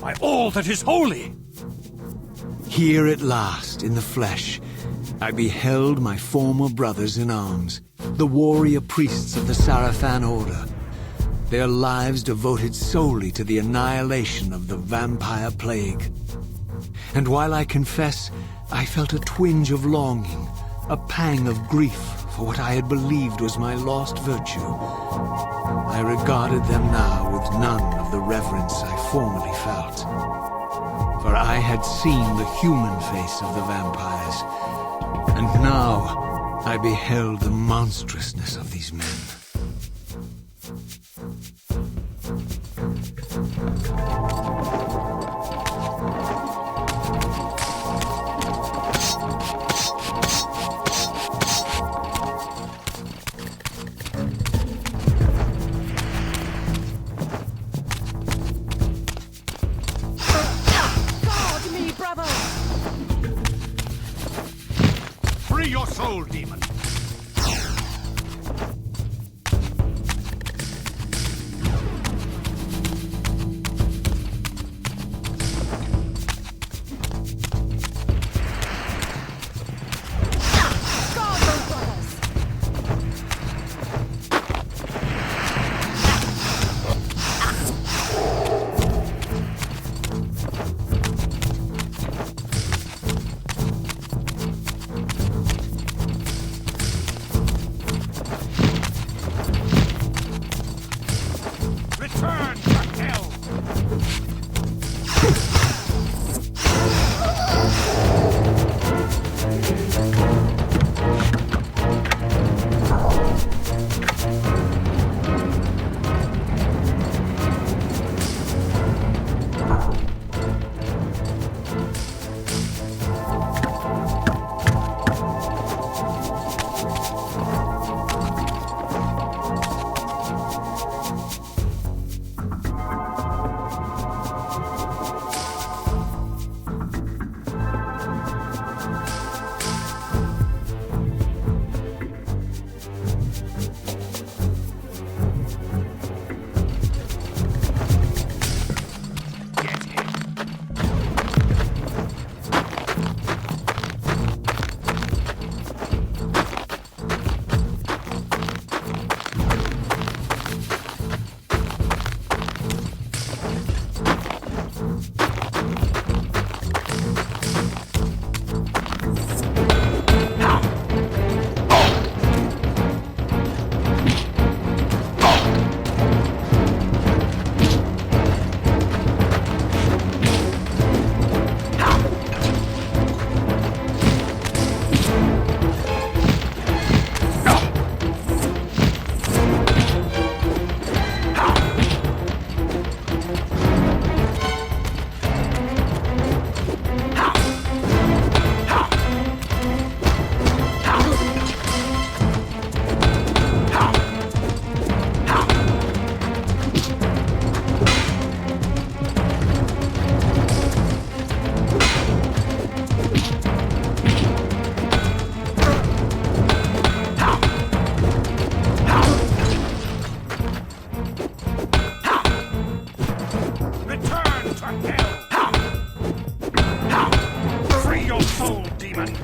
by all that is holy! Here at last, in the flesh, I beheld my former brothers in arms, the warrior priests of the Sarafan Order, their lives devoted solely to the annihilation of the vampire plague. And while I confess, I felt a twinge of longing, a pang of grief for what I had believed was my lost virtue, I regarded them now with none of the reverence I formerly felt. For I had seen the human face of the vampires, and now I beheld the monstrousness of these men. Free your soul, demon! Return to hell! Free your soul, demon!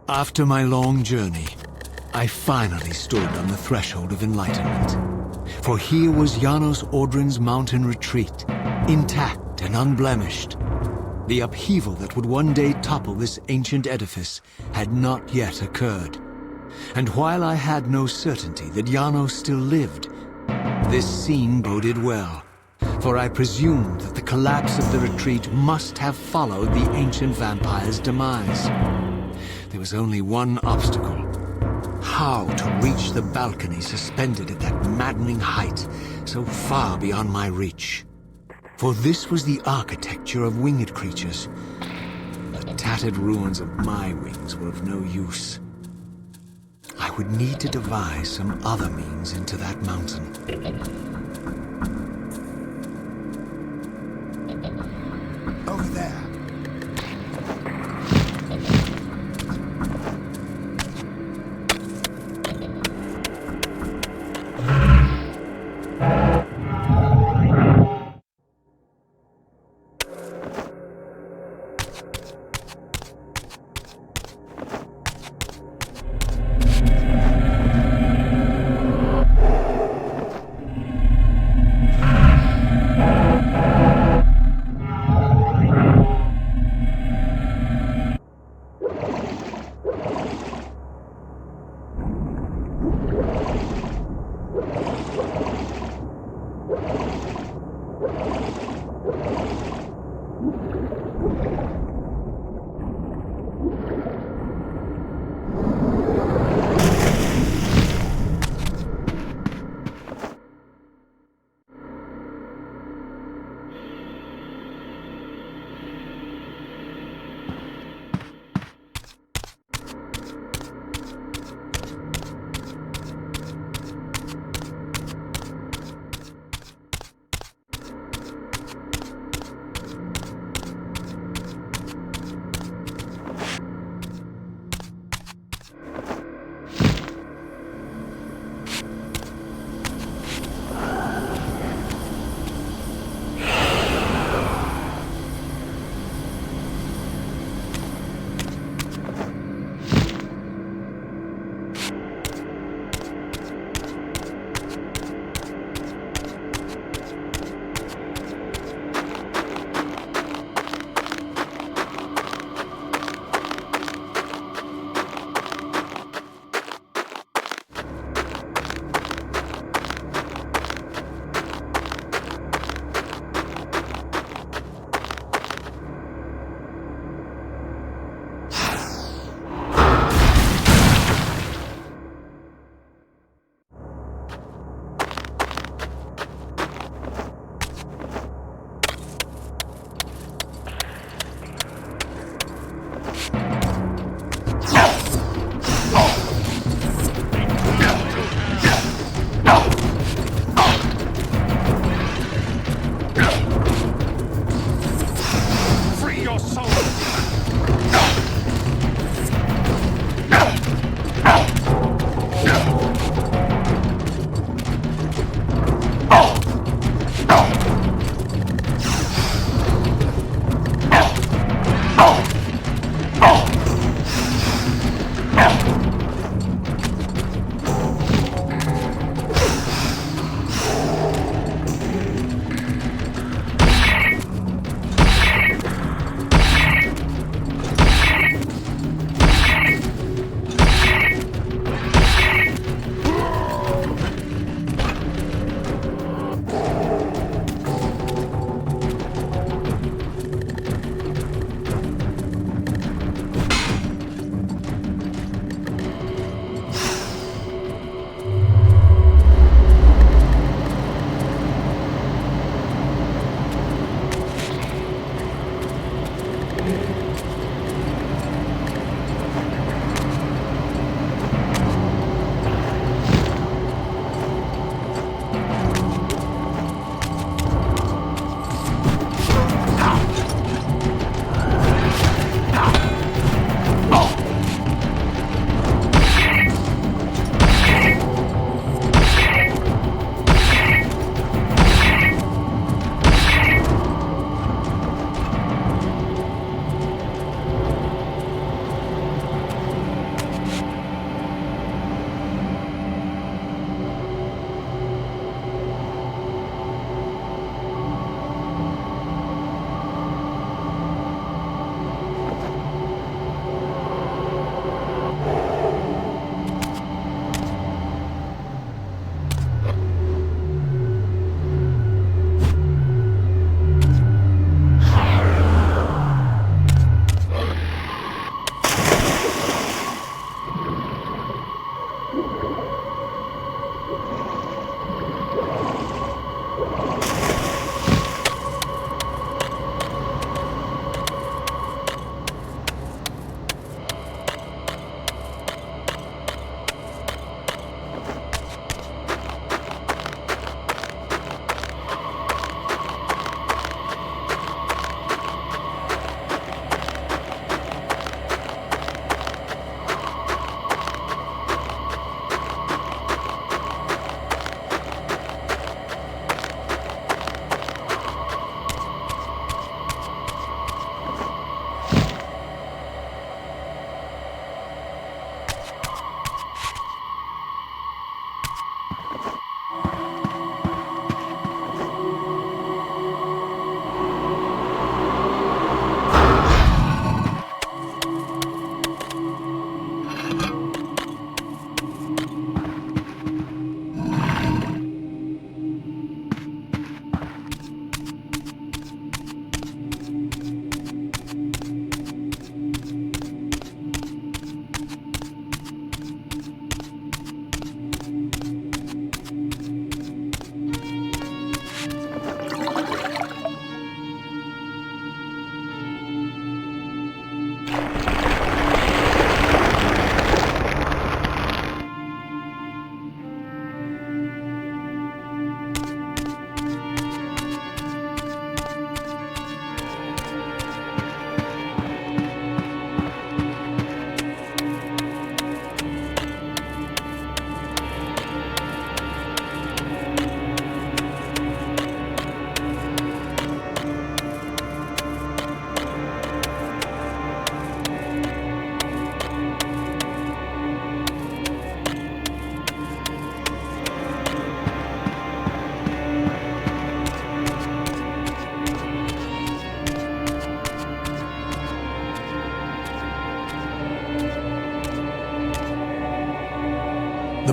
After my long journey, I finally stood on the threshold of enlightenment. For here was Janos Audrin's mountain retreat, intact and unblemished. The upheaval that would one day topple this ancient edifice had not yet occurred. And while I had no certainty that Janos still lived, this scene boded well, for I presumed that the collapse of the retreat must have followed the ancient vampire's demise. There was only one obstacle: how to reach the balcony suspended at that maddening height, so far beyond my reach. For this was the architecture of winged creatures. The tattered ruins of my wings were of no use. I would need to devise some other means into that mountain. Over there.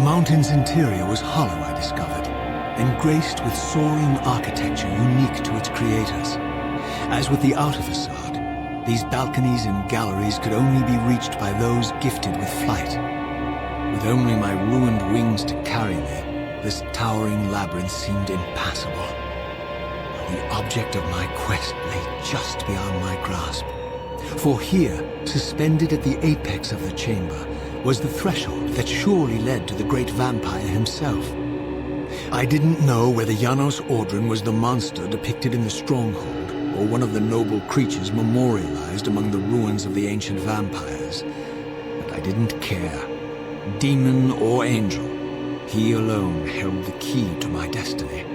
mountain's interior was hollow, I discovered, and graced with soaring architecture unique to its creators. As with the outer facade, these balconies and galleries could only be reached by those gifted with flight. With only my ruined wings to carry me, this towering labyrinth seemed impassable. The object of my quest lay just beyond my grasp. For here, suspended at the apex of the chamber, was the threshold that surely led to the great vampire himself. I didn't know whether Janos Ordran was the monster depicted in the stronghold, or one of the noble creatures memorialized among the ruins of the ancient vampires. But I didn't care. Demon or angel, he alone held the key to my destiny.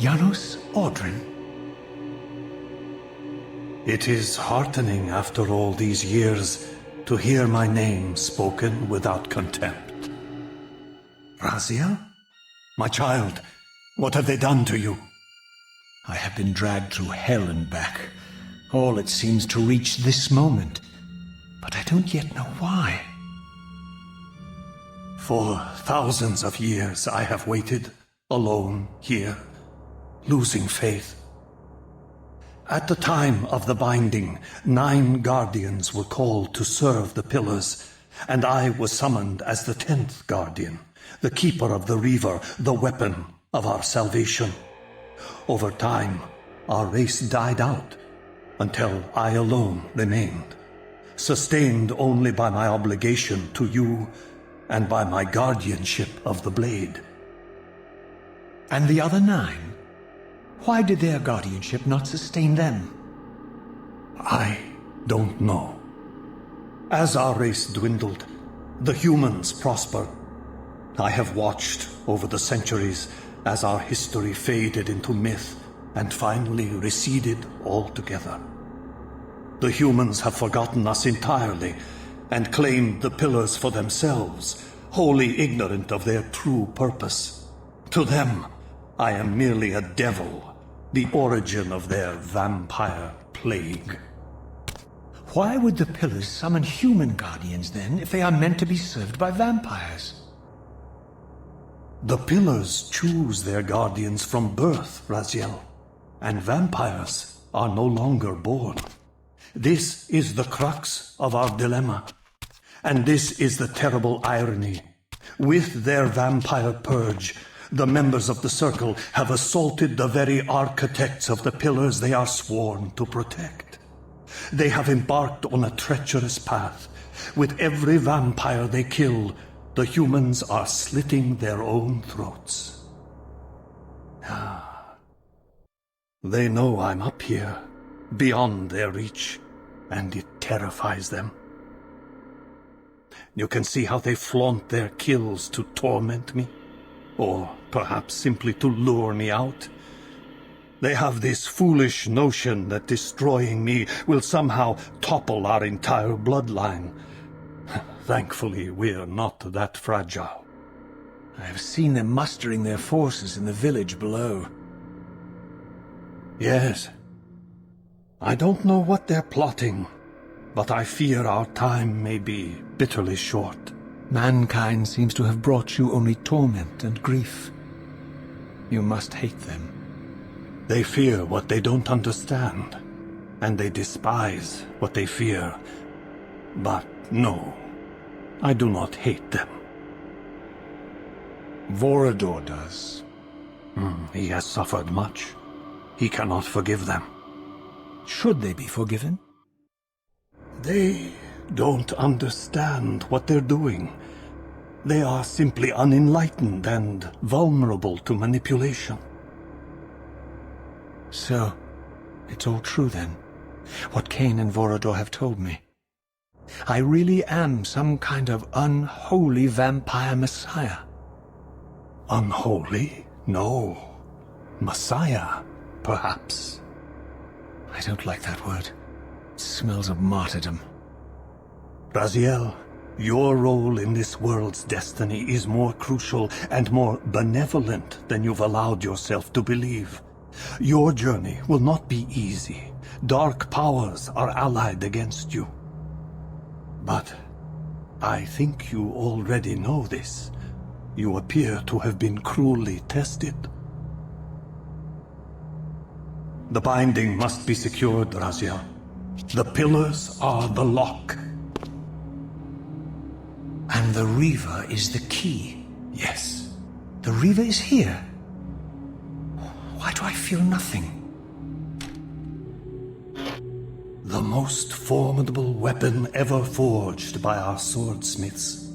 Janos Audrin? It is heartening after all these years to hear my name spoken without contempt. Raziel? My child, what have they done to you? I have been dragged through hell and back. All it seems to reach this moment. But I don't yet know why. For thousands of years I have waited, alone here, losing faith. At the time of the binding, 9 guardians were called to serve the pillars, and I was summoned as the 10th guardian, the keeper of the Reaver, the weapon of our salvation. Over time, our race died out, until I alone remained, sustained only by my obligation to you and by my guardianship of the blade. And the other 9? Why did their guardianship not sustain them? I don't know. As our race dwindled, the humans prospered. I have watched over the centuries as our history faded into myth and finally receded altogether. The humans have forgotten us entirely and claimed the pillars for themselves, wholly ignorant of their true purpose. To them, I am merely a devil, the origin of their vampire plague. Why would the pillars summon human guardians then, if they are meant to be served by vampires? The pillars choose their guardians from birth, Raziel, and vampires are no longer born. This is the crux of our dilemma, and this is the terrible irony. With their vampire purge, the members of the Circle have assaulted the very architects of the pillars they are sworn to protect. They have embarked on a treacherous path. With every vampire they kill, the humans are slitting their own throats. They know I'm up here, beyond their reach, and it terrifies them. You can see how they flaunt their kills to torment me, or perhaps simply to lure me out. They have this foolish notion that destroying me will somehow topple our entire bloodline. Thankfully, we're not that fragile. I have seen them mustering their forces in the village below. Yes. I don't know what they're plotting, but I fear our time may be bitterly short. Mankind seems to have brought you only torment and grief. You must hate them. They fear what they don't understand, and they despise what they fear. But no, I do not hate them. Vorador does. He has suffered much. He cannot forgive them. Should they be forgiven? They don't understand what they're doing. They are simply unenlightened and vulnerable to manipulation. So, it's all true then, what Kain and Vorador have told me. I really am some kind of unholy vampire messiah. Unholy? No. Messiah, perhaps. I don't like that word. It smells of martyrdom. Raziel, your role in this world's destiny is more crucial and more benevolent than you've allowed yourself to believe. Your journey will not be easy. Dark powers are allied against you. But I think you already know this. You appear to have been cruelly tested. The binding must be secured, Raziel. The pillars are the lock. And the Reaver is the key? Yes. The Reaver is here? Why do I feel nothing? The most formidable weapon ever forged by our swordsmiths.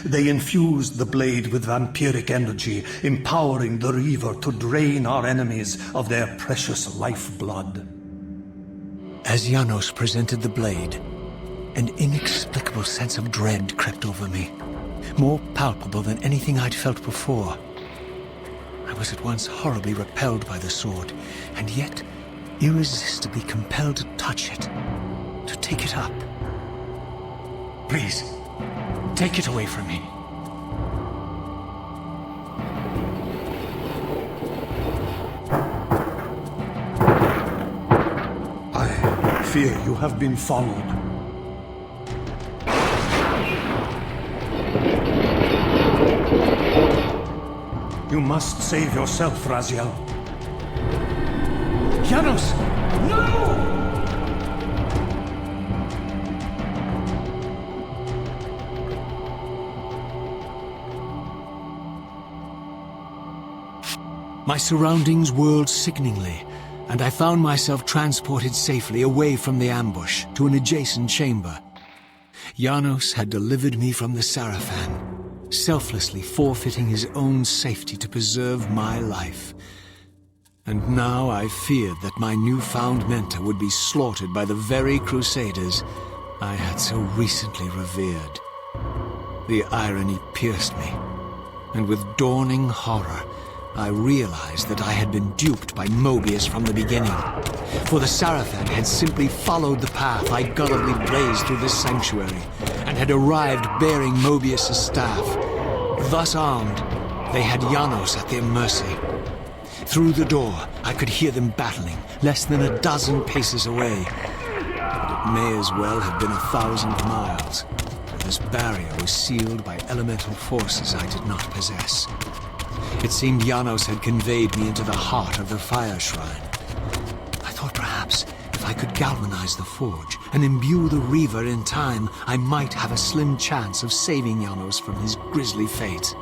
They infused the blade with vampiric energy, empowering the Reaver to drain our enemies of their precious lifeblood. As Janos presented the blade, an inexplicable sense of dread crept over me, more palpable than anything I'd felt before. I was at once horribly repelled by the sword, and yet irresistibly compelled to touch it, to take it up. Please, take it away from me. I fear you have been followed. You must save yourself, Raziel. Janos! No! My surroundings whirled sickeningly, and I found myself transported safely away from the ambush to an adjacent chamber. Janos had delivered me from the Sarafan, selflessly forfeiting his own safety to preserve my life. And now I feared that my newfound mentor would be slaughtered by the very crusaders I had so recently revered. The irony pierced me, and with dawning horror, I realized that I had been duped by Mobius from the beginning. For the Sarafan had simply followed the path I gullibly blazed through this sanctuary, and had arrived bearing Mobius' staff. Thus armed, they had Janos at their mercy. Through the door, I could hear them battling, less than a dozen paces away. And it may as well have been 1,000 miles, for this barrier was sealed by elemental forces I did not possess. It seemed Janos had conveyed me into the heart of the fire shrine. I thought perhaps if I could galvanize the forge and imbue the Reaver in time, I might have a slim chance of saving Janos from his grisly fate.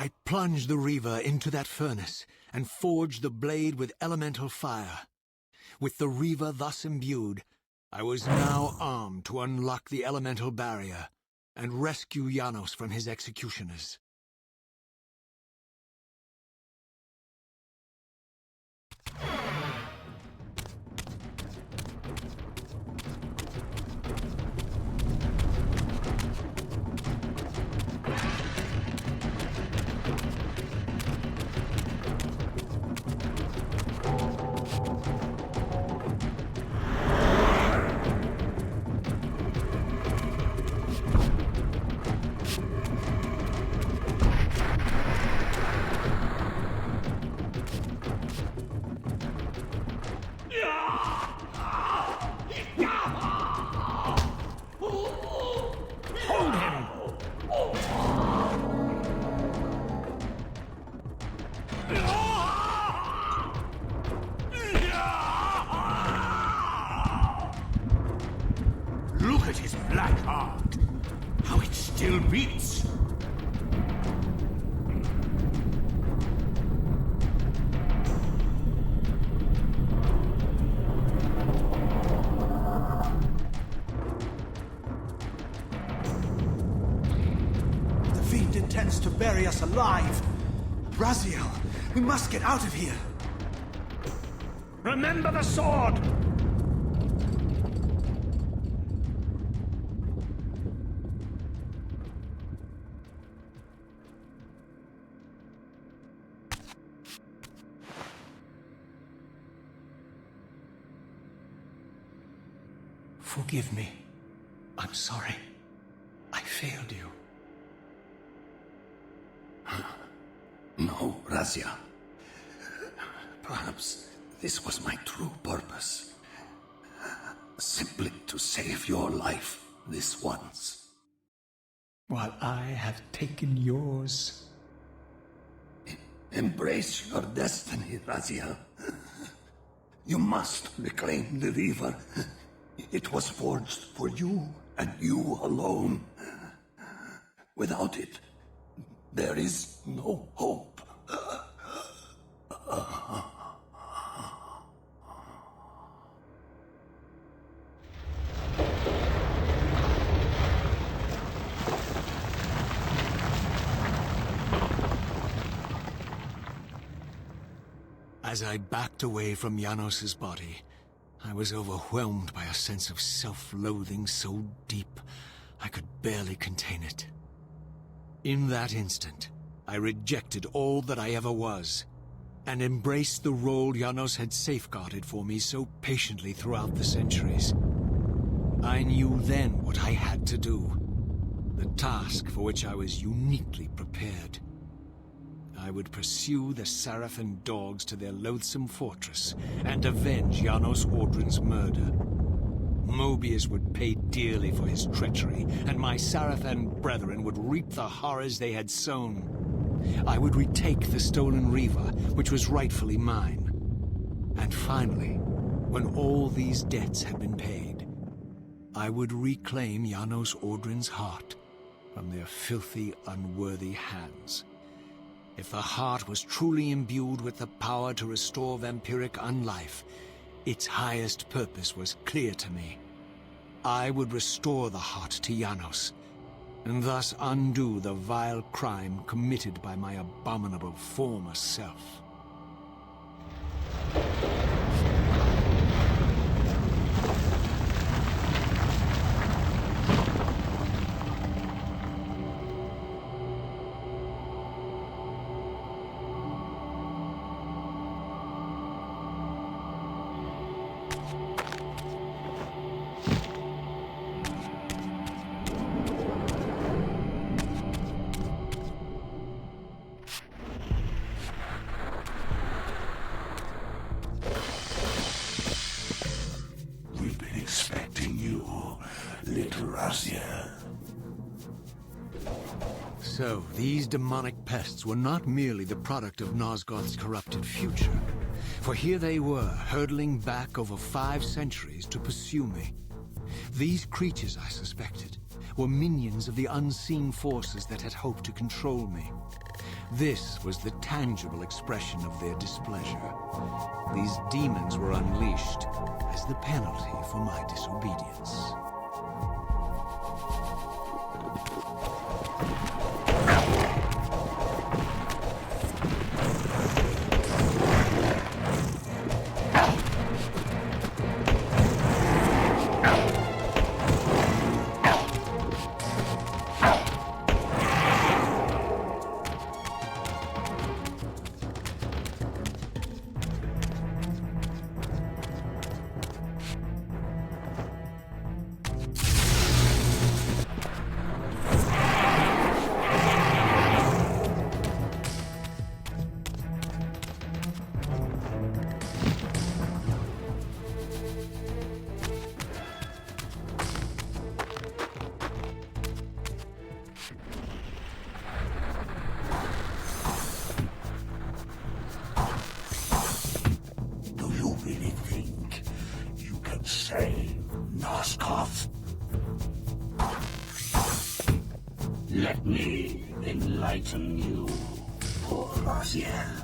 I plunged the Reaver into that furnace and forged the blade with elemental fire. With the Reaver thus imbued, I was now armed to unlock the elemental barrier and rescue Janos from his executioners. Hold him! Look at his black heart. How it still beats. The fiend intends to bury us alive. Raziel, we must get out of here. Remember the sword! Forgive me. I'm sorry. I failed you. No, Razia. Perhaps this was my true purpose. Simply to save your life this once. While I have taken yours. Embrace your destiny, Razia. You must reclaim the Reaver It was forged for you and you alone. Without it, there is no hope. As I backed away from Janos's body, I was overwhelmed by a sense of self-loathing so deep I could barely contain it. In that instant, I rejected all that I ever was, and embraced the role Janos had safeguarded for me so patiently throughout the centuries. I knew then what I had to do, the task for which I was uniquely prepared. I would pursue the Sarafan dogs to their loathsome fortress and avenge Janos Audrin's murder. Mobius would pay dearly for his treachery, and my Sarafan brethren would reap the horrors they had sown. I would retake the stolen Reaver, which was rightfully mine. And finally, when all these debts had been paid, I would reclaim Janos Audrin's heart from their filthy, unworthy hands. If the heart was truly imbued with the power to restore vampiric unlife, its highest purpose was clear to me. I would restore the heart to Janos, and thus undo the vile crime committed by my abominable former self. So, these demonic pests were not merely the product of Nosgoth's corrupted future, for here they were, hurtling back over 5 centuries to pursue me. These creatures, I suspected, were minions of the unseen forces that had hoped to control me. This was the tangible expression of their displeasure. These demons were unleashed as the penalty for my disobedience. Let me enlighten you, poor Raziel.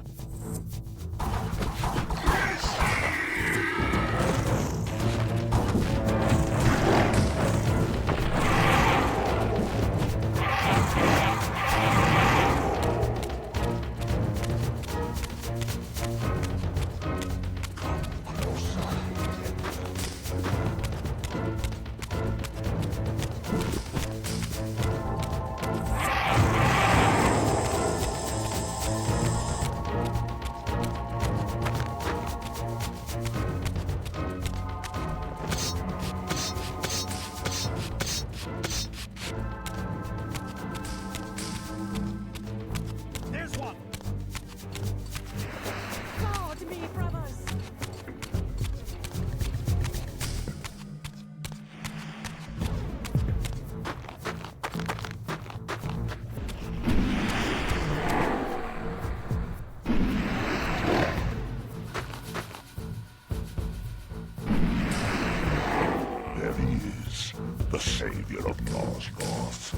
is the savior of Nosgoth.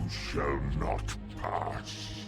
shall not pass.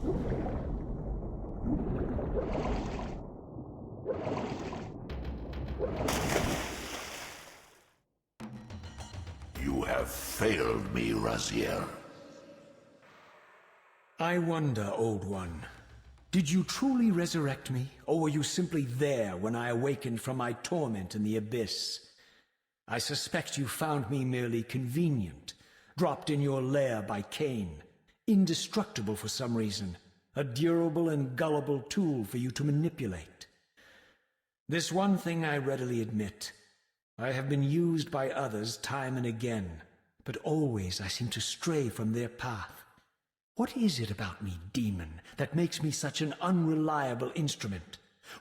You have failed me, Raziel. I wonder, Old One. Did you truly resurrect me, or were you simply there when I awakened from my torment in the abyss? I suspect you found me merely convenient, dropped in your lair by Kain, indestructible for some reason, a durable and gullible tool for you to manipulate. This one thing I readily admit. I have been used by others time and again, but always I seem to stray from their path. What is it about me, demon, that makes me such an unreliable instrument?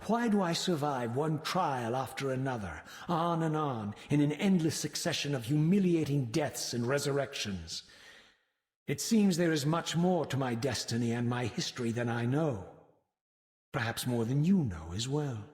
Why do I survive one trial after another, on and on, in an endless succession of humiliating deaths and resurrections? It seems there is much more to my destiny and my history than I know. Perhaps more than you know as well.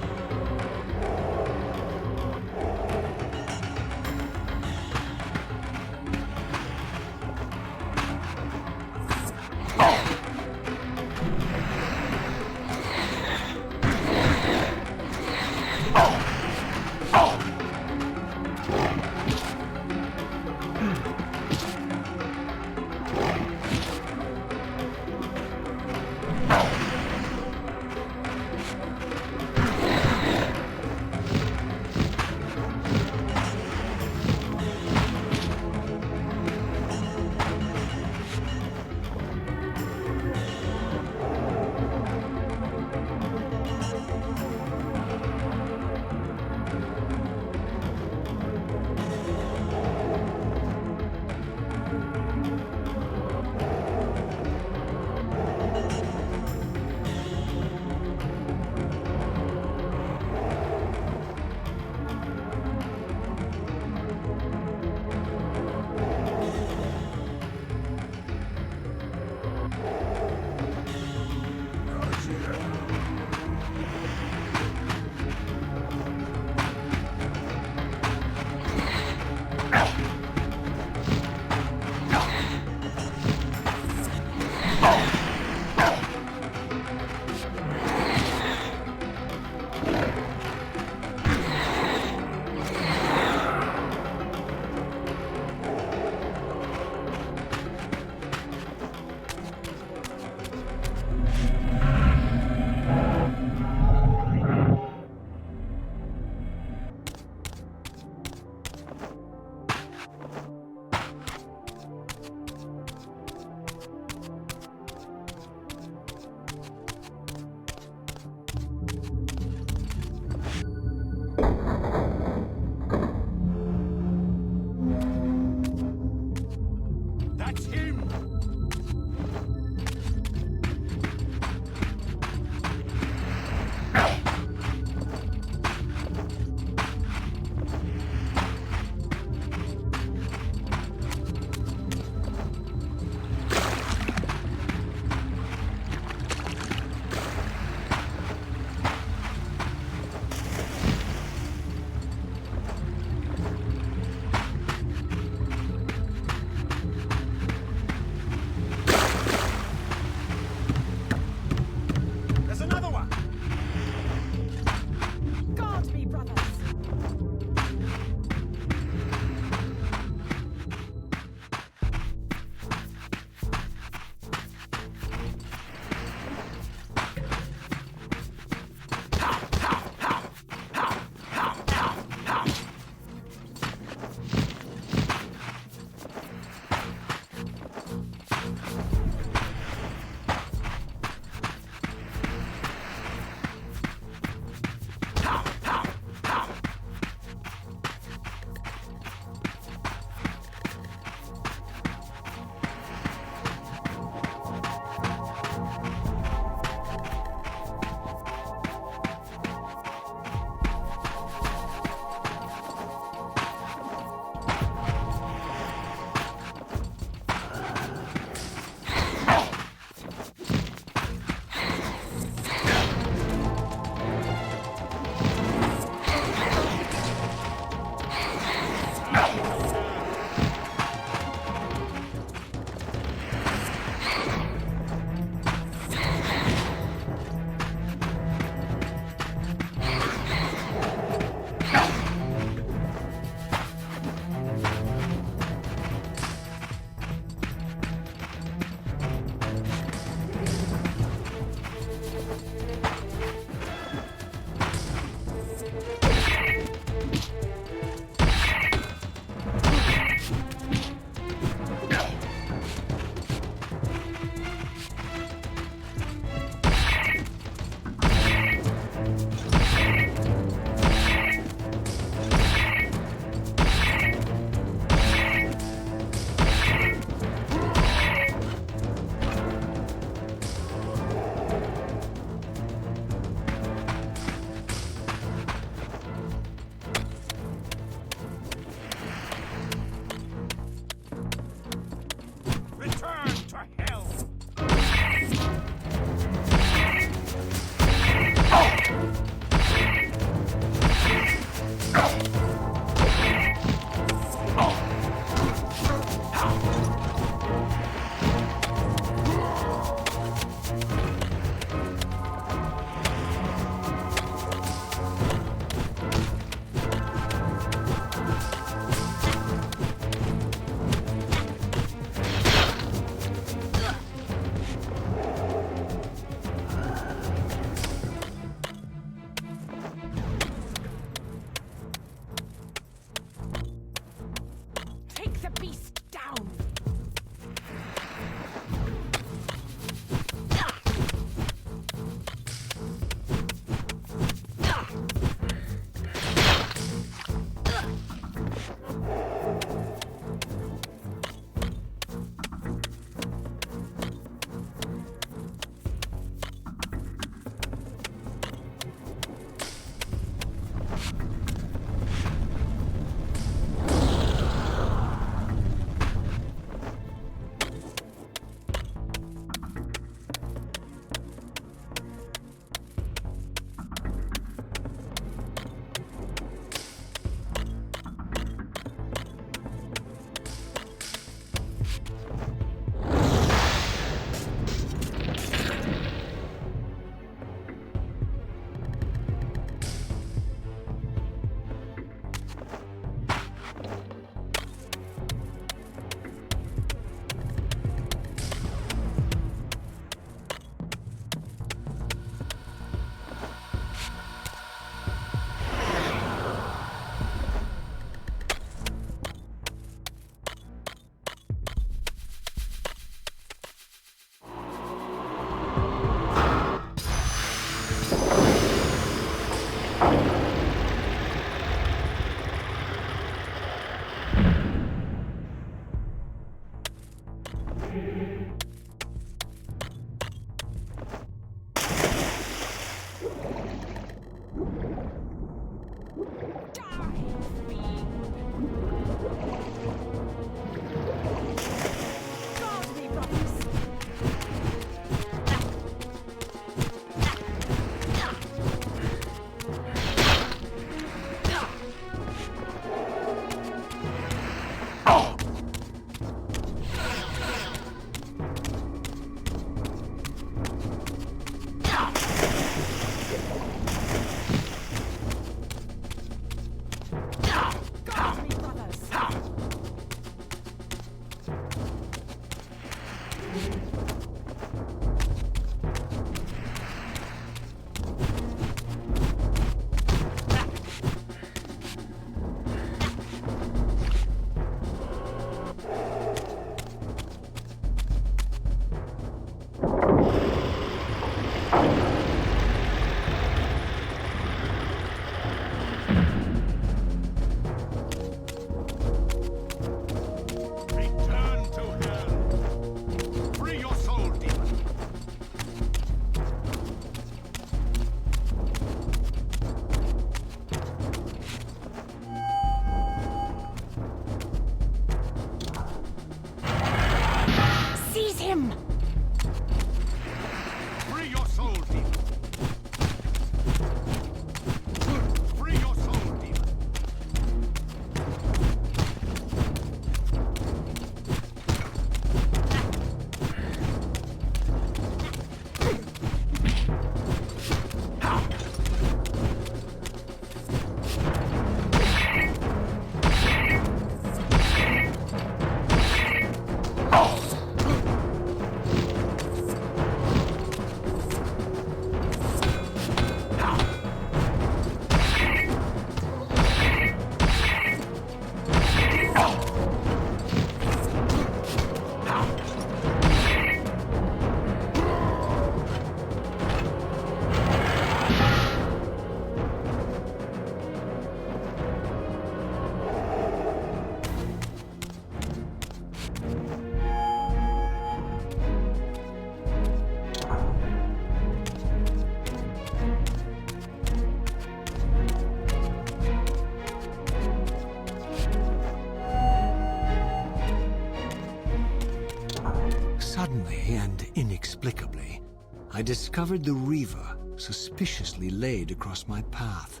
I discovered the Reaver suspiciously laid across my path.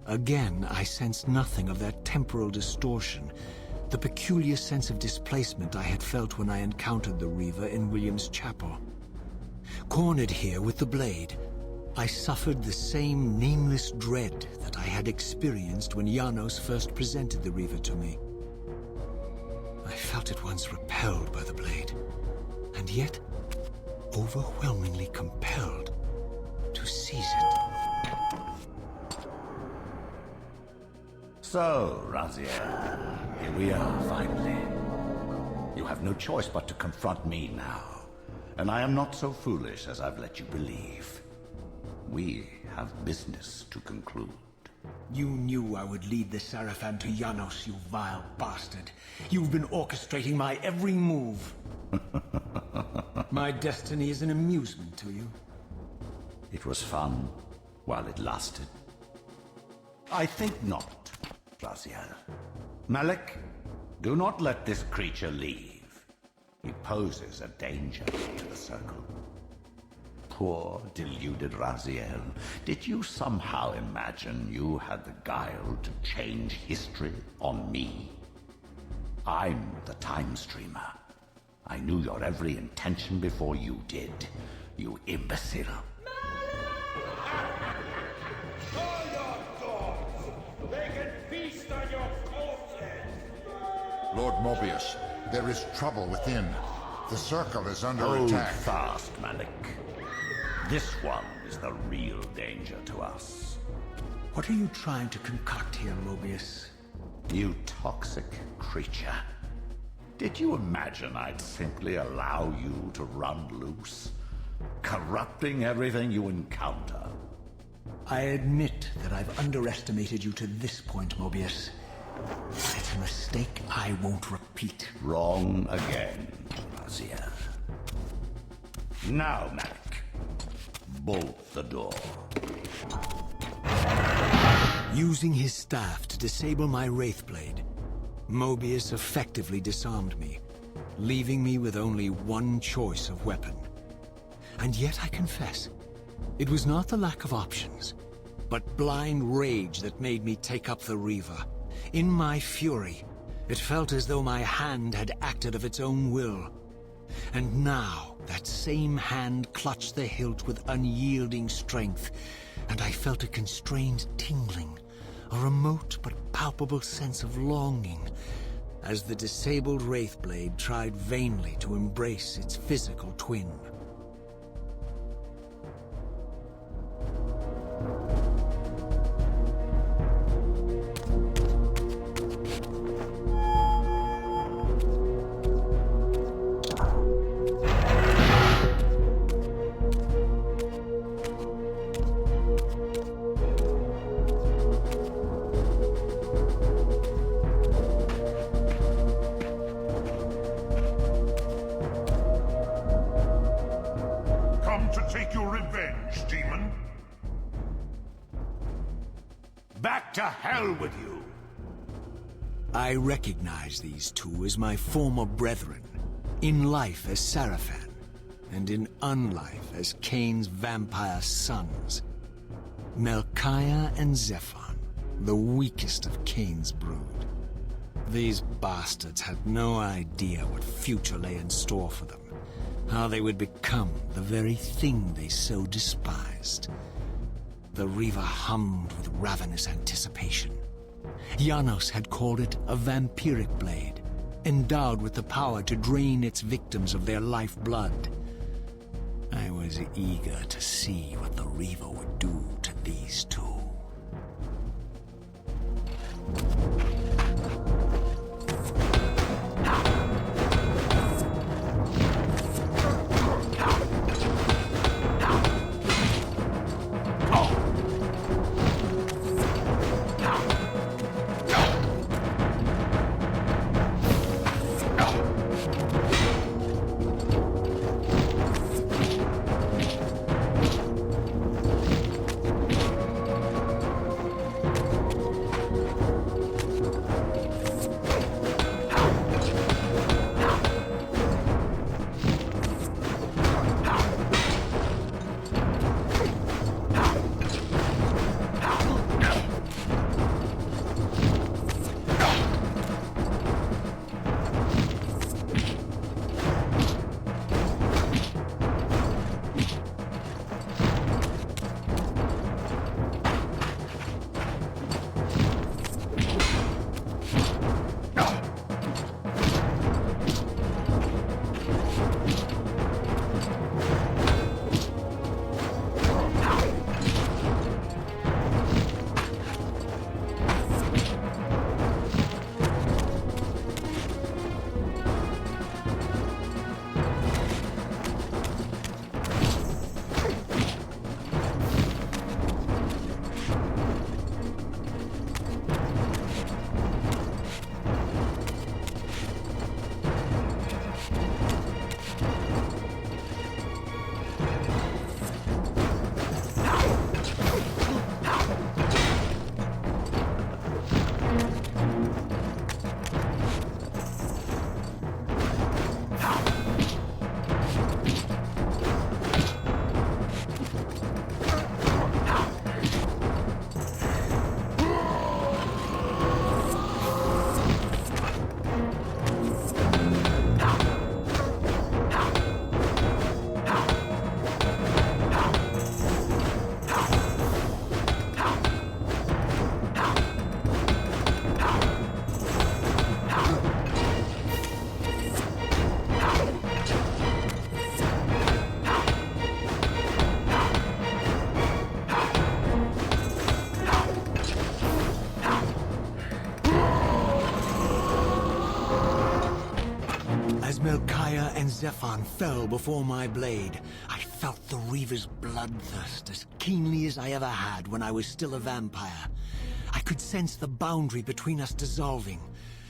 Again, I sensed nothing of that temporal distortion, the peculiar sense of displacement I had felt when I encountered the Reaver in William's chapel. Cornered here with the blade, I suffered the same nameless dread that I had experienced when Janos first presented the Reaver to me. I felt at once repelled by the blade, and yet overwhelmingly compelled to seize it. So, Raziel, here we are, finally. You have no choice but to confront me now, and I am not so foolish as I've let you believe. We have business to conclude. You knew I would lead the Sarafan to Janos, you vile bastard. You've been orchestrating my every move. My destiny is an amusement to you. It was fun while it lasted. I think not, Raziel. Malik, do not let this creature leave. He poses a danger to the Circle. Poor, deluded Raziel. Did you somehow imagine you had the guile to change history on me? I'm the Time Streamer. I knew your every intention before you did, you imbecile. All your gods! They can feast on your corpses! Lord Mobius, there is trouble within. The Circle is under Hold attack. fast, Malik. This one is the real danger to us. What are you trying to concoct here, Mobius? You toxic creature. Did you imagine I'd simply allow you to run loose? Corrupting everything you encounter. I admit that I've underestimated you to this point, Mobius. It's a mistake I won't repeat. Wrong again, Raziel. Now, Malik. Bolt the door. Using his staff to disable my Wraithblade, Mobius effectively disarmed me, leaving me with only one choice of weapon. And yet I confess, it was not the lack of options, but blind rage that made me take up the Reaver. In my fury, it felt as though my hand had acted of its own will. And now, that same hand clutched the hilt with unyielding strength, and I felt a constrained tingling, a remote but palpable sense of longing, as the disabled Wraithblade tried vainly to embrace its physical twin. Back to hell with you! I recognize these two as my former brethren, in life as Sarafan, and in unlife as Kain's vampire sons. Melchiah and Zephon, the weakest of Kain's brood. These bastards had no idea what future lay in store for them, how they would become the very thing they so despised. The Reaver hummed with ravenous anticipation. Janos had called it a vampiric blade, endowed with the power to drain its victims of their lifeblood. I was eager to see what the Reaver would do to these two. and Zephon fell before my blade, I felt the Reaver's bloodthirst as keenly as I ever had when I was still a vampire. I could sense the boundary between us dissolving.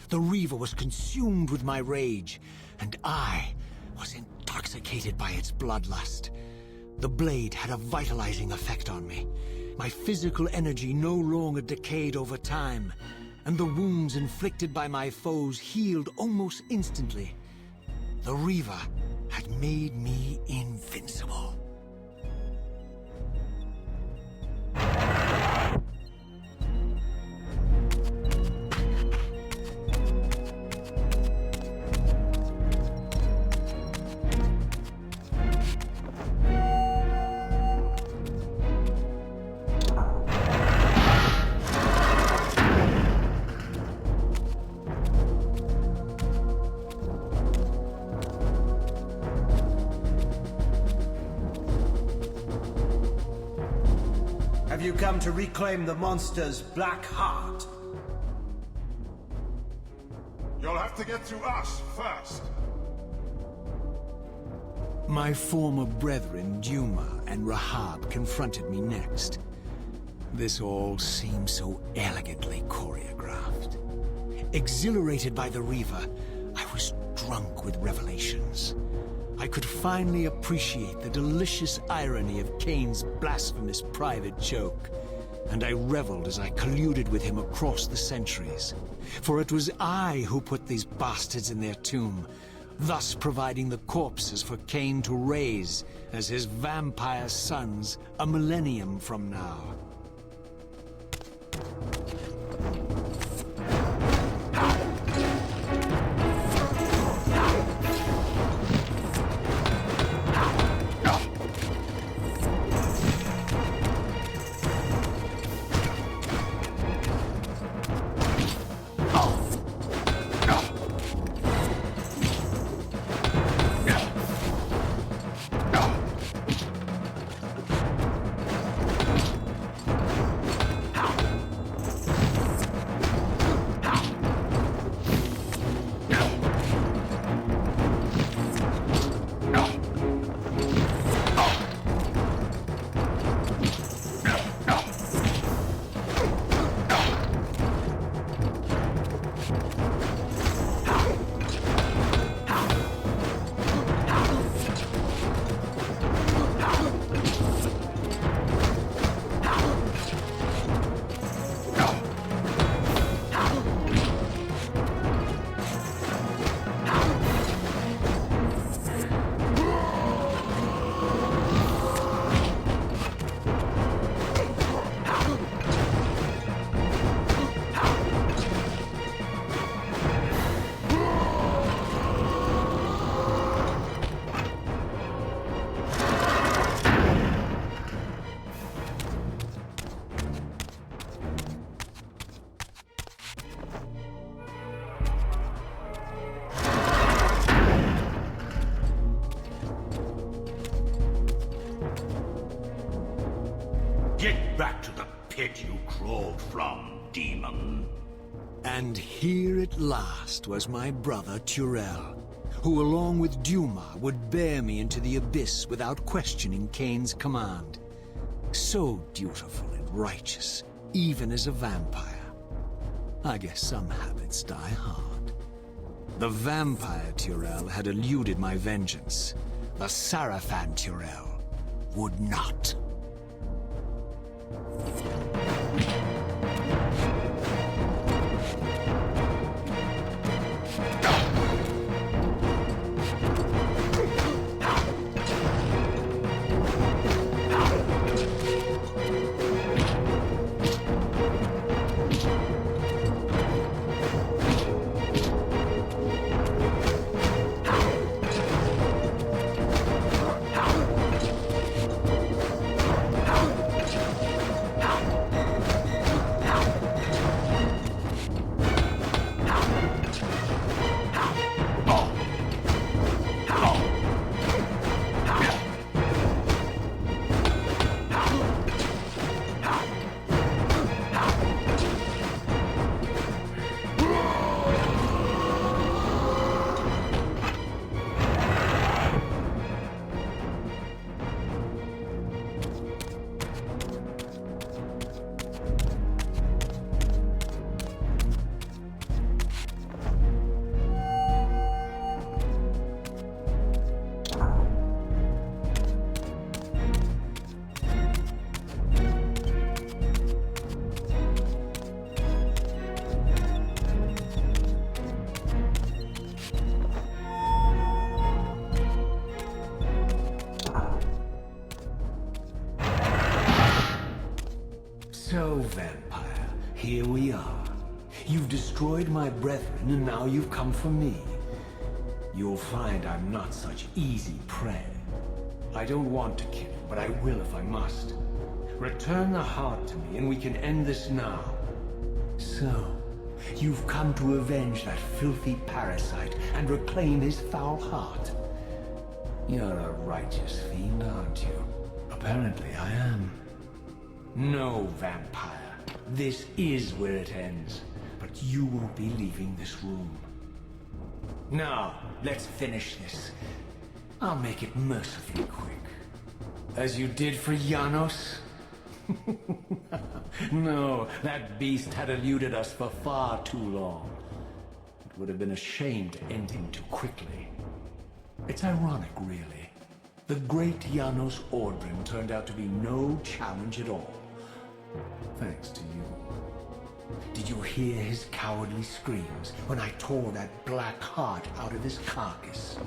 The Reaver was consumed with my rage, and I was intoxicated by its bloodlust. The blade had a vitalizing effect on me. My physical energy no longer decayed over time, and the wounds inflicted by my foes healed almost instantly. The Reaver had made me invincible. Have you come to reclaim the monster's black heart? You'll have to get through us first. My former brethren, Duma and Rahab, confronted me next. This all seemed so elegantly choreographed. Exhilarated by the Reaver, I was drunk with revelations. I could finally appreciate the delicious irony of Kain's blasphemous private joke, and I reveled as I colluded with him across the centuries. For it was I who put these bastards in their tomb, thus providing the corpses for Kain to raise as his vampire sons a millennium from now. Get back to the pit you crawled from, demon. And here at last was my brother Turel, who along with Duma would bear me into the abyss without questioning Kain's command. So dutiful and righteous, even as a vampire. I guess some habits die hard. The vampire Turel had eluded my vengeance. The Sarafan Turel would not. So, vampire, here we are. You've destroyed my brethren, and now you've come for me. You'll find I'm not such easy prey. I don't want to kill you, but I will if I must. Return the heart to me, and we can end this now. So, you've come to avenge that filthy parasite and reclaim his foul heart. You're a righteous fiend, aren't you? Apparently I am. No, vampire. This is where it ends. But you won't be leaving this room. Now, let's finish this. I'll make it mercifully quick. As you did for Janos? No, that beast had eluded us for far too long. It would have been a shame to end him too quickly. It's ironic, really. The great Janos Ordrin turned out to be no challenge at all. Thanks to you. Did you hear his cowardly screams when I tore that black heart out of his carcass?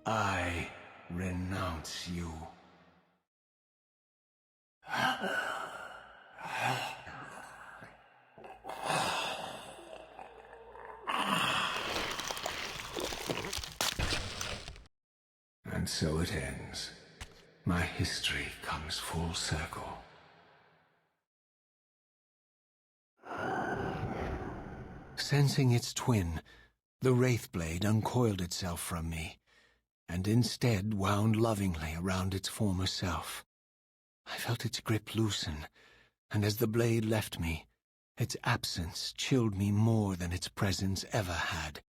I renounce you. And so it ends. My history comes full circle. Sensing its twin, the Wraithblade uncoiled itself from me, and instead wound lovingly around its former self. I felt its grip loosen, and as the blade left me, its absence chilled me more than its presence ever had.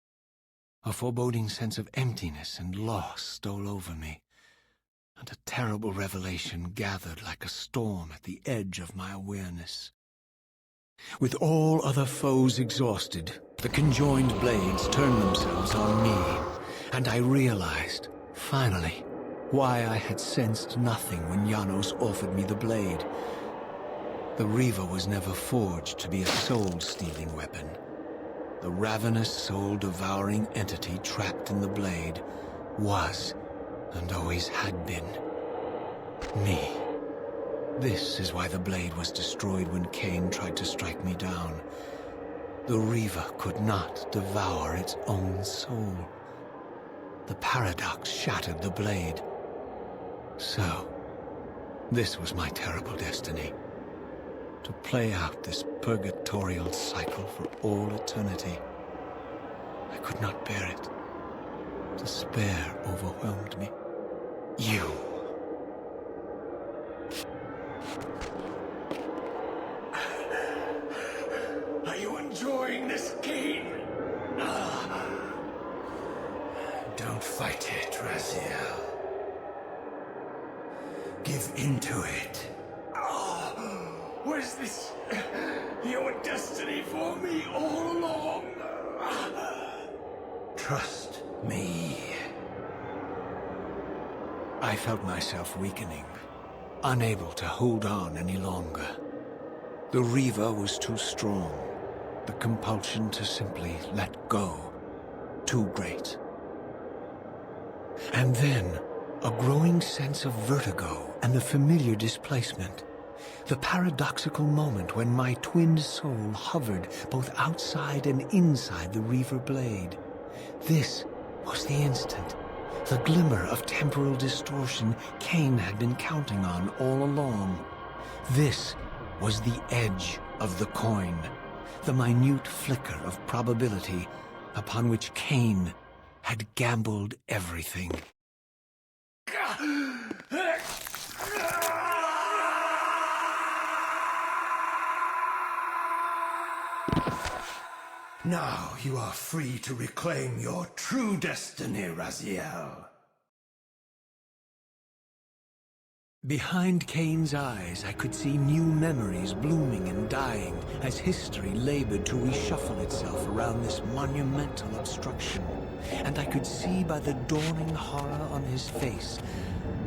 A foreboding sense of emptiness and loss stole over me, and a terrible revelation gathered like a storm at the edge of my awareness. With all other foes exhausted, the conjoined blades turned themselves on me, and I realized, finally, why I had sensed nothing when Janos offered me the blade. The Reaver was never forged to be a soul-stealing weapon. The ravenous, soul-devouring entity trapped in the blade was and always had been. Me. This is why the blade was destroyed when Kain tried to strike me down. The Reaver could not devour its own soul. The paradox shattered the blade. So, this was my terrible destiny. To play out this purgatorial cycle for all eternity. I could not bear it. Despair overwhelmed me. You. Are you enjoying this, Kain? Don't fight it, Raziel. Give into it. Was this your destiny for me all along? Trust me. I felt myself weakening, unable to hold on any longer. The Reaver was too strong. The compulsion to simply let go, too great. And then, a growing sense of vertigo and the familiar displacement. The paradoxical moment when my twinned soul hovered both outside and inside the Reaver blade. This was the instant, the glimmer of temporal distortion Kain had been counting on all along. This was the edge of the coin, the minute flicker of probability upon which Kain had gambled everything. Now you are free to reclaim your true destiny, Raziel. Behind Kain's eyes, I could see new memories blooming and dying as history labored to reshuffle itself around this monumental obstruction. And I could see by the dawning horror on his face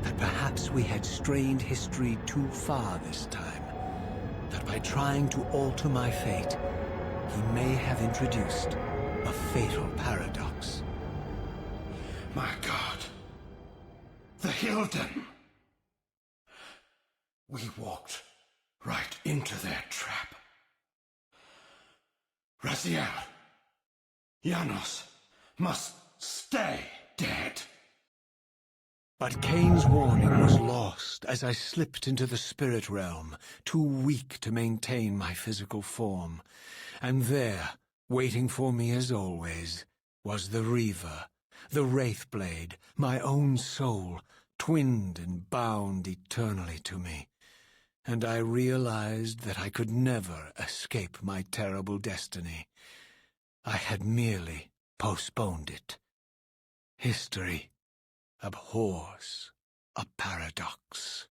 that perhaps we had strained history too far this time. That by trying to alter my fate, he may have introduced a fatal paradox. My God. The Hilden. We walked right into their trap. Raziel, Janos must stay dead. But Kain's warning was lost as I slipped into the spirit realm, too weak to maintain my physical form. And there, waiting for me as always, was the Reaver, the Wraithblade, my own soul, twinned and bound eternally to me. And I realized that I could never escape my terrible destiny. I had merely postponed it. History abhors a paradox.